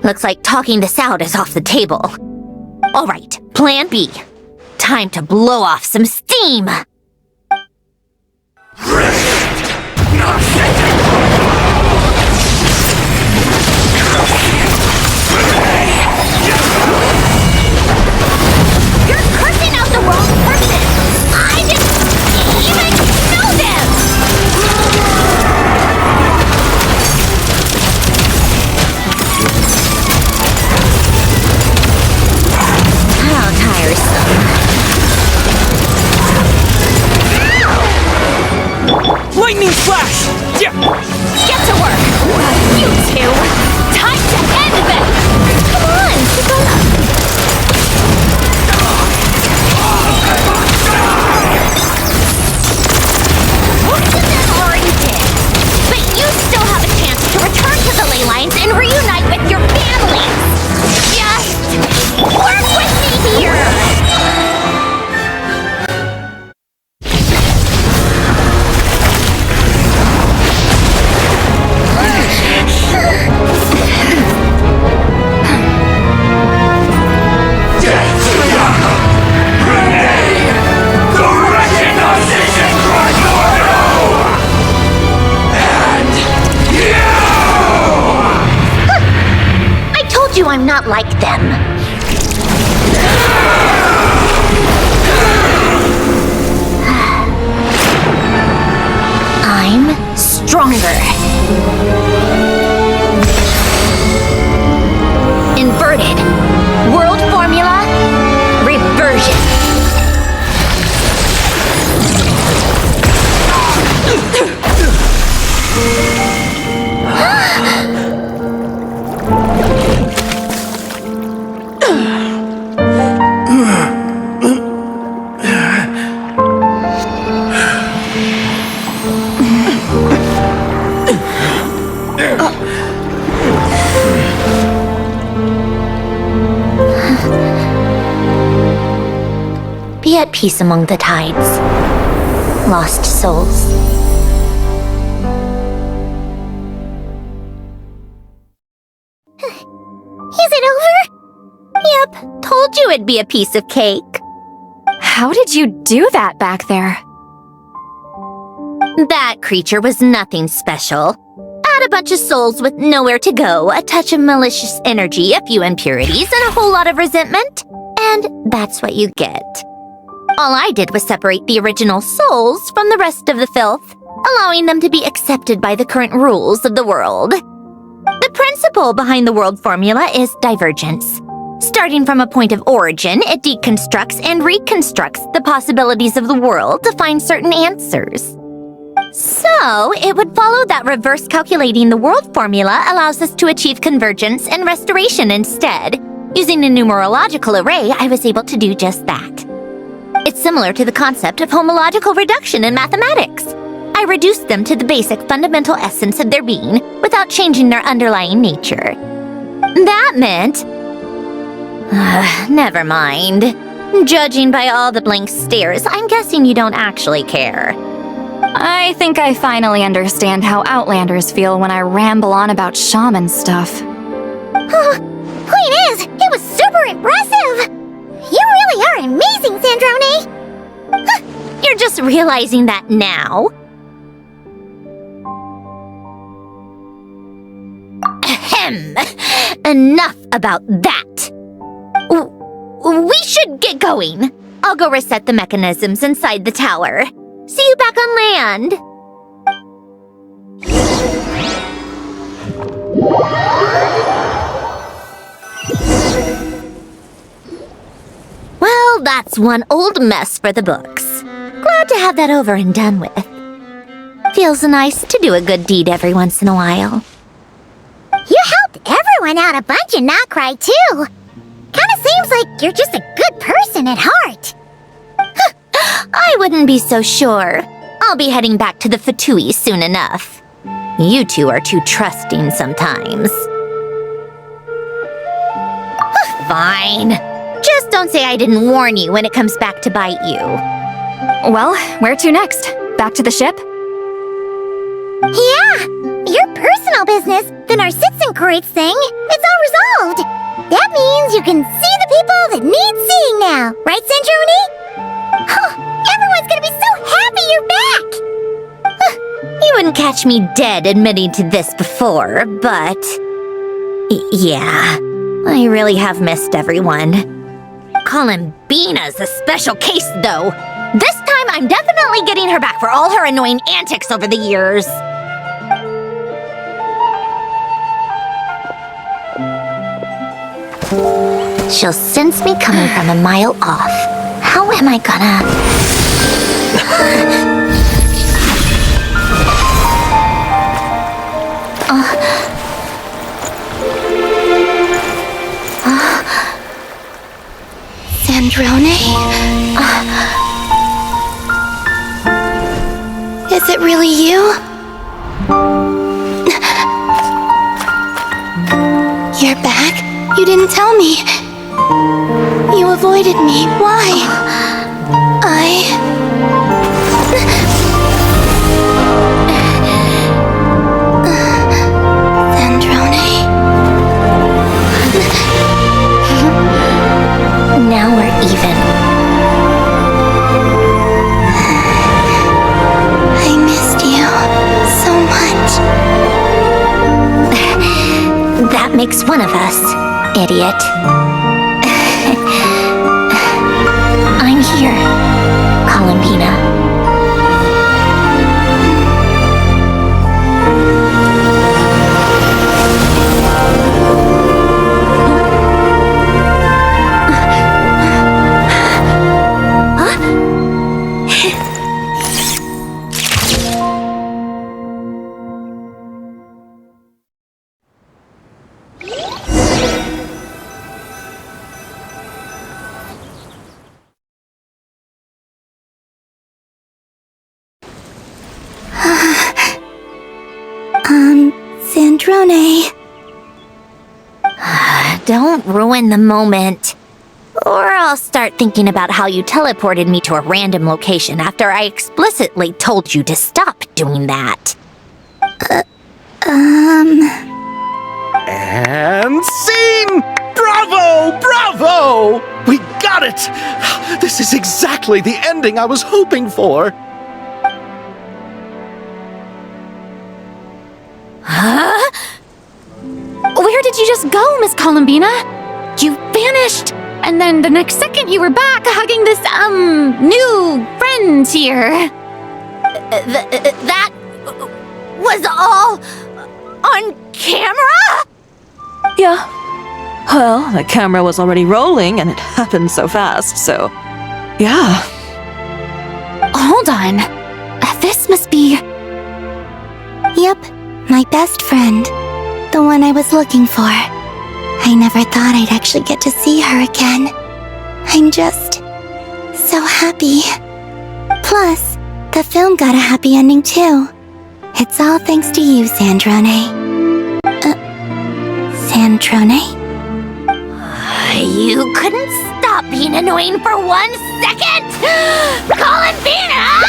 Looks like talking this out is off the table. All right, plan B. Time to blow off some steam. You're cursing out the wrong person! I didn't even know them! I'm not like them. I'm stronger. Inverted. World formula. Reversion. Be at peace among the tides, lost souls. Is it over? Yep, told you it'd be a piece of cake. How did you do that back there? That creature was nothing special. Add a bunch of souls with nowhere to go, a touch of malicious energy, a few impurities, and a whole lot of resentment. And that's what you get. All I did was separate the original souls from the rest of the filth, allowing them to be accepted by the current rules of the world. The principle behind the world formula is divergence. Starting from a point of origin, it deconstructs and reconstructs the possibilities of the world to find certain answers. So, it would follow that reverse calculating the world formula allows us to achieve convergence and restoration instead. Using a numerological array, I was able to do just that. It's similar to the concept of homological reduction in mathematics. I reduced them to the basic fundamental essence of their being without changing their underlying nature. That meant... never mind. Judging by all the blank stares, I'm guessing you don't actually care. I think I finally understand how Outlanders feel when I ramble on about shaman stuff. Point is, it was super impressive! You really are amazing, Sandrone! You're just realizing that now? Ahem! Enough about that! We should get going. I'll go reset the mechanisms inside the tower. See you back on land! Well, that's one old mess for the books. Glad to have that over and done with. Feels nice to do a good deed every once in a while. You helped everyone out a bunch and not cry too. Kinda seems like you're just a good person at heart. I wouldn't be so sure. I'll be heading back to the Fatui soon enough. You two are too trusting sometimes. Fine. Just don't say I didn't warn you when it comes back to bite you. Well, where to next? Back to the ship? Yeah! Your personal business, the Narcitsan thing, it's all resolved. That means you can see the people that need seeing now, right, Sandrone? Everyone's gonna be so happy you're back! You wouldn't catch me dead admitting to this before, but... yeah, I really have missed everyone. Columbina's a special case, though. This time, I'm definitely getting her back for all her annoying antics over the years. She'll sense me coming from a mile off. How am I gonna... Sandrone? Is it really you? You're back? You didn't tell me. You avoided me. Why? Sandrone? Now we're even. I missed you so much. That makes one of us. Idiot. I'm here, Columbina. Sandrone. Don't ruin the moment. Or I'll start thinking about how you teleported me to a random location after I explicitly told you to stop doing that. And scene! Bravo! Bravo! We got it! This is exactly the ending I was hoping for. Huh? Where did you just go, Miss Columbina? You vanished, and then the next second you were back hugging this, new friend here. That was all on camera? Yeah. Well, the camera was already rolling and it happened so fast, so... yeah. Hold on. This must be... Yep, my best friend. The one I was looking for. I never thought I'd actually get to see her again. I'm just... so happy. Plus, the film got a happy ending too. It's all thanks to you, Sandrone. Sandrone? You couldn't stop being annoying for 1 second! Columbina!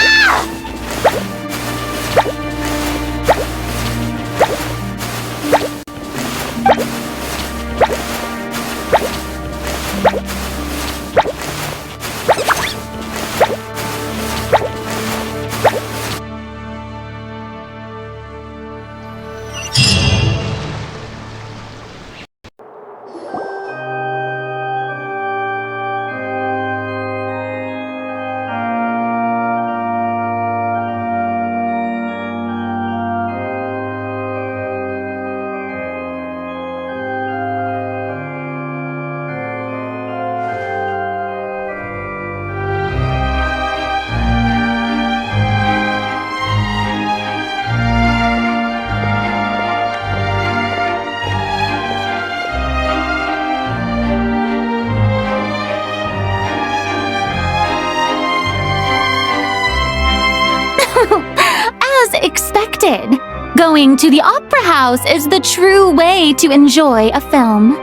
As expected, going to the opera house is the true way to enjoy a film.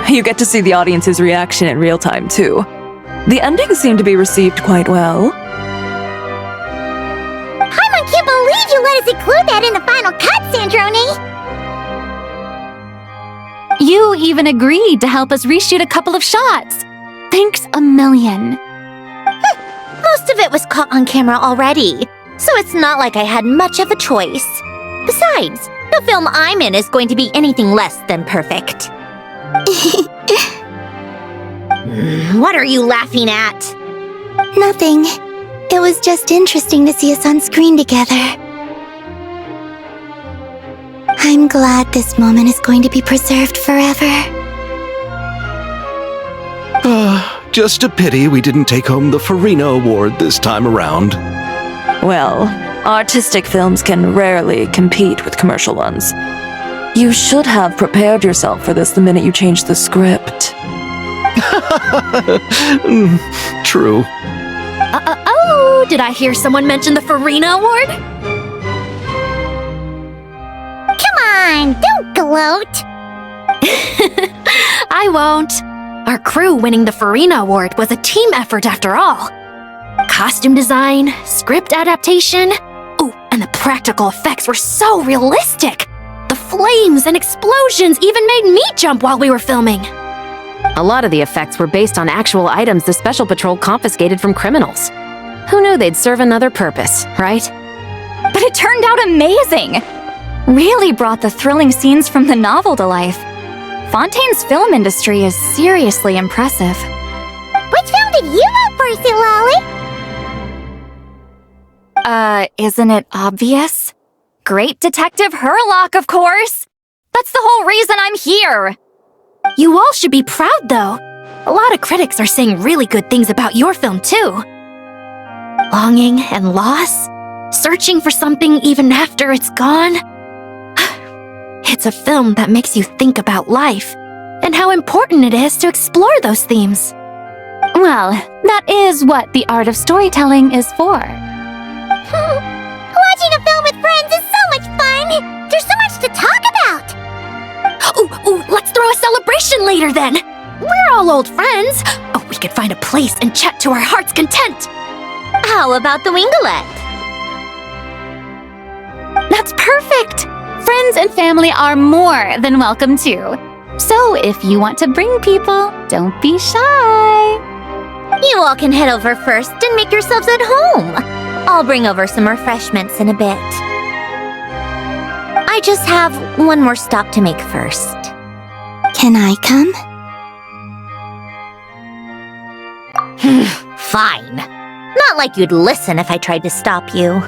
You get to see the audience's reaction in real time, too. The ending seemed to be received quite well. I can't believe you let us include that in the final cut, Sandrone! You even agreed to help us reshoot a couple of shots. Thanks a million. Most of it was caught on camera already, so it's not like I had much of a choice. Besides, the film I'm in is going to be anything less than perfect. What are you laughing at? Nothing. It was just interesting to see us on screen together. I'm glad this moment is going to be preserved forever. Just a pity we didn't take home the Farina Award this time around. Well, artistic films can rarely compete with commercial ones. You should have prepared yourself for this the minute you changed the script. True. Oh, did I hear someone mention the Farina Award? Come on, don't gloat! I won't. Our crew winning the Farina Award was a team effort after all. Costume design, script adaptation. Oh, and the practical effects were so realistic. The flames and explosions even made me jump while we were filming. A lot of the effects were based on actual items the Special Patrol confiscated from criminals. Who knew they'd serve another purpose, right? But it turned out amazing! Really brought the thrilling scenes from the novel to life. Fontaine's film industry is seriously impressive. Which film did you vote for, Silali? Isn't it obvious? Great Detective Herlock, of course! That's the whole reason I'm here! You all should be proud, though. A lot of critics are saying really good things about your film, too. Longing and loss? Searching for something even after it's gone? It's a film that makes you think about life and how important it is to explore those themes. Well, that is what the art of storytelling is for. Watching a film with friends is so much fun! There's so much to talk about! Ooh, let's throw a celebration later then! We're all old friends! Oh, we could find a place and chat to our heart's content! How about the Wingalette? That's perfect! Friends and family are more than welcome too. So if you want to bring people, don't be shy. You all can head over first and make yourselves at home. I'll bring over some refreshments in a bit. I just have one more stop to make first. Can I come? Fine. Not like you'd listen if I tried to stop you.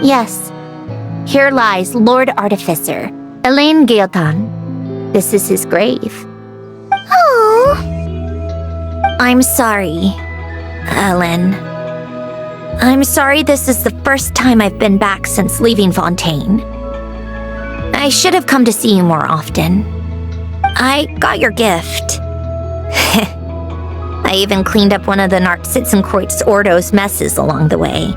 Yes. Here lies Lord Artificer, Elaine Gaeltan. This is his grave. Oh. I'm sorry, Ellen. I'm sorry this is the first time I've been back since leaving Fontaine. I should have come to see you more often. I got your gift. I even cleaned up one of the Nartsitzenkreuz Ordo's messes along the way.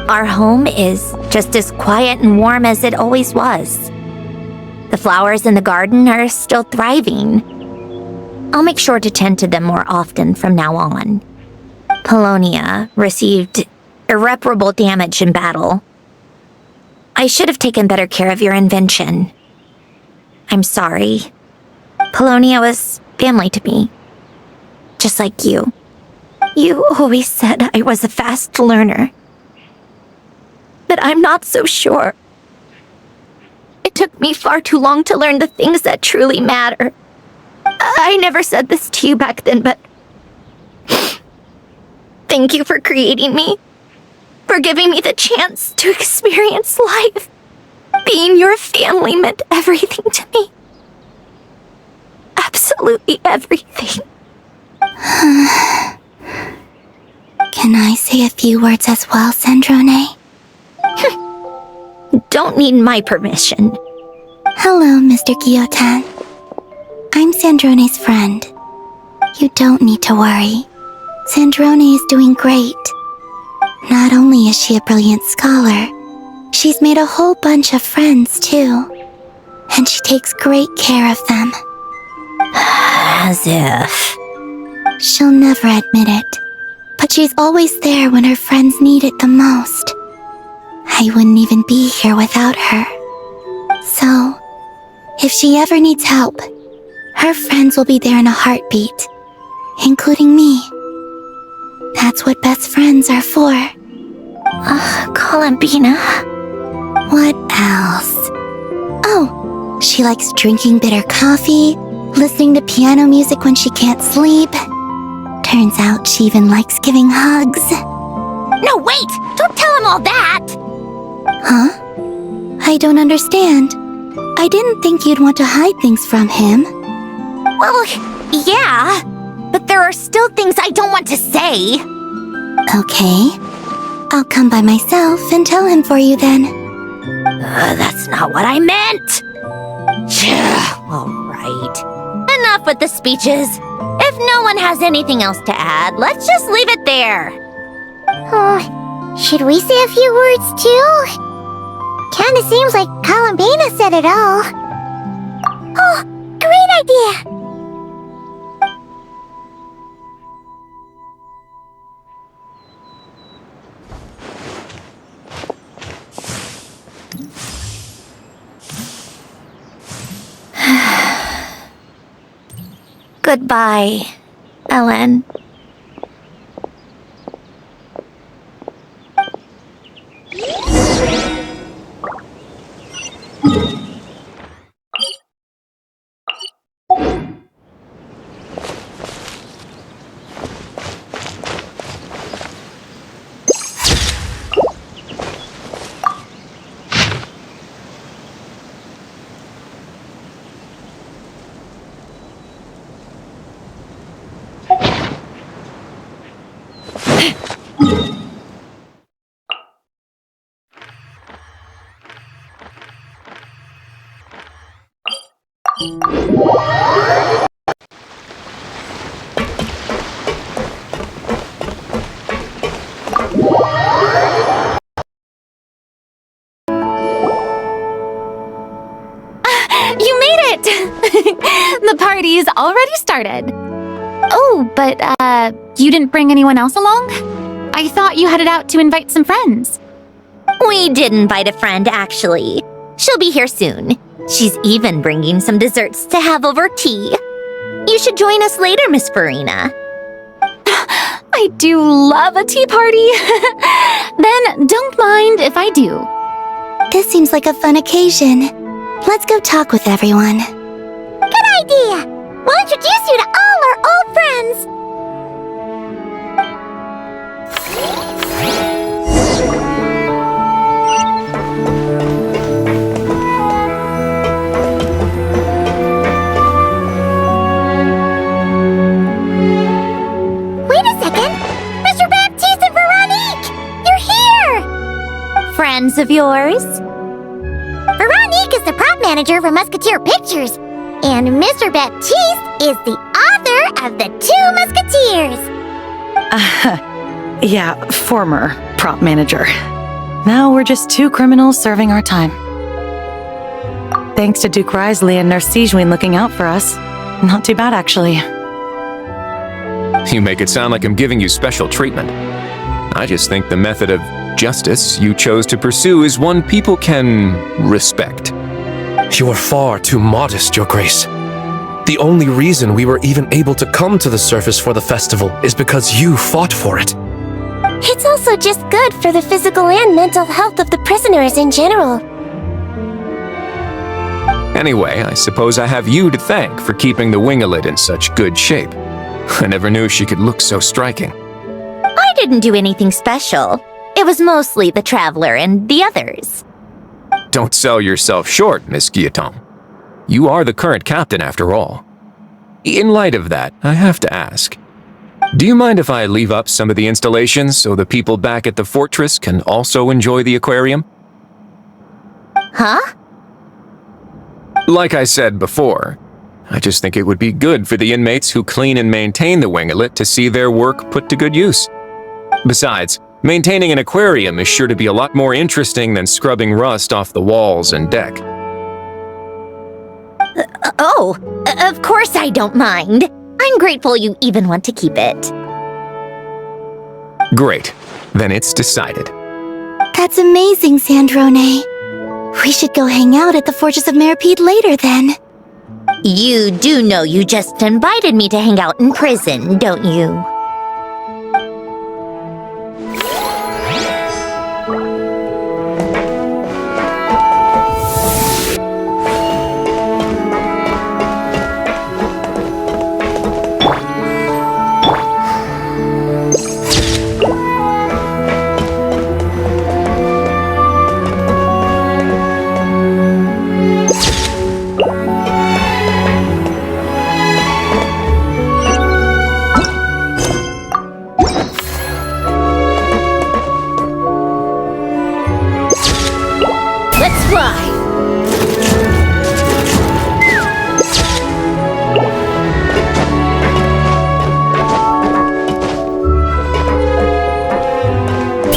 Our home is just as quiet and warm as it always was. The flowers in the garden are still thriving. I'll make sure to tend to them more often from now on. Polonia received irreparable damage in battle. I should have taken better care of your invention. I'm sorry. Polonia was family to me. Just like you. You always said I was a fast learner. But I'm not so sure. It took me far too long to learn the things that truly matter. I never said this to you back then, but thank you for creating me, for giving me the chance to experience life. Being your family meant everything to me. Absolutely everything. Can I say a few words as well, Sandrone? Don't need my permission. Hello, Mr. Gaeltan. I'm Sandrone's friend. You don't need to worry. Sandrone is doing great. Not Not only is she a brilliant scholar, she's made a whole bunch of friends too. And she takes great care of them. As if. She'll never admit it, but she's always there when her friends need it the most. I wouldn't even be here without her. So, if she ever needs help, her friends will be there in a heartbeat, including me. That's what best friends are for. Columbina. What else? Oh, she likes drinking bitter coffee, listening to piano music when she can't sleep. Turns out she even likes giving hugs. No, wait! Don't tell him all that! Huh? I don't understand. I didn't think you'd want to hide things from him. Well, yeah, but there are still things I don't want to say. Okay. I'll come by myself and tell him for you then. That's not what I meant! Alright. Enough with the speeches. If no one has anything else to add, let's just leave it there. Should we say a few words too? Kinda seems like Columbina said it all. Oh, great idea! Goodbye, Ellen. You made it! The party's already started. Oh, but, you didn't bring anyone else along? I thought you headed out to invite some friends. We did invite a friend, actually. She'll be here soon. She's even bringing some desserts to have over tea. You should join us later, Miss Farina. I do love a tea party. Then don't mind if I do. This seems like a fun occasion. Let's go talk with everyone. Good idea! We'll introduce you to all our old friends! Wait a second! Mr. Baptiste and Veronique! You're here! Friends of yours? Veronique is the prop manager for Musketeer Pictures, and Mr. Baptiste is the author of The Two Musketeers. Yeah, former prop manager. Now we're just two criminals serving our time. Thanks to Duke Risley and Nurse Sijwin looking out for us. Not too bad, actually. You make it sound like I'm giving you special treatment. I just think the method of justice you chose to pursue is one people can respect. You are far too modest, Your Grace. The only reason we were even able to come to the surface for the festival is because you fought for it. It's also just good for the physical and mental health of the prisoners in general. Anyway, I suppose I have you to thank for keeping the winglet in such good shape. I never knew she could look so striking. I didn't do anything special. It was mostly the Traveler and the others. Don't sell yourself short, Miss Guillotin. You are the current captain, after all. In light of that, I have to ask, do you mind if I leave up some of the installations so the people back at the fortress can also enjoy the aquarium? Huh? Like I said before, I just think it would be good for the inmates who clean and maintain the winglet to see their work put to good use. Besides, Maintaining an aquarium is sure to be a lot more interesting than scrubbing rust off the walls and deck. Of course I don't mind. I'm grateful you even want to keep it. Great. Then it's decided. That's amazing, Sandrone. We should go hang out at the Fortress of Meripede later then. You do know you just invited me to hang out in prison, don't you? Let's fly!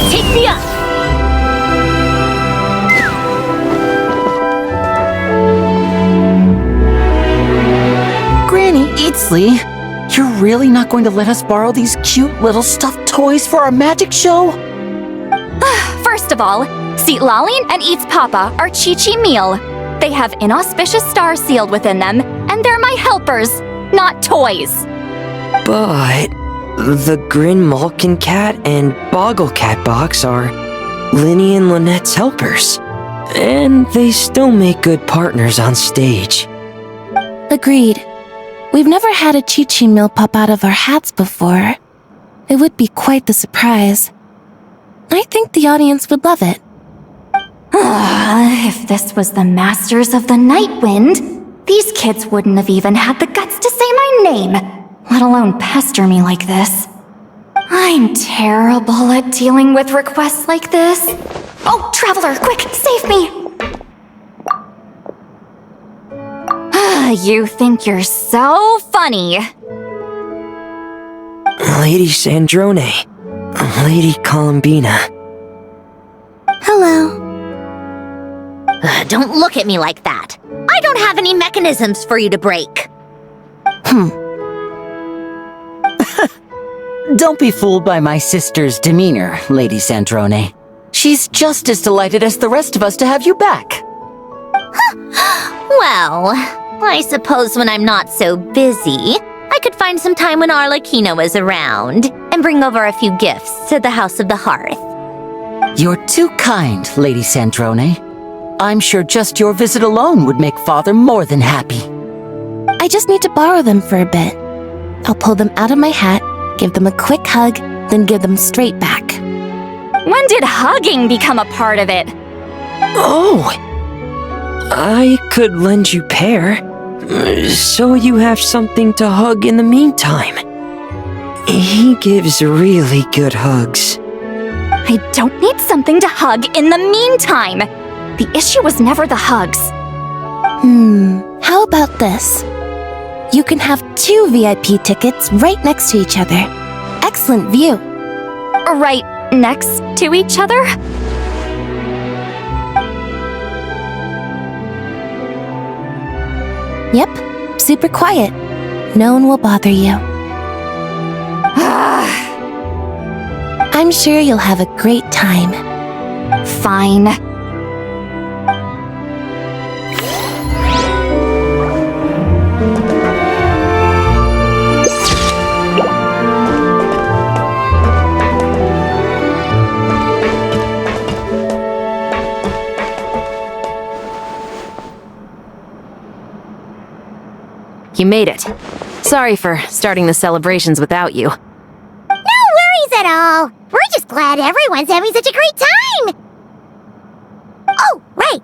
Take me up! Granny Eatsley, you're really not going to let us borrow these cute little stuffed toys for our magic show? First of all, Seat Lalin and Eats Papa are Chi-Chi meal. They have inauspicious stars sealed within them, and they're my helpers, not toys. But the Grin Malkin Cat and Boggle Cat box are Linny and Lynette's helpers. And they still make good partners on stage. Agreed. We've never had a Chi-Chi meal pop out of our hats before. It would be quite the surprise. I think the audience would love it. If this was the Masters of the Night Wind, these kids wouldn't have even had the guts to say my name, let alone pester me like this. I'm terrible at dealing with requests like this. Oh, Traveler, quick, save me! You think you're so funny. Lady Sandrone. Lady Columbina. Hello. Don't look at me like that. I don't have any mechanisms for you to break. Don't be fooled by my sister's demeanor, Lady Sandrone. She's just as delighted as the rest of us to have you back. Well, I suppose when I'm not so busy, I could find some time when Arlecchino is around and bring over a few gifts to the House of the Hearth. You're too kind, Lady Sandrone. I'm sure just your visit alone would make Father more than happy. I just need to borrow them for a bit. I'll pull them out of my hat, give them a quick hug, then give them straight back. When did hugging become a part of it? Oh! I could lend you pair, so you have something to hug in the meantime. He gives really good hugs. I don't need something to hug in the meantime. The issue was never the hugs. How about this? You can have 2 VIP tickets right next to each other. Excellent view. Right next to each other? Yep, super quiet. No one will bother you. I'm sure you'll have a great time. Fine. You made it. Sorry for starting the celebrations without you. No worries at all. We're just glad everyone's having such a great time. Oh, right.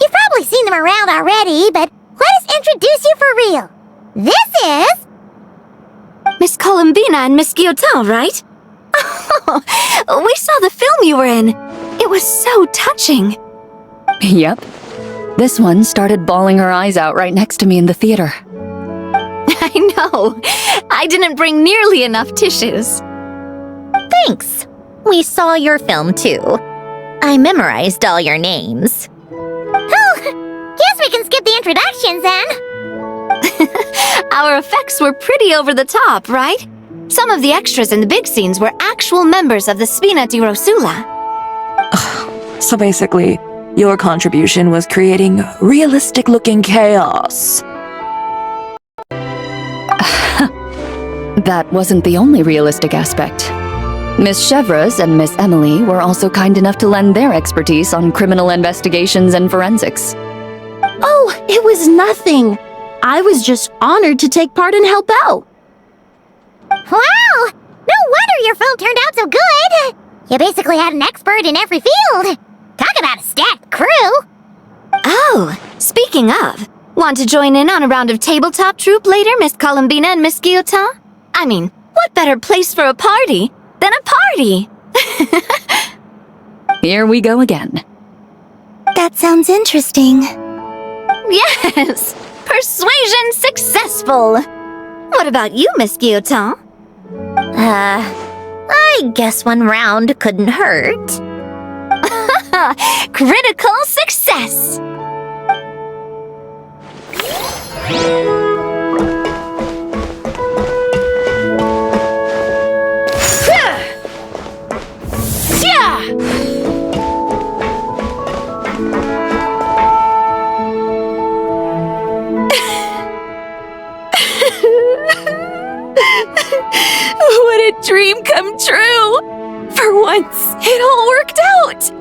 You've probably seen them around already, but let us introduce you for real. This is... Miss Columbina and Miss Guillotin, right? Oh, we saw the film you were in. It was so touching. Yep. This one started bawling her eyes out right next to me in the theater. I know. I didn't bring nearly enough tissues. Thanks. We saw your film too. I memorized all your names. Oh, guess we can skip the introductions then. Our effects were pretty over the top, right? Some of the extras in the big scenes were actual members of the Spina di Rosula. So basically, your contribution was creating realistic-looking chaos. That wasn't the only realistic aspect. Miss Chevres and Miss Emily were also kind enough to lend their expertise on criminal investigations and forensics. Oh, it was nothing. I was just honored to take part and help out. Wow! No wonder your film turned out so good! You basically had an expert in every field. Talk about a stacked crew! Oh, speaking of, want to join in on a round of tabletop troupe later, Miss Colombina and Miss Guillotin? I mean, what better place for a party than a party? Here we go again. That sounds interesting. Yes! Persuasion successful! What about you, Miss Guillotin? I guess one round couldn't hurt. Critical success! What a dream come true! For once, it all worked out!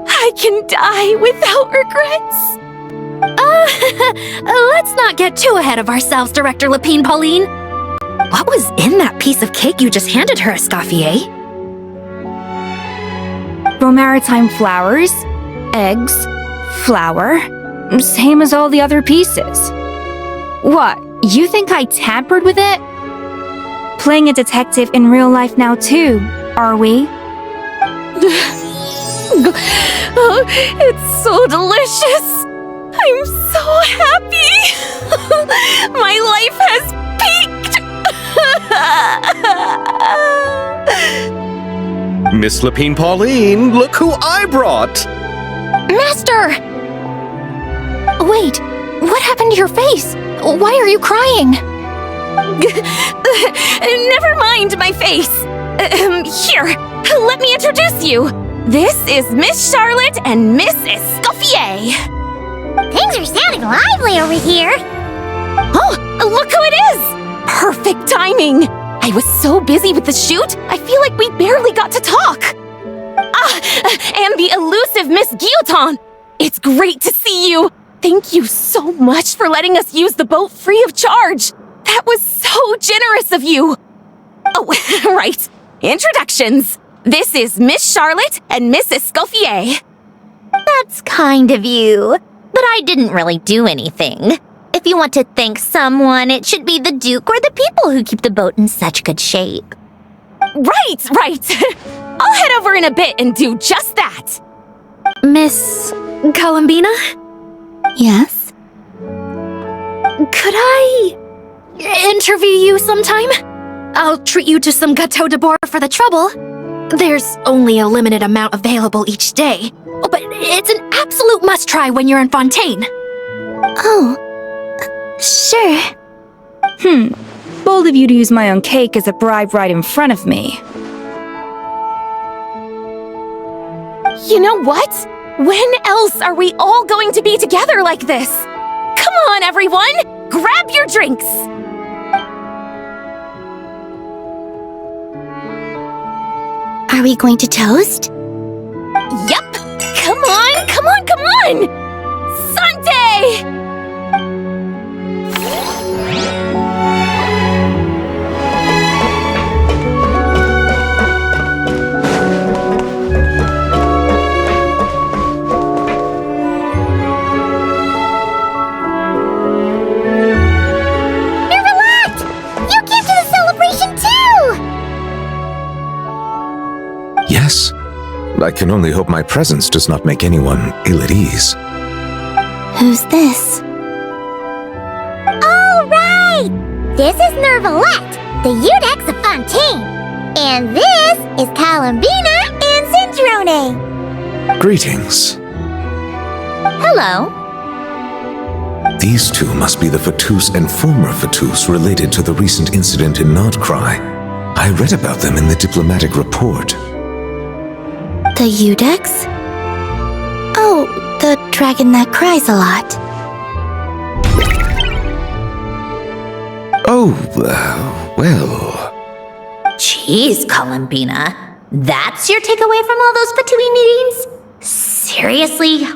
I can die without regrets! Let's not get too ahead of ourselves, Director Lapine Pauline. What was in that piece of cake you just handed her, Escoffier? Bromaritime flowers, eggs, flour, same as all the other pieces. What, you think I tampered with it? Playing a detective in real life now too, are we? Oh, it's so delicious! I'm so happy! My life has peaked! Miss Lapine Pauline, look who I brought! Master! Wait, what happened to your face? Why are you crying? Never mind my face. Here, let me introduce you. This is Miss Charlotte and Miss Escoffier. Things are sounding lively over here. Oh, look who it is! Perfect timing. I was so busy with the shoot, I feel like we barely got to talk. And the elusive Miss Guillotin. It's great to see you. Thank you so much for letting us use the boat free of charge. That was so generous of you. Oh, right. Introductions. This is Miss Charlotte and Miss Escoffier. That's kind of you, but I didn't really do anything. If you want to thank someone, it should be the Duke or the people who keep the boat in such good shape. Right. I'll head over in a bit and do just that. Miss Colombina? Yes? Could I interview you sometime? I'll treat you to some gâteau de bois for the trouble. There's only a limited amount available each day, but it's an absolute must-try when you're in Fontaine. Oh, sure. Bold of you to use my own cake as a bribe right in front of me. You know what? When else are we all going to be together like this? Come on, everyone! Grab your drinks! Are we going to toast? Yep! Come on! Sante! Yes. I can only hope my presence does not make anyone ill at ease. Who's this? All right! This is Nervalette, the Eudex of Fontaine. And this is Colombina Sandrone. Greetings. Hello. These two must be the Fatus and former Fatus related to the recent incident in Nodcry. I read about them in the diplomatic report. The Eudex? Oh, the dragon that cries a lot. Oh, well... Jeez, Columbina. That's your takeaway from all those Fatui meetings? Seriously?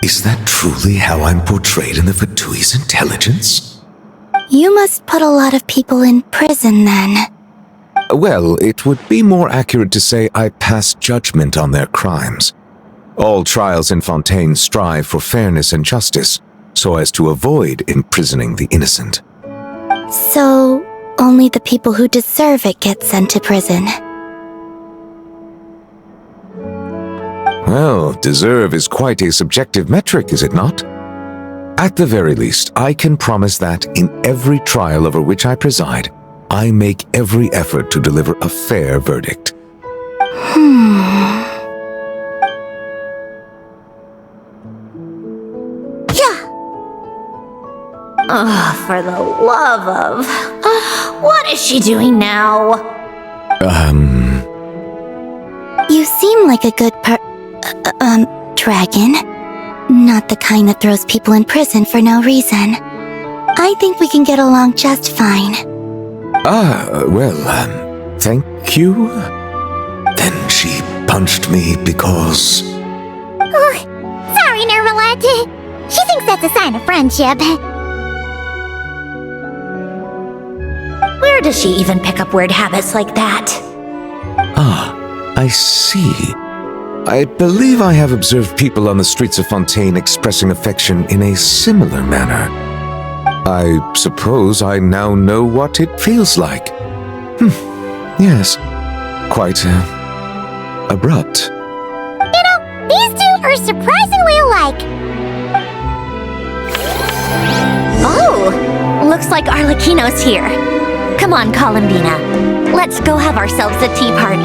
Is that truly how I'm portrayed in the Fatui's intelligence? You must put a lot of people in prison then. Well, it would be more accurate to say I pass judgment on their crimes. All trials in Fontaine strive for fairness and justice, so as to avoid imprisoning the innocent. So, only the people who deserve it get sent to prison. Well, deserve is quite a subjective metric, is it not? At the very least, I can promise that in every trial over which I preside, I make every effort to deliver a fair verdict. Oh, for the love of... what is she doing now? You seem like a good dragon. Not the kind that throws people in prison for no reason. I think we can get along just fine. Thank you? Then she punched me because... Oh, sorry, Nervalette. She thinks that's a sign of friendship. Where does she even pick up weird habits like that? I see. I believe I have observed people on the streets of Fontaine expressing affection in a similar manner. I suppose I now know what it feels like. Yes, quite abrupt. You know, these two are surprisingly alike. Oh, looks like Arlecchino's here. Come on, Columbina. Let's go have ourselves a tea party.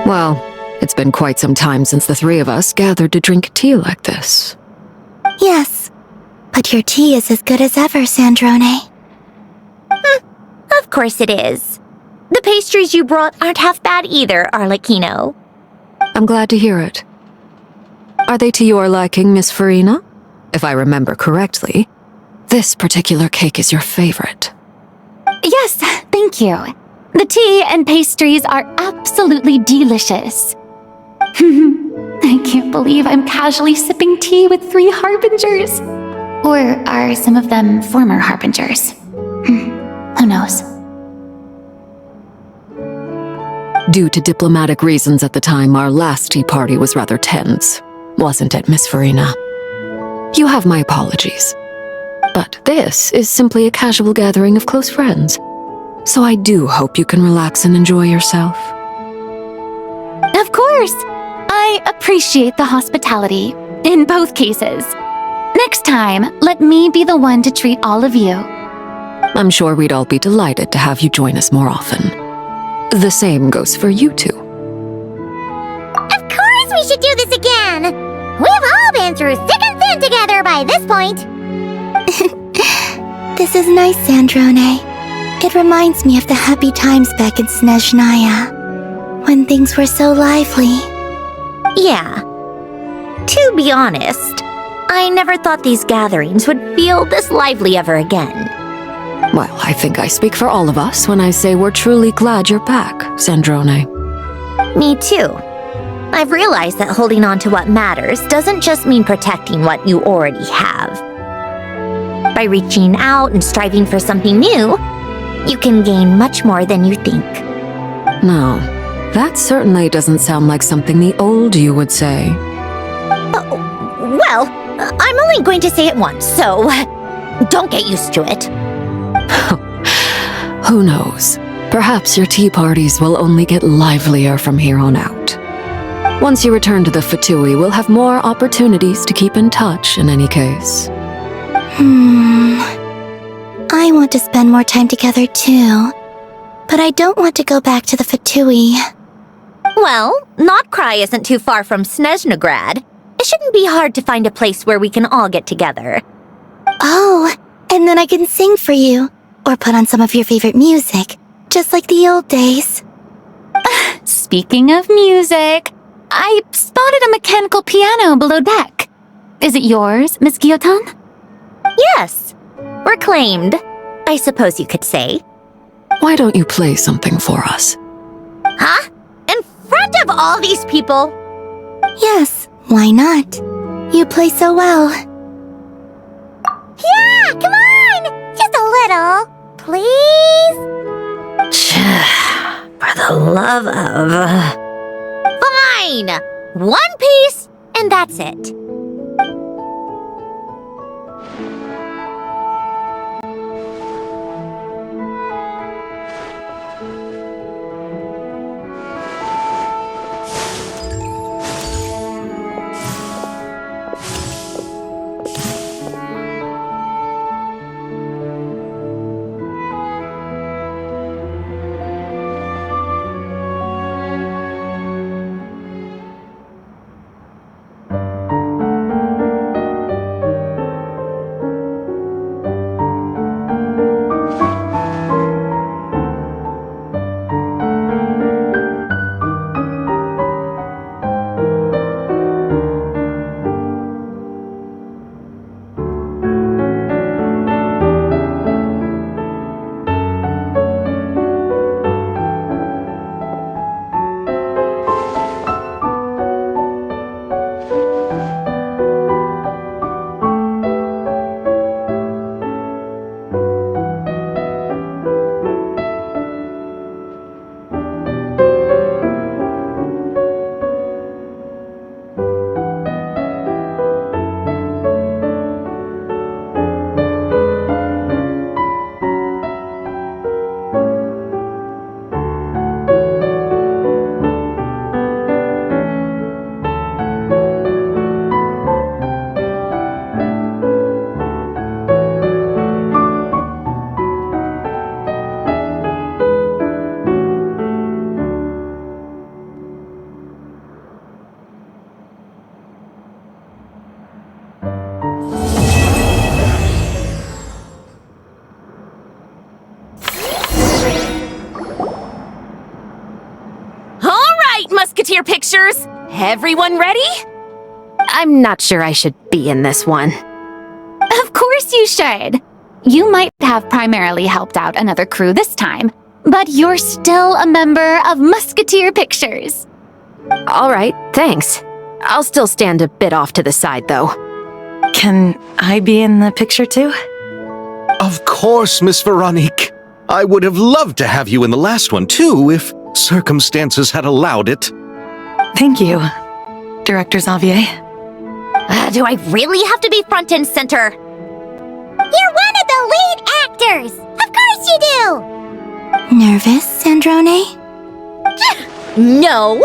Well, it's been quite some time since the three of us gathered to drink tea like this. Yes, but your tea is as good as ever, Sandrone. Of course it is. The pastries you brought aren't half bad either, Arlecchino. I'm glad to hear it. Are they to your liking, Miss Farina? If I remember correctly, this particular cake is your favorite. Yes, thank you. The tea and pastries are absolutely delicious. I can't believe I'm casually sipping tea with 3 harbingers. Or are some of them former harbingers? Who knows? Due to diplomatic reasons at the time, our last tea party was rather tense. Wasn't it, Miss Farina? You have my apologies. But this is simply a casual gathering of close friends. So I do hope you can relax and enjoy yourself. Of course! I appreciate the hospitality, in both cases. Next time, let me be the one to treat all of you. I'm sure we'd all be delighted to have you join us more often. The same goes for you two. Of course we should do this again! We've all been through thick and thin together by this point. This is nice, Sandrone. It reminds me of the happy times back in Snezhnaya, when things were so lively. Yeah. To be honest, I never thought these gatherings would feel this lively ever again. Well, I think I speak for all of us when I say we're truly glad you're back, Sandrone. Me too. I've realized that holding on to what matters doesn't just mean protecting what you already have. By reaching out and striving for something new, you can gain much more than you think. No, that certainly doesn't sound like something the old you would say. Well, I'm only going to say it once, so don't get used to it. Who knows? Perhaps your tea parties will only get livelier from here on out. Once you return to the Fatui, we'll have more opportunities to keep in touch in any case. I want to spend more time together too. But I don't want to go back to the Fatui. Well, Notcry isn't too far from Snezhnograd. It shouldn't be hard to find a place where we can all get together. Oh, and then I can sing for you. Or put on some of your favorite music. Just like the old days. Speaking of music, I spotted a mechanical piano below deck. Is it yours, Miss Guillotin? Yes. Reclaimed, I suppose you could say. Why don't you play something for us? Huh? In front of all these people? Yes, why not? You play so well. Yeah, come on! Just a little, please? For the love of... Fine! One piece, and that's it. Musketeer pictures! Everyone ready? I'm not sure I should be in this one. Of course you should. You might have primarily helped out another crew this time, but you're still a member of Musketeer Pictures. All right, thanks. I'll still stand a bit off to the side, though. Can I be in the picture too? Of course, Miss Veronique. I would have loved to have you in the last one, too, if circumstances had allowed it. Thank you, Director Xavier. Do I really have to be front and center? You're one of the lead actors! Of course you do! Nervous, Sandrone? No!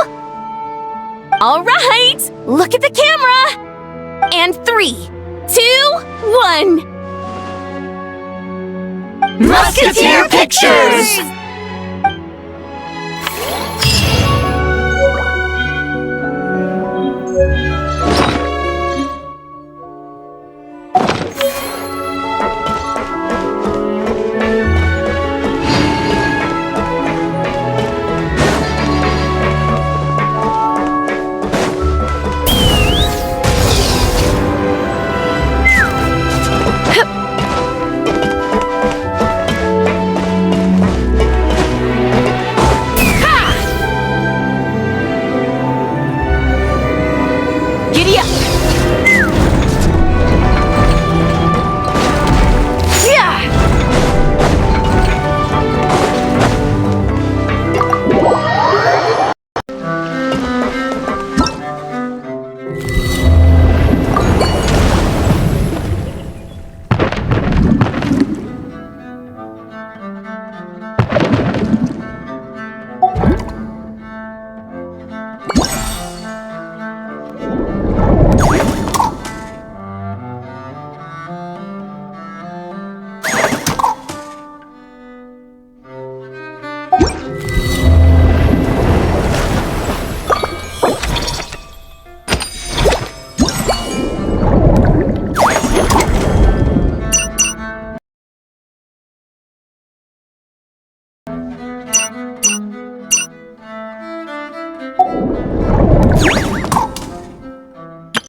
All right, look at the camera! And 3, 2, 1... Musketeer Pictures!